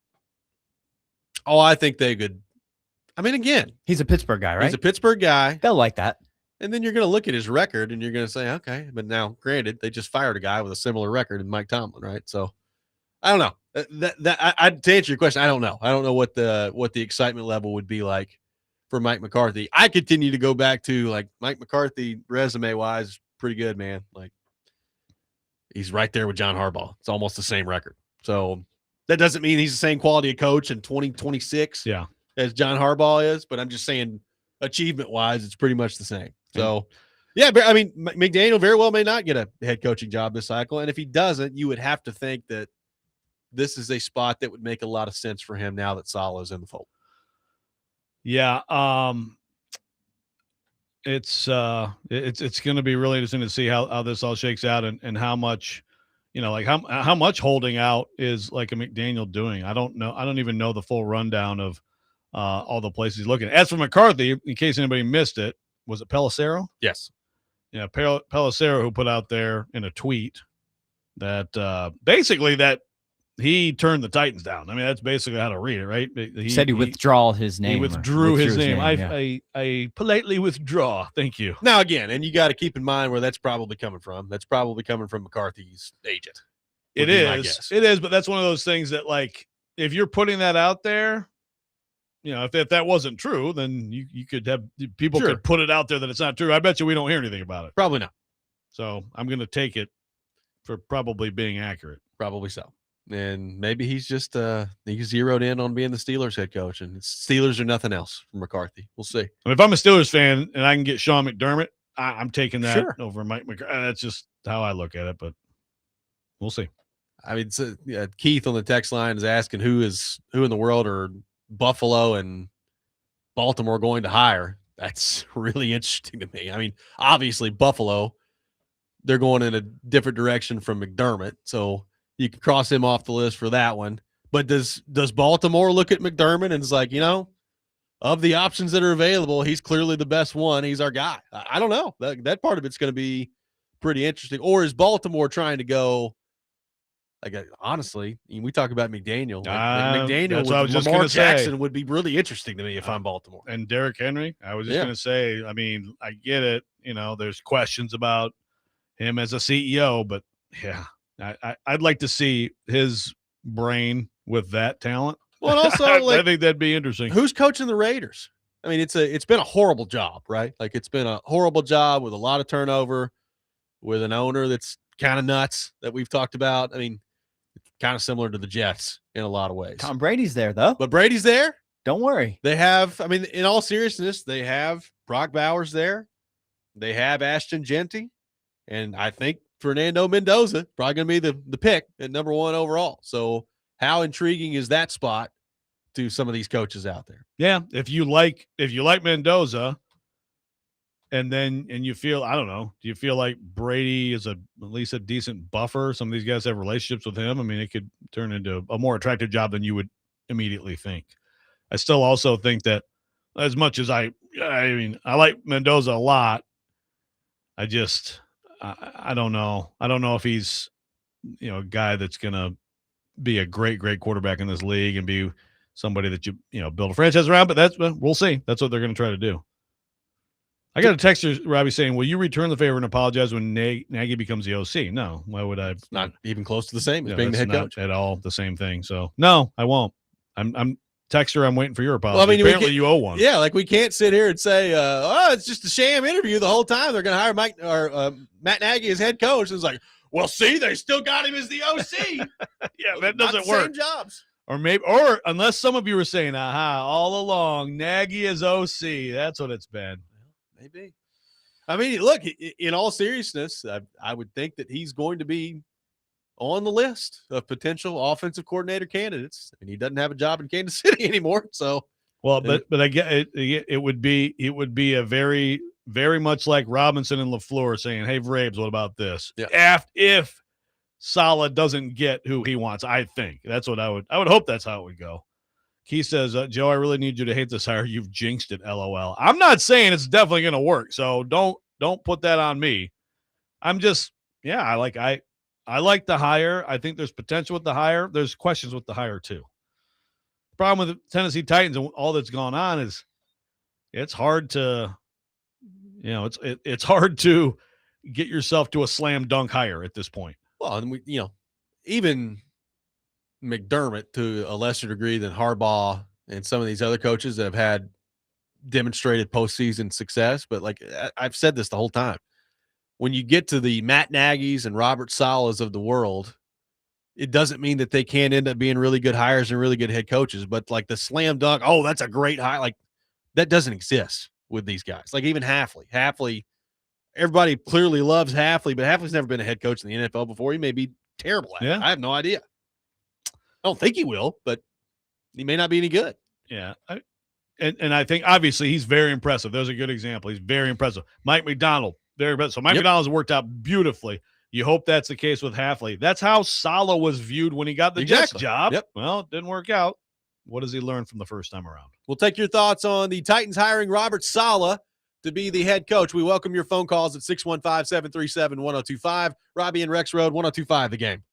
Oh, I think they could. I mean, again, he's a Pittsburgh guy, right? He's a Pittsburgh guy. They'll like that. And then you're going to look at his record and you're going to say, okay, but now granted, they just fired a guy with a similar record in Mike Tomlin, right? So I don't know. To answer your question, I don't know. I don't know what the excitement level would be like for Mike McCarthy. I continue to go back to like Mike McCarthy resume wise, pretty good, man. Like he's right there with John Harbaugh. It's almost the same record. So that doesn't mean he's the same quality of coach in 2026 as John Harbaugh is, but I'm just saying achievement wise, it's pretty much the same. So yeah, I mean, McDaniel very well may not get a head coaching job this cycle. And if he doesn't, you would have to think that this is a spot that would make a lot of sense for him now that Saleh is in the fold. Yeah. It's going to be really interesting to see how this all shakes out and how much, how much holding out is like a McDaniel doing. I don't know. I don't even know the full rundown of all the places he's looking. As for McCarthy, in case anybody missed it, was it Pelissero? Yes. Yeah, Pelissero, who put out there in a tweet that basically that he turned the Titans down. I mean, that's basically how to read it, right? He said he withdrew his name. He withdrew his name. I politely withdraw. Thank you. Now, again, and you got to keep in mind where that's probably coming from. That's probably coming from McCarthy's agent. It is, but that's one of those things that, like, if you're putting that out there, if that wasn't true, then you could have people could put it out there that it's not true. I bet you we don't hear anything about it. Probably not. So I'm going to take it for probably being accurate. Probably so. And maybe he's just he zeroed in on being the Steelers head coach, and Steelers are nothing else from McCarthy. We'll see. I mean, if I'm a Steelers fan and I can get Sean McDermott, I'm taking that over Mike McCarthy. That's just how I look at it, but we'll see. I mean, Keith on the text line is asking who in the world are Buffalo and Baltimore going to hire. That's really interesting to me. I mean, obviously Buffalo, they're going in a different direction from McDermott, so you can cross him off the list for that one. But does Baltimore look at McDermott and it's like, of the options that are available, he's clearly the best one. He's our guy. I don't know. That part of it's going to be pretty interesting. Or is Baltimore trying to go? Like, honestly, we talk about McDaniel. McDaniel with Lamar Jackson would be really interesting to me if I'm Baltimore. And Derrick Henry, I was just going to say, I mean, I get it. There's questions about him as a CEO, but yeah, I'd like to see his brain with that talent. Well, also, I think that'd be interesting. Who's coaching the Raiders? I mean, it's been a horrible job, right? Like, it's been a horrible job with a lot of turnover, with an owner that's kind of nuts that we've talked about. I mean, kind of similar to the Jets in a lot of ways. Tom Brady's there, though. But Brady's there. Don't worry. They have, I mean, in all seriousness, they have Brock Bowers there. They have Ashton Genty. And I think Fernando Mendoza probably going to be the pick at number 1 overall. So how intriguing is that spot to some of these coaches out there. Yeah, if you like Mendoza, and you feel, I don't know, do you feel like Brady is at least a decent buffer? Some of these guys have relationships with him. I mean, it could turn into a more attractive job than you would immediately think. I still also think that as much as I like Mendoza a lot, I don't know. I don't know if he's, a guy that's going to be a great quarterback in this league and be somebody that you build a franchise around, but we'll see. That's what they're going to try to do. I got a text here, Robby, saying, will you return the favor and apologize when Nagy becomes the OC? No. Why would I? It's not even close to the same as No, being the that's head coach. not at all the same thing. So, no, I won't. I'm texter. I'm waiting for your apology. Well, I mean, apparently you owe one. Yeah, like we can't sit here and say, it's just a sham interview the whole time. They're going to hire Matt Nagy as head coach. It's like, well, see, they still got him as the OC. Yeah, that doesn't work. Same jobs. Or unless some of you were saying, all along, Nagy is OC. That's what it's been. Maybe. I mean, look, in all seriousness, I would think that he's going to be on the list of potential offensive coordinator candidates. And he doesn't have a job in Kansas City anymore. So, well, but I get it would be a very, very much like Robinson and LaFleur saying, hey, Vrabes, what about this? Yeah. If Saleh doesn't get who he wants, I think that's what I would hope that's how it would go. He says, Joe, I really need you to hate this hire. You've jinxed it, LOL. I'm not saying it's definitely going to work, so don't put that on me. I'm just, I like the hire. I think there's potential with the hire. There's questions with the hire too. The problem with the Tennessee Titans and all that's gone on is it's hard to, it's hard to get yourself to a slam dunk hire at this point. Well, and even McDermott to a lesser degree than Harbaugh and some of these other coaches that have had demonstrated postseason success. But like I've said this the whole time, when you get to the Matt Nagy's and Robert Salehs of the world, it doesn't mean that they can't end up being really good hires and really good head coaches. But like the slam dunk, that's a great hire. Like that doesn't exist with these guys. Like even Hafley, everybody clearly loves Hafley, but Hafley's never been a head coach in the NFL before. He may be terrible at it. I have no idea. I don't think he will, but he may not be any good. Yeah. And I think obviously he's very impressive. There's a good example. He's very impressive. Mike McDonald, very impressive. So Mike McDonald's worked out beautifully. You hope that's the case with Hafley. That's how Saleh was viewed when he got the Jets job. Yep. Well, it didn't work out. What does he learn from the first time around? We'll take your thoughts on the Titans hiring Robert Saleh to be the head coach. We welcome your phone calls at 615-737-1025. Robby and Rexrode, 1025 The Game.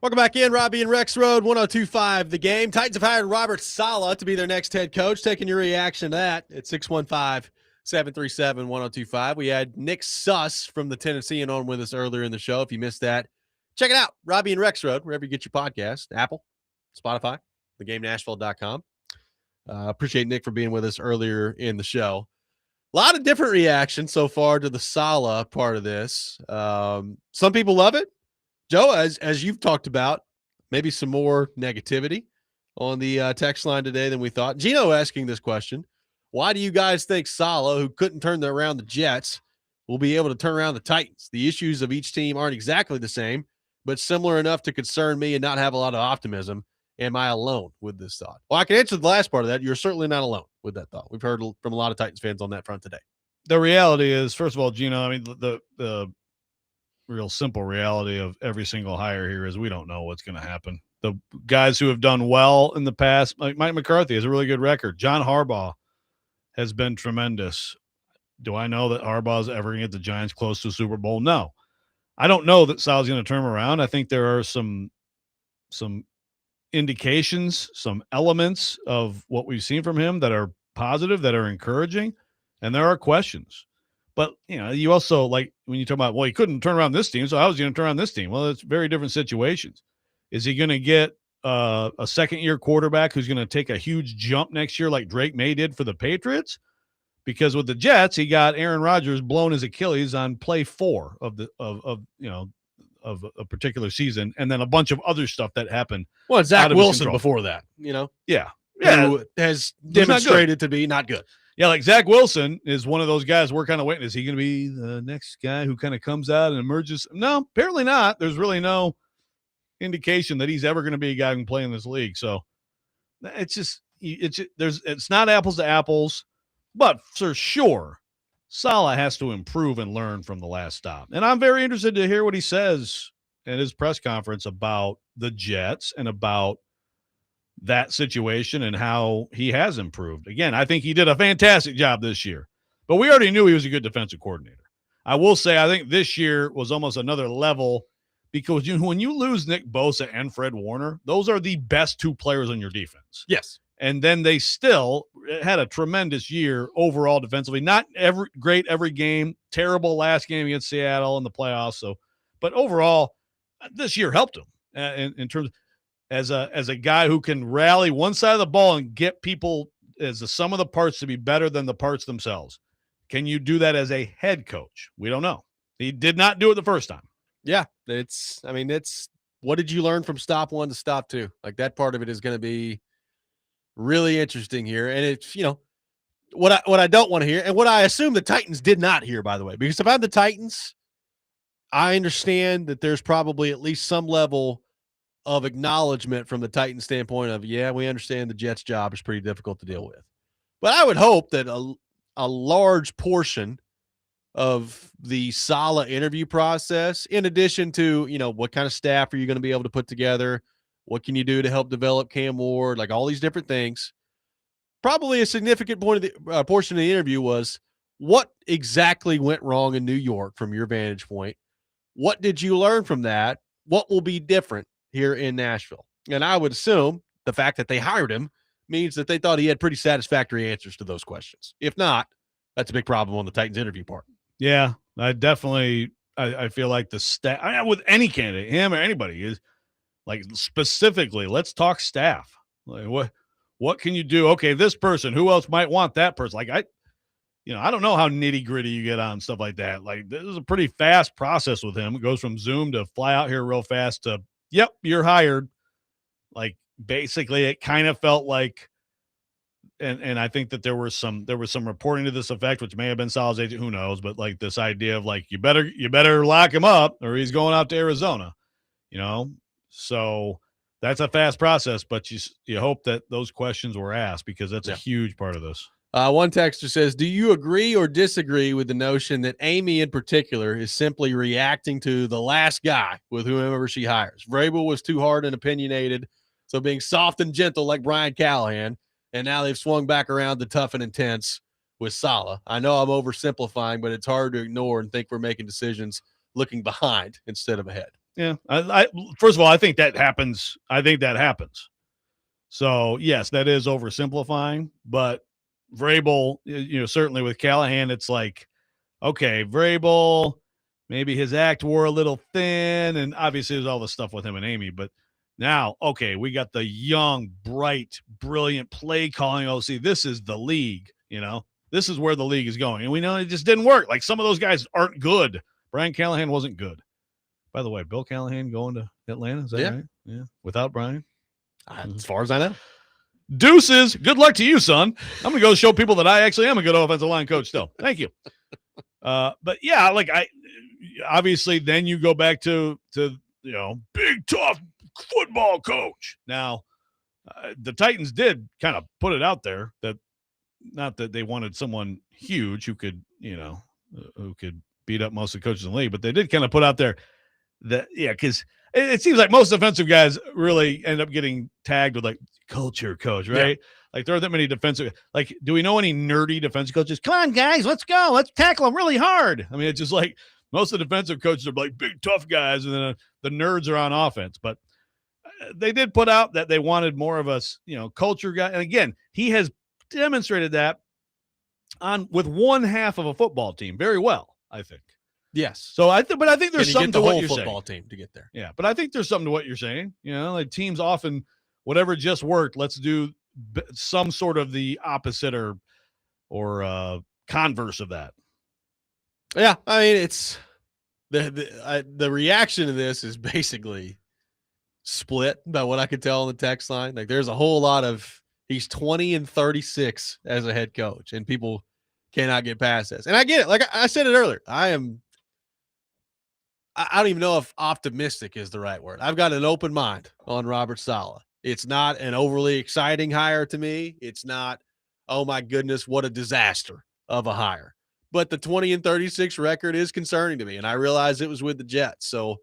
Welcome back in, Robby and Rexrode, 102.5 The Game. Titans have hired Robert Saleh to be their next head coach. Taking your reaction to that at 615-737-1025. We had Nick Suss from the Tennessean on with us earlier in the show. If you missed that, check it out. Robby and Rexrode, wherever you get your podcast, Apple, Spotify, thegamenashville.com. Appreciate Nick for being with us earlier in the show. A lot of different reactions so far to the Saleh part of this. Some people love it. Joe, as you've talked about, maybe some more negativity on the text line today than we thought. Gino asking this question: why do you guys think Saleh, who couldn't turn around the Jets, will be able to turn around the Titans? The issues of each team aren't exactly the same, but similar enough to concern me and not have a lot of optimism. Am I alone with this thought? Well, I can answer the last part of that. You're certainly not alone with that thought. We've heard from a lot of Titans fans on that front today. The reality is, first of all, Gino, I mean, the real simple reality of every single hire here is we don't know what's going to happen. The guys who have done well in the past, like Mike McCarthy has a really good record. John Harbaugh has been tremendous. Do I know that Harbaugh's ever going to get the Giants close to a Super Bowl? No. I don't know that Saleh's going to turn around. I think there are some indications, some elements of what we've seen from him that are positive, that are encouraging, and there are questions. But, you know, you also, like, when you talk about, well, he couldn't turn around this team, so how was he going to turn around this team? Well, it's very different situations. Is he going to get a second-year quarterback who's going to take a huge jump next year like Drake May did for the Patriots? Because with the Jets, he got Aaron Rodgers blown his Achilles on play 4 of a particular season, and then a bunch of other stuff that happened. Well, Zach Wilson before that, Yeah. Who has demonstrated to be not good. Yeah, like Zach Wilson is one of those guys we're kind of waiting. Is he going to be the next guy who kind of comes out and emerges? No, apparently not. There's really no indication that he's ever going to be a guy who can play in this league. So it's not apples to apples, but for sure, Saleh has to improve and learn from the last stop. And I'm very interested to hear what he says at his press conference about the Jets and about that situation and how he has improved. Again, I think he did a fantastic job this year, but we already knew he was a good defensive coordinator. I will say, I think this year was almost another level because when you lose Nick Bosa and Fred Warner, those are the best 2 players on your defense. Yes. And then they still had a tremendous year overall defensively. Not great every game, terrible last game against Seattle in the playoffs. So, but overall, this year helped him in terms of, as a guy who can rally one side of the ball and get people as the sum of the parts to be better than the parts themselves. Can you do that as a head coach? We don't know. He did not do it the first time. Yeah, it's what did you learn from stop 1 to stop 2? Like, that part of it is going to be really interesting here. And it's, what I don't want to hear, and what I assume the Titans did not hear, by the way, because if I'm the Titans, I understand that there's probably at least some level of acknowledgement from the Titans standpoint of, yeah, we understand the Jets' job is pretty difficult to deal with. But I would hope that a large portion of the Saleh interview process, in addition to, what kind of staff are you going to be able to put together? What can you do to help develop Cam Ward? Like, all these different things. Probably a significant portion of the interview was, what exactly went wrong in New York from your vantage point? What did you learn from that? What will be different here in Nashville? And I would assume the fact that they hired him means that they thought he had pretty satisfactory answers to those questions. If not, that's a big problem on the Titans interview part. Yeah, I definitely I feel like the staff, with any candidate, him or anybody, is like, specifically, let's talk staff. Like, what can you do? Okay, this person, who else might want that person? Like, I don't know how nitty gritty you get on stuff like that. Like, this is a pretty fast process with him. It goes from Zoom to fly out here real fast to, yep, you're hired. Like, basically, it kind of felt like, and I think that there was some reporting to this effect, which may have been Saleh's agent, who knows, but like this idea of like, you better lock him up or he's going out to Arizona, So that's a fast process, but you hope that those questions were asked, because that's a huge part of this. One texter says, do you agree or disagree with the notion that Amy in particular is simply reacting to the last guy with whomever she hires? Vrabel was too hard and opinionated, so being soft and gentle like Brian Callahan, and now they've swung back around to tough and intense with Saleh. I know I'm oversimplifying, but it's hard to ignore and think we're making decisions looking behind instead of ahead. Yeah. I first of all, I think that happens. So yes, that is oversimplifying, but Vrabel, certainly with Callahan, it's like, okay, Vrabel, maybe his act wore a little thin, and obviously there's all the stuff with him and Amy, but now, okay, we got the young, bright, brilliant play calling OC. This is the league, this is where the league is going. And we know it just didn't work. Like, some of those guys aren't good. Brian Callahan wasn't good. By the way, Bill Callahan going to Atlanta, is that right? Yeah. Without Brian? As far as I know. Deuces. Good luck to you, son. I'm going to go show people that I actually am a good offensive line coach still. Thank you. But yeah, obviously then you go back to big, tough football coach. Now, the Titans did kind of put it out there that not that they wanted someone huge who could beat up most of the coaches in the league, but they did kind of put out there that, because it seems like most defensive guys really end up getting tagged with culture coach, right? Yeah. Like, there are that many defensive, do we know any nerdy defensive coaches? Come on, guys, let's go. Let's tackle them really hard. I mean, it's just like most of the defensive coaches are big, tough guys, and then the nerds are on offense. But they did put out that they wanted more of a, culture guy. And again, he has demonstrated that with one half of a football team very well, I think. Yes. So I think there's something to what you're saying. Football team to get there. Yeah, but I think there's something to what you're saying. Teams often, whatever just worked, let's do some sort of the opposite or converse of that. Yeah, I mean, it's the reaction to this is basically split by what I could tell on the text line. There's a whole lot of he's 20-36 as a head coach, and people cannot get past this. And I get it. Like I said it earlier, I don't even know if optimistic is the right word. I've got an open mind on Robert Saleh. It's not an overly exciting hire to me. It's not, oh my goodness, what a disaster of a hire. But the 20-36 record is concerning to me, and I realize it was with the Jets. So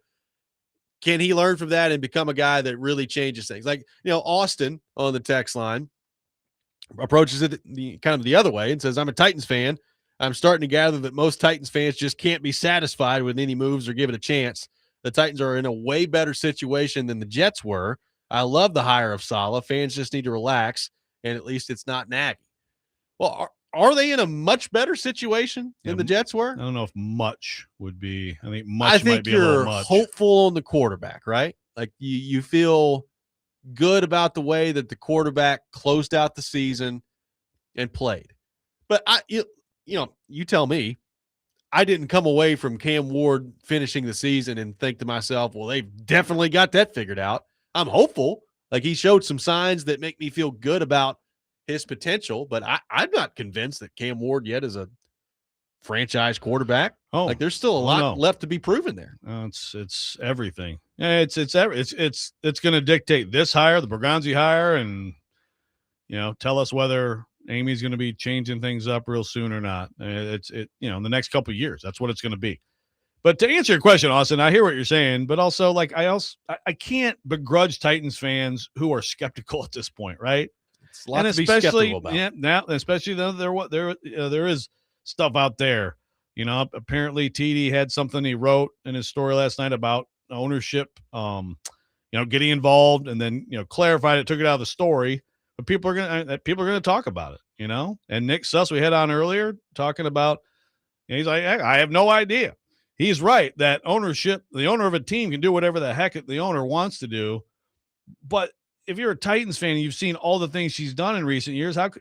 can he learn from that and become a guy that really changes things? Austin on the text line approaches it kind of the other way and says, I'm a Titans fan. I'm starting to gather that most Titans fans just can't be satisfied with any moves or give it a chance. The Titans are in a way better situation than the Jets were. I love the hire of Saleh. Fans just need to relax, and at least it's not Nagy. Well, are they in a much better situation than the Jets were? I don't know if much would be. I think much might be a little much. Hopeful on the quarterback, right? You feel good about the way that the quarterback closed out the season and played. But you tell me, I didn't come away from Cam Ward finishing the season and think to myself, well, they've definitely got that figured out. I'm hopeful. He showed some signs that make me feel good about his potential, but I'm not convinced that Cam Ward yet is a franchise quarterback. There's still a lot left to be proven there. It's everything. Yeah, it's going to dictate this hire, the Bergonzi hire, and tell us whether Amy's going to be changing things up real soon or not. In the next couple of years, that's what it's going to be. But to answer your question, Austin, I hear what you're saying, but also I can't begrudge Titans fans who are skeptical at this point, right? It's a lot to be skeptical about. Yeah, now, especially though there is stuff out there. Apparently TD had something he wrote in his story last night about ownership, getting involved, and then clarified it, took it out of the story. But people are gonna talk about it, And Nick Suss, we had on earlier, talking about, he's like, I have no idea. He's right that the owner of a team can do whatever the heck the owner wants to do. But if you're a Titans fan and you've seen all the things she's done in recent years, I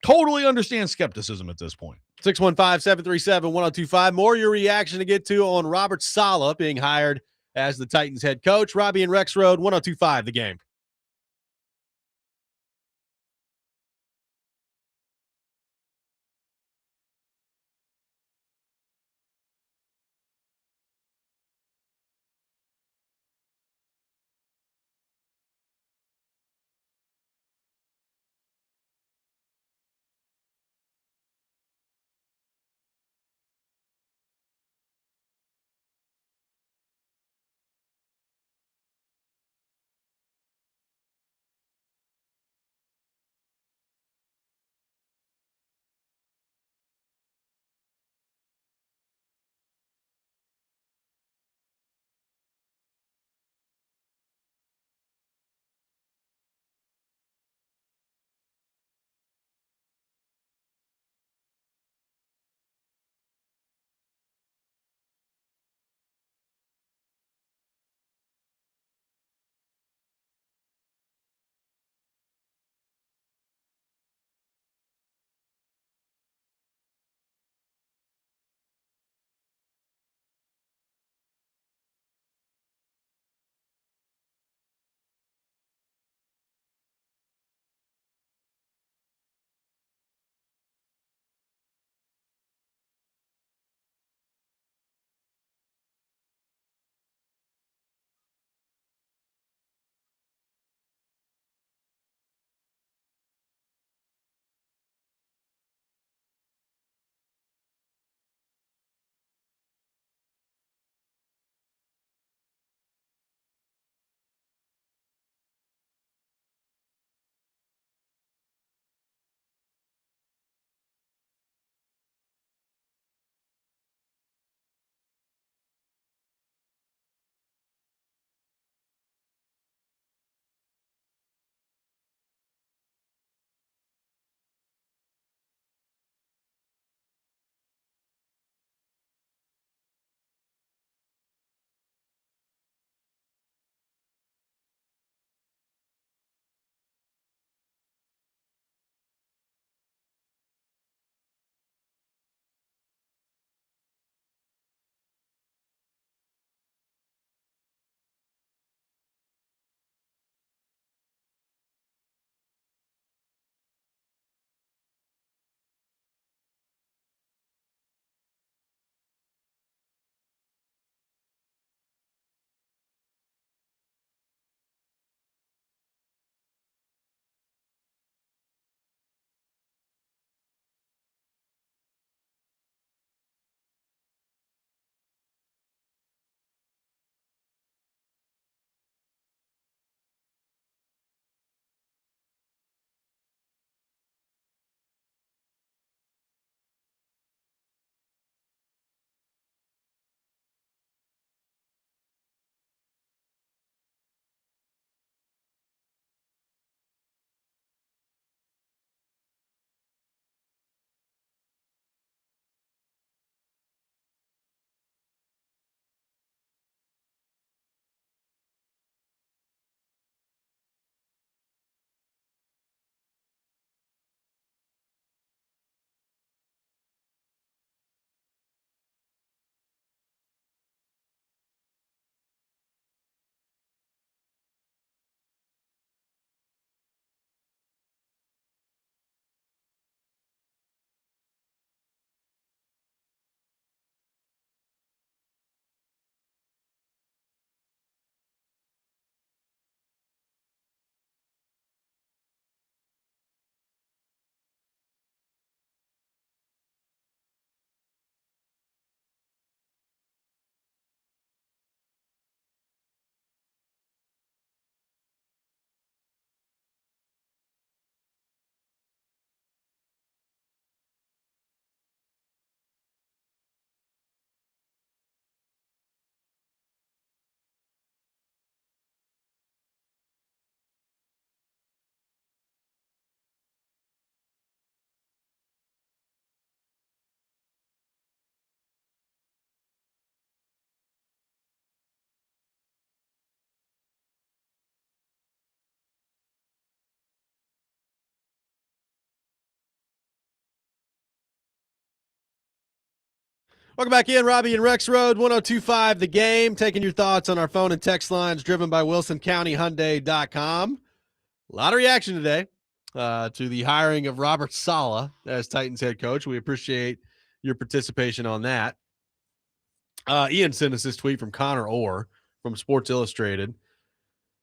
totally understand skepticism at this point. 615-737-1025. More your reaction to get to on Robert Saleh being hired as the Titans head coach. Robby and Rexrode, 1025 The Game. Welcome back in, Robby and Rexrode, 102.5 The Game. Taking your thoughts on our phone and text lines driven by WilsonCountyHyundai.com. A lot of reaction today to the hiring of Robert Saleh as Titans head coach. We appreciate your participation on that. Ian sent us this tweet from Connor Orr from Sports Illustrated,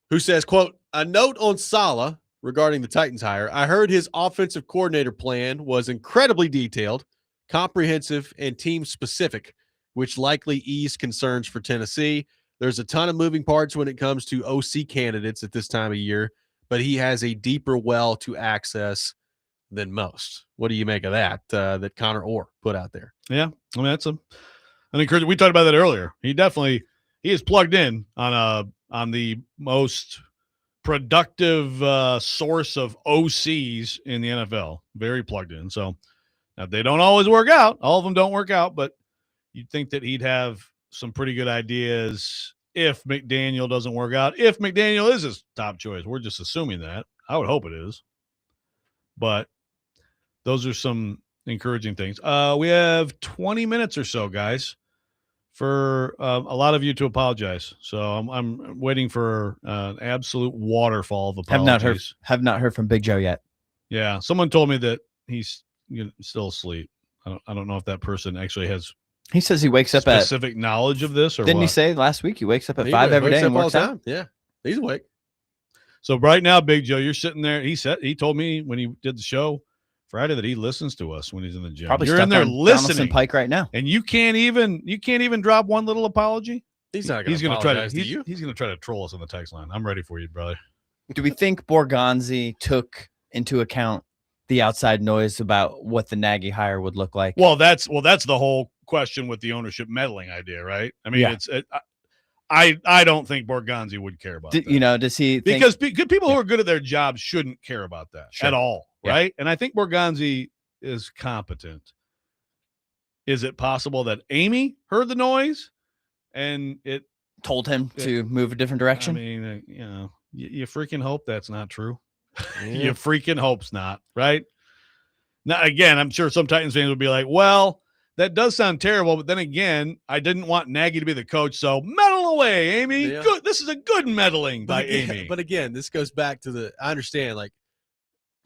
who says, quote, a note on Saleh regarding the Titans hire. I heard his offensive coordinator plan was incredibly detailed, comprehensive, and team-specific, which likely eased concerns for Tennessee. There's a ton of moving parts when it comes to OC candidates at this time of year, but he has a deeper well to access than most. What do you make of that, that Connor Orr put out there? Yeah, I mean, that's an encouragement. We talked about that earlier. He is plugged in on the most productive source of OCs in the NFL. Very plugged in. So now, they don't always work out. All of them don't work out, but you'd think that he'd have some pretty good ideas if McDaniel doesn't work out. If McDaniel is his top choice, we're just assuming that. I would hope it is. But those are some encouraging things. We have 20 minutes or so, guys, for a lot of you to apologize. So I'm waiting for an absolute waterfall of apologies. Have not heard from Big Joe yet. Yeah, someone told me that he's still asleep. I don't know if that person actually has. He says he wakes up specific knowledge of this, or didn't what? he say last week he wakes up at 5 every day and works out? Yeah, he's awake. So right now, Big Joe, you're sitting there. He told me when he did the show Friday that he listens to us when he's in the gym. Probably you're in there listening, Donaldson Pike right now, and you can't even drop one little apology. He's not. He's going to try to. you. He's going to try to troll us on the text line. I'm ready for you, brother. Do we think Borgonzi took into account the outside noise about what the Nagy hire would look like? Well, that's the whole question with the ownership meddling idea, right? I mean, I don't think Borgonzi would care about that. Does he? Because people who are good at their jobs shouldn't care about that at all, right? And I think Borgonzi is competent. Is it possible that Amy heard the noise and it told him to move a different direction? I mean, you freaking hope that's not true. You freaking hope's not, right? Now, again, I'm sure some Titans fans would be like, well, that does sound terrible, but then again, I didn't want Nagy to be the coach, so meddle away, Amy. Yeah. Good. This is a good meddling by Amy. But again, this goes back to I understand, like,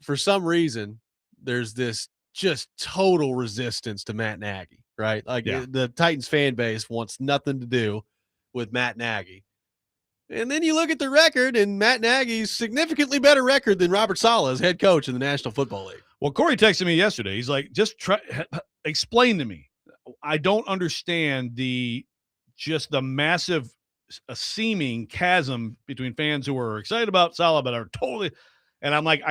for some reason, there's this just total resistance to Matt Nagy, right? Like, the Titans fan base wants nothing to do with Matt Nagy. And then you look at the record, and Matt Nagy's significantly better record than Robert Saleh as head coach in the National Football League. Well, Corey texted me yesterday. He's like, just explain to me. I don't understand the massive seeming chasm between fans who are excited about Saleh but are totally. And I'm like,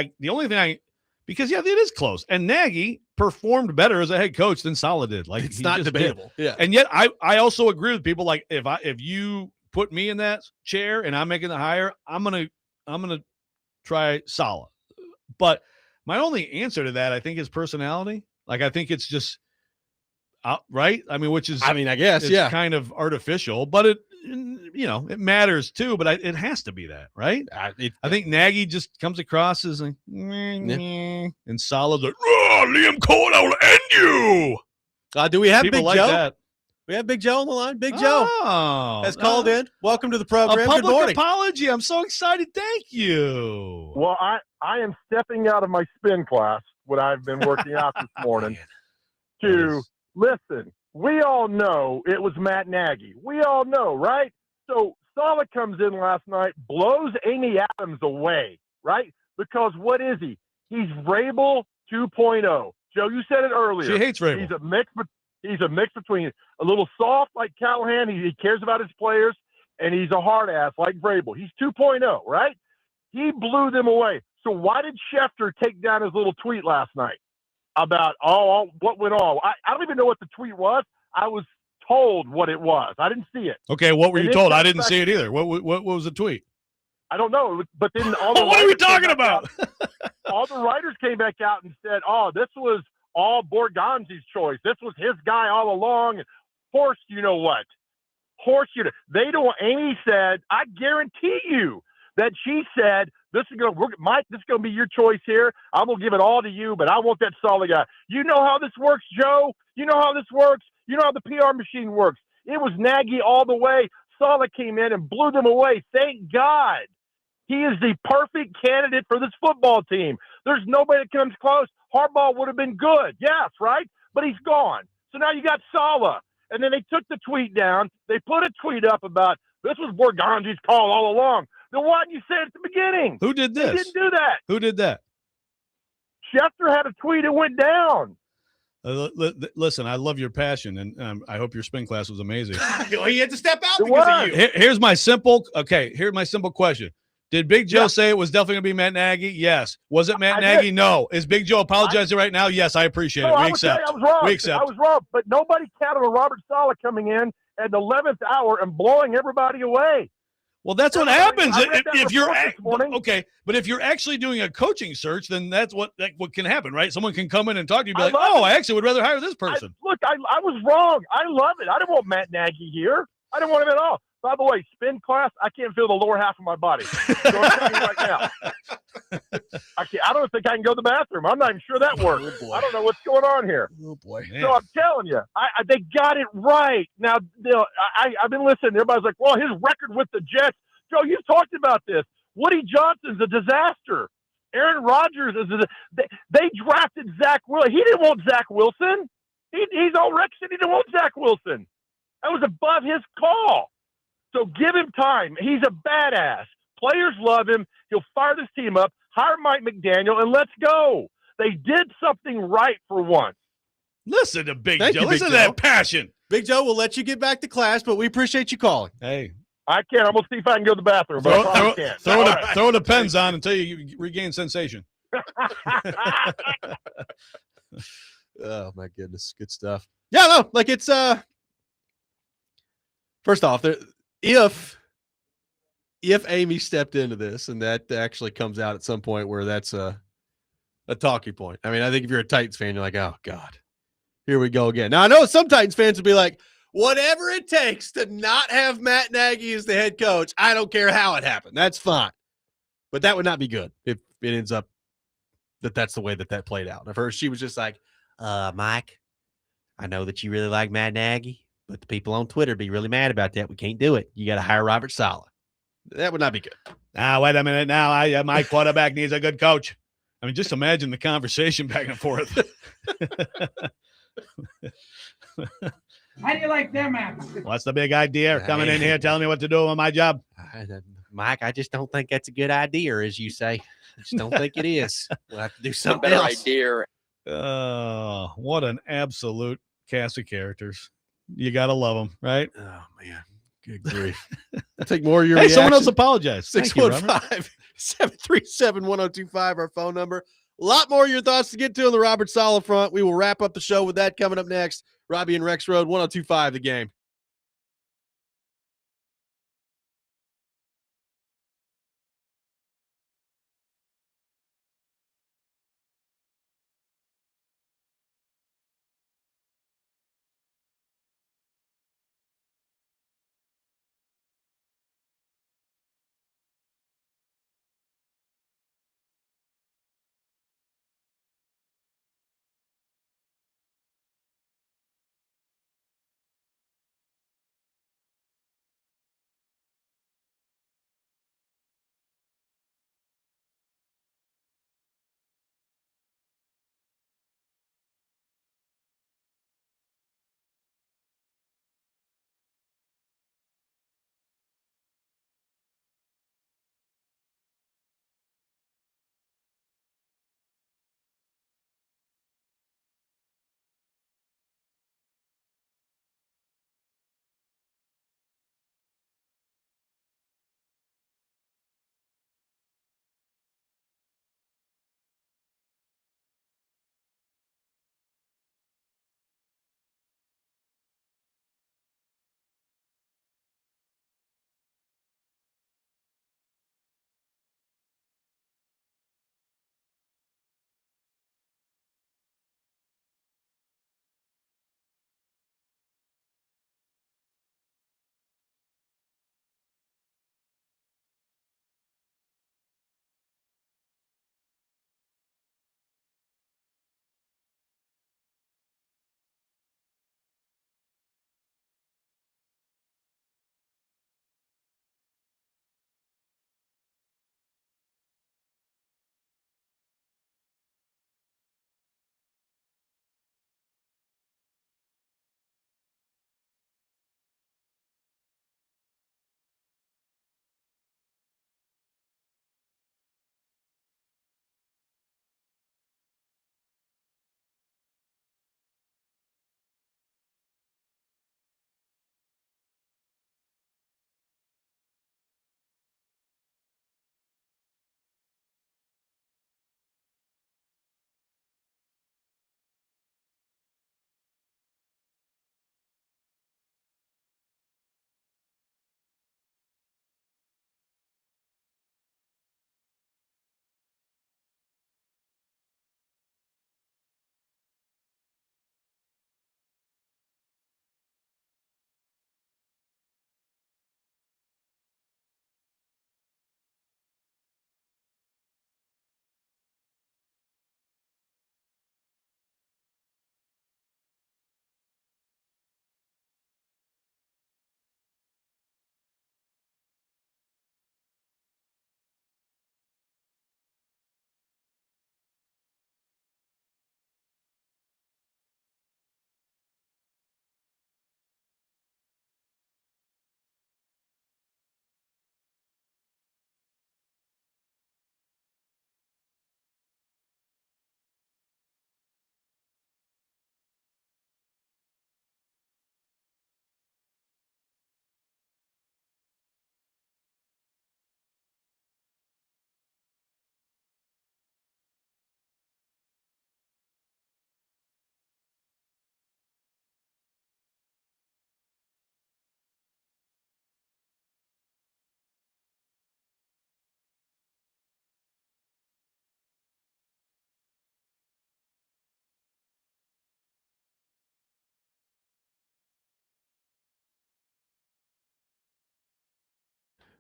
because it is close. And Nagy performed better as a head coach than Saleh did. Like, it's not debatable. Yeah. And yet I also agree with people, like, if you put me in that chair and I'm making the hire, I'm gonna try Saleh. But my only answer to that, I think, is personality. Like, I think it's just right. I mean, I guess, it's kind of artificial, but it matters too. But it has to be that, right? I think Nagy just comes across as like, and Saleh's like, Liam Cohen, I will end you. Do we have people Big like Joe? That. We have Big Joe on the line. Big Joe has called in. Welcome to the program. A public Good morning. apology. I'm so excited. Thank you. Well, I am stepping out of my spin class, what I've been working out this morning, to listen. We all know it was Matt Nagy. We all know, right? So Saleh comes in last night, blows Amy Adams away, right? Because what is he? He's Vrabel 2.0. Joe, you said it earlier. She hates Vrabel. He's a mix between a little soft like Callahan, he cares about his players, and he's a hard ass like Vrabel. He's 2.0, right? He blew them away. So why did Schefter take down his little tweet last night about what went on? I don't even know what the tweet was. I was told what it was. I didn't see it. Okay, what were you told? I didn't see it either. What was the tweet? I don't know. But then all the what are we talking about? All the writers came back out and said, this was all Borgonzi's choice. This was his guy all along. Horse, you know what? They don't. Amy said, I guarantee you that she said, this is gonna be your choice here. I'm gonna give it all to you, but I want that Saleh guy. You know how this works, Joe? You know how this works? You know how the PR machine works. It was Nagy all the way. Saleh came in and blew them away. Thank God. He is the perfect candidate for this football team. There's nobody that comes close. Harbaugh would have been good. Yes, right? But he's gone. So now you got Saleh. And then they took the tweet down. They put a tweet up about this was Borgonzi's call all along. Then why didn't you say it at the beginning? Who did this? They didn't do that. Who did that? Schefter had a tweet. It went down. Listen, I love your passion, and I hope your spin class was amazing. He had to step out because of you. Here's my simple question. Did Big Joe say it was definitely going to be Matt Nagy? Yes. Was it Matt Nagy? No. Is Big Joe apologizing right now? Yes, I appreciate it. We accept. I was wrong. We accept. I was wrong. But nobody counted on Robert Saleh coming in at the 11th hour and blowing everybody away. Well, that's what happens if you're okay. But if you're actually doing a coaching search, then that's what can happen, right? Someone can come in and talk to you, and be like, "Oh, I actually would rather hire this person." I was wrong. I love it. I didn't want Matt Nagy here. I didn't want him at all. By the way, spin class, I can't feel the lower half of my body. So I'm telling you right now. I don't think I can go to the bathroom. I'm not even sure that works. I don't know what's going on here. Oh, boy. So I'm telling you, they got it right. Now, I've been listening. Everybody's like, well, his record with the Jets. Joe, you've talked about this. Woody Johnson's a disaster. Aaron Rodgers they drafted Zach Wilson. He didn't want Zach Wilson. He's all Rex said he didn't want Zach Wilson. That was above his call. So give him time. He's a badass. Players love him. He'll fire this team up, hire Mike McDaniel, and let's go. They did something right for once. Listen to Big Joe. Listen to that passion. Big Joe, we'll let you get back to class, but we appreciate you calling. Hey. I can't. I'm going to see if I can go to the bathroom. Throw the pens on until you regain sensation. Oh, my goodness. Good stuff. Yeah, no, like it's first off, if Amy stepped into this and that actually comes out at some point where that's a talking point. I mean, I think if you're a Titans fan, you're like, oh, God, here we go again. Now, I know some Titans fans would be like, whatever it takes to not have Matt Nagy as the head coach, I don't care how it happened. That's fine. But that would not be good if it ends up that's the way that played out. At first, she was just like, Mike, I know that you really like Matt Nagy, but the people on Twitter be really mad about that. We can't do it. You got to hire Robert Saleh. That would not be good. Now, wait a minute. Now, my quarterback needs a good coach. I mean, just imagine the conversation back and forth. How do you like them apples? What's the big idea? Coming in here telling me what to do with my job. Mike, I just don't think that's a good idea, as you say. I just don't think it is. We'll have to do something better else. idea. What an absolute cast of characters. You got to love them, right? Oh, man. Good grief. I'll take more of your reaction. Someone else apologize. apologized. 615-737-1025, our phone number. A lot more of your thoughts to get to on the Robert Saleh front. We will wrap up the show with that coming up next. Robby and Rexrode, 1025 The Game.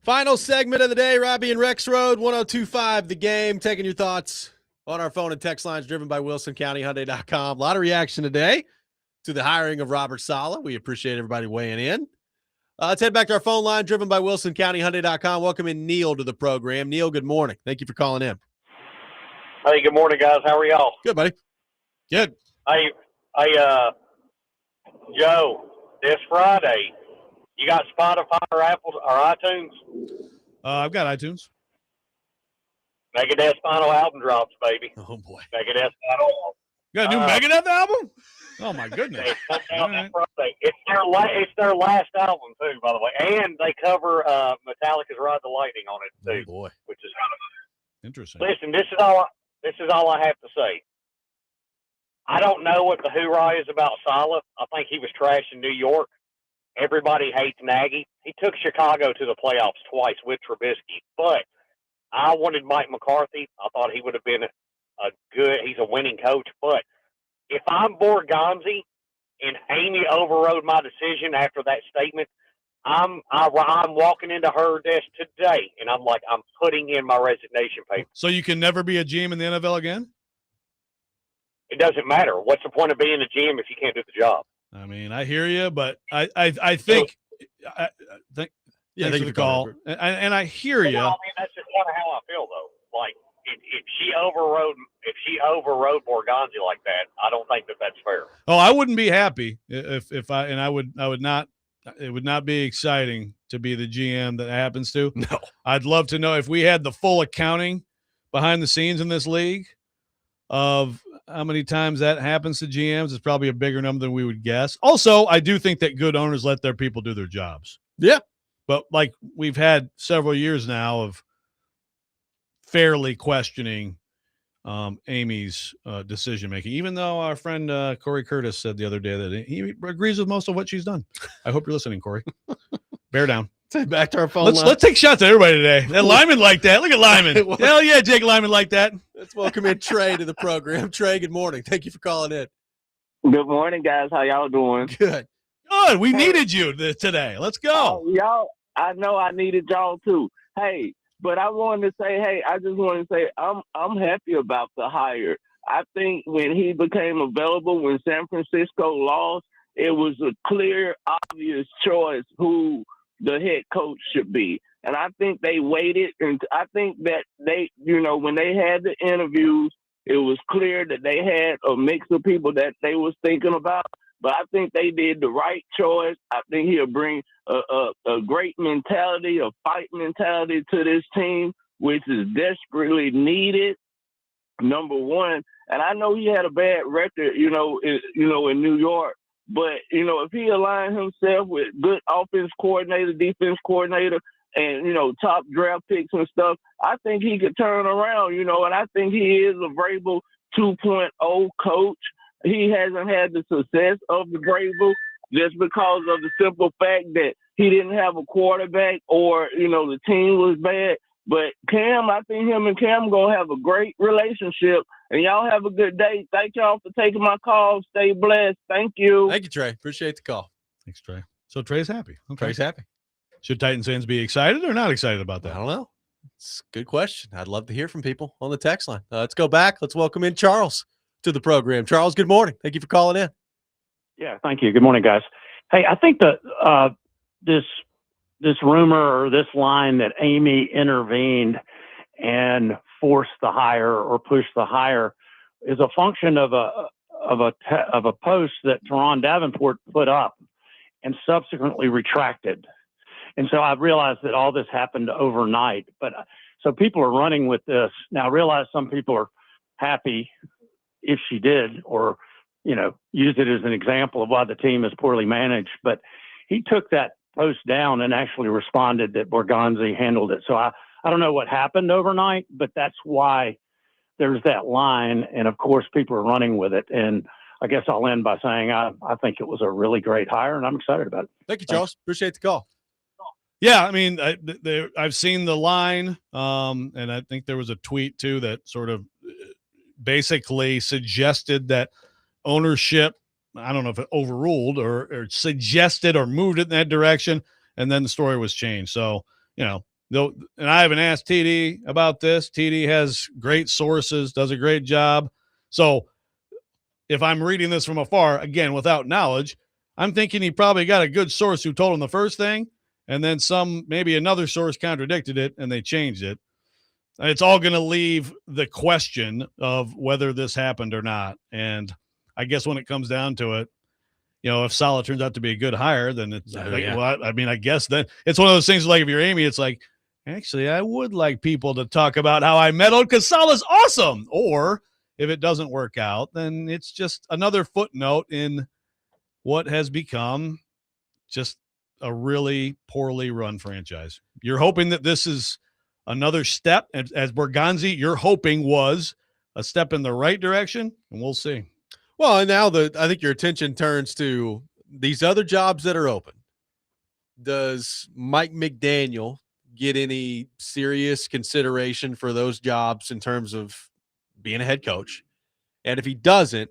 Final segment of the day, Robby and Rexrode, 102.5 The Game. Taking your thoughts on our phone and text lines driven by WilsonCountyHyundai.com. A lot of reaction today to the hiring of Robert Saleh. We appreciate everybody weighing in. Let's head back to our phone line driven by WilsonCountyHyundai.com. Welcome in Neil to the program. Neil, good morning. Thank you for calling in. Hey, good morning, guys. How are y'all? Good, buddy. Good. Hey, Joe, this Friday, you got Spotify or Apple or iTunes? I've got iTunes. Megadeth's final album drops, baby. Oh, boy. Megadeth's final album. You got a new Megadeth album? Oh, my goodness. It comes out this Friday. It's their last album, too, by the way. And they cover Metallica's Ride the Lightning on it, too. Oh, boy. Which is kind of interesting. Listen, this is all I have to say. I don't know what the hoorah is about Saleh. I think he was trash in New York. Everybody hates Nagy. He took Chicago to the playoffs twice with Trubisky, but I wanted Mike McCarthy. I thought he would have been he's a winning coach. But if I'm Borgonzi and Amy overrode my decision after that statement, I'm walking into her desk today, and I'm putting in my resignation paper. So you can never be a GM in the NFL again? It doesn't matter. What's the point of being a GM if you can't do the job? I mean, I hear you, but I think thanks for the call, and I hear you. I mean, that's just kind of how I feel, though. Like if she overrode Borgonzi like that, I don't think that's fair. Oh, I wouldn't be happy I would not. It would not be exciting to be the GM that happens to. No, I'd love to know if we had the full accounting behind the scenes in this league of how many times that happens to GMs. It's probably a bigger number than we would guess. Also, I do think that good owners let their people do their jobs. Yeah. But like we've had several years now of fairly questioning Amy's decision-making, even though our friend Corey Curtis said the other day that he agrees with most of what she's done. I hope you're listening, Corey. Bear down. Back to our phone line. Let's take shots at everybody today. That Lyman like that. Look at Lyman. Hell yeah, Jake Lyman like that. Let's welcome in Trey to the program. Trey, good morning. Thank you for calling in. Good morning, guys. How y'all doing? Good. Good. We needed you today. Let's go. Y'all, I know I needed y'all too. Hey, but I wanted to say, I just want to say I'm happy about the hire. I think when he became available, when San Francisco lost, it was a clear, obvious choice who the head coach should be. And I think they waited, and I think that they, when they had the interviews, it was clear that they had a mix of people that they was thinking about. But I think they did the right choice. I think he'll bring a great mentality, a fight mentality to this team, which is desperately needed, number one. And I know he had a bad record, in New York. But, if he aligned himself with good offense coordinator, defense coordinator, and, top draft picks and stuff, I think he could turn around, and I think he is a Vrabel 2.0 coach. He hasn't had the success of the Vrabel just because of the simple fact that he didn't have a quarterback or, the team was bad. But Cam, I think him and Cam going to have a great relationship. And y'all have a good day. Thank y'all for taking my call. Stay blessed. Thank you. Thank you, Trey. Appreciate the call. Thanks, Trey. So Trey's happy. Okay. Trey's happy. Should Titans fans be excited or not excited about that? I don't know. It's a good question. I'd love to hear from people on the text line. Let's go back. Let's welcome in Charles to the program. Charles, good morning. Thank you for calling in. Yeah, thank you. Good morning, guys. Hey, I think that this rumor or this line that Amy intervened and forced the hire or pushed the hire is a function of a post that Teron Davenport put up and subsequently retracted. And so I realized that all this happened overnight. But so people are running with this. Now I realize some people are happy if she did, or, used it as an example of why the team is poorly managed. But he took that post down and actually responded that Borgonzi handled it. So I don't know what happened overnight, but that's why there's that line. And of course, people are running with it. And I guess I'll end by saying I think it was a really great hire, and I'm excited about it. Thank you, Charles. Appreciate the call. Yeah, I mean, I've seen the line, and I think there was a tweet too that sort of basically suggested that ownership, I don't know if it overruled or suggested or moved it in that direction, and then the story was changed. So, though, and I haven't asked TD about this. TD has great sources, does a great job. So if I'm reading this from afar, again, without knowledge, I'm thinking he probably got a good source who told him the first thing, and then maybe another source contradicted it, and they changed it. It's all going to leave the question of whether this happened or not. And I guess when it comes down to it, if Saleh turns out to be a good hire, then it's I guess then it's one of those things like if you're Amy, it's like, actually, I would like people to talk about how I meddled because Saleh's awesome. Or if it doesn't work out, then it's just another footnote in what has become just a really poorly run franchise. You're hoping that this is another step, as Borgonzi, you're hoping was a step in the right direction, and we'll see. Well, and now I think your attention turns to these other jobs that are open. Does Mike McDaniel get any serious consideration for those jobs in terms of being a head coach? And if he doesn't,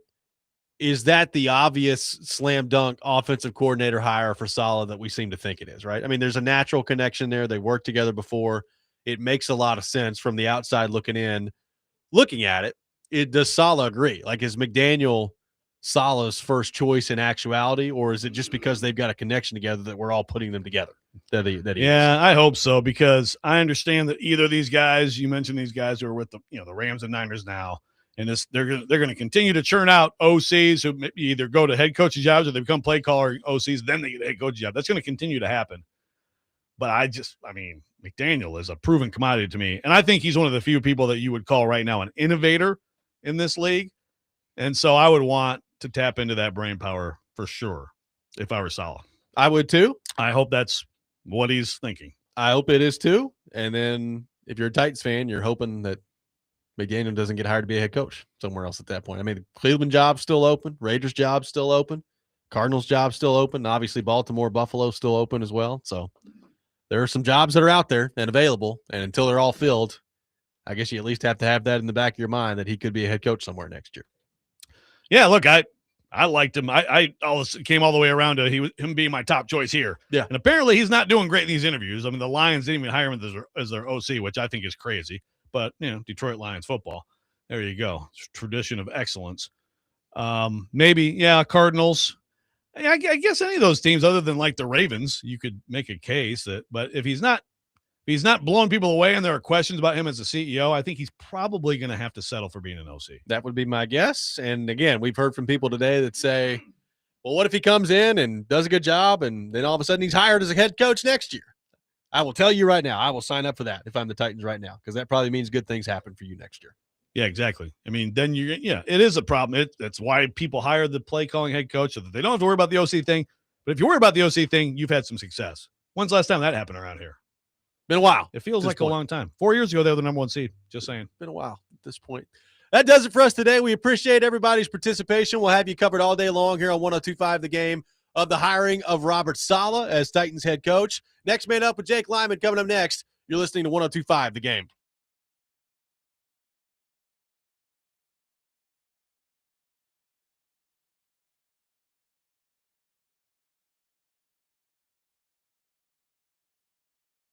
is that the obvious slam dunk offensive coordinator hire for Saleh that we seem to think it is, right? I mean, there's a natural connection there. They worked together before. It makes a lot of sense from the outside looking at it. Does Saleh agree? Like, is McDaniel Saleh's first choice in actuality, or is it just because they've got a connection together that we're all putting them together? I hope so, because I understand that either of these guys, you mentioned these guys who are with the Rams and Niners now, and they're going to continue to churn out OCs who either go to head coaching jobs or they become play caller OCs, then they get a head coach job. That's going to continue to happen. But McDaniel is a proven commodity to me, and I think he's one of the few people that you would call right now an innovator in this league. And so I would want to tap into that brain power for sure if I were Saleh. I would too. I hope that's what he's thinking. I hope it is too. And then if you're a Titans fan, you're hoping that McDaniel doesn't get hired to be a head coach somewhere else at that point. I mean, the Cleveland job's still open. Raiders job's still open. Cardinals job's still open. Obviously, Baltimore, Buffalo still open as well. So there are some jobs that are out there and available. And until they're all filled, I guess you at least have to have that in the back of your mind that he could be a head coach somewhere next year. Yeah, look, I liked him. I came all the way around to him being my top choice here. Yeah. And apparently he's not doing great in these interviews. I mean, the Lions didn't even hire him as their OC, which I think is crazy. But, Detroit Lions football. There you go. Tradition of excellence. Maybe, Cardinals. I guess any of those teams other than like the Ravens, you could make a case that, but if he's not blowing people away and there are questions about him as a CEO, I think he's probably going to have to settle for being an OC. That would be my guess. And again, we've heard from people today that say, well, what if he comes in and does a good job and then all of a sudden he's hired as a head coach next year? I will tell you right now, I will sign up for that if I'm the Titans right now, because that probably means good things happen for you next year. Yeah, exactly. I mean, then it is a problem. That's why people hire the play calling head coach so that they don't have to worry about the OC thing. But if you worry about the OC thing, you've had some success. When's the last time that happened around here? Been a while. It feels like a long time. 4 years ago, they were the number one seed. Just saying. Been a while at this point. That does it for us today. We appreciate everybody's participation. We'll have you covered all day long here on 102.5 The Game of the hiring of Robert Saleh as Titans head coach. Next Man Up with Jake Lyman coming up next. You're listening to 102.5 The Game.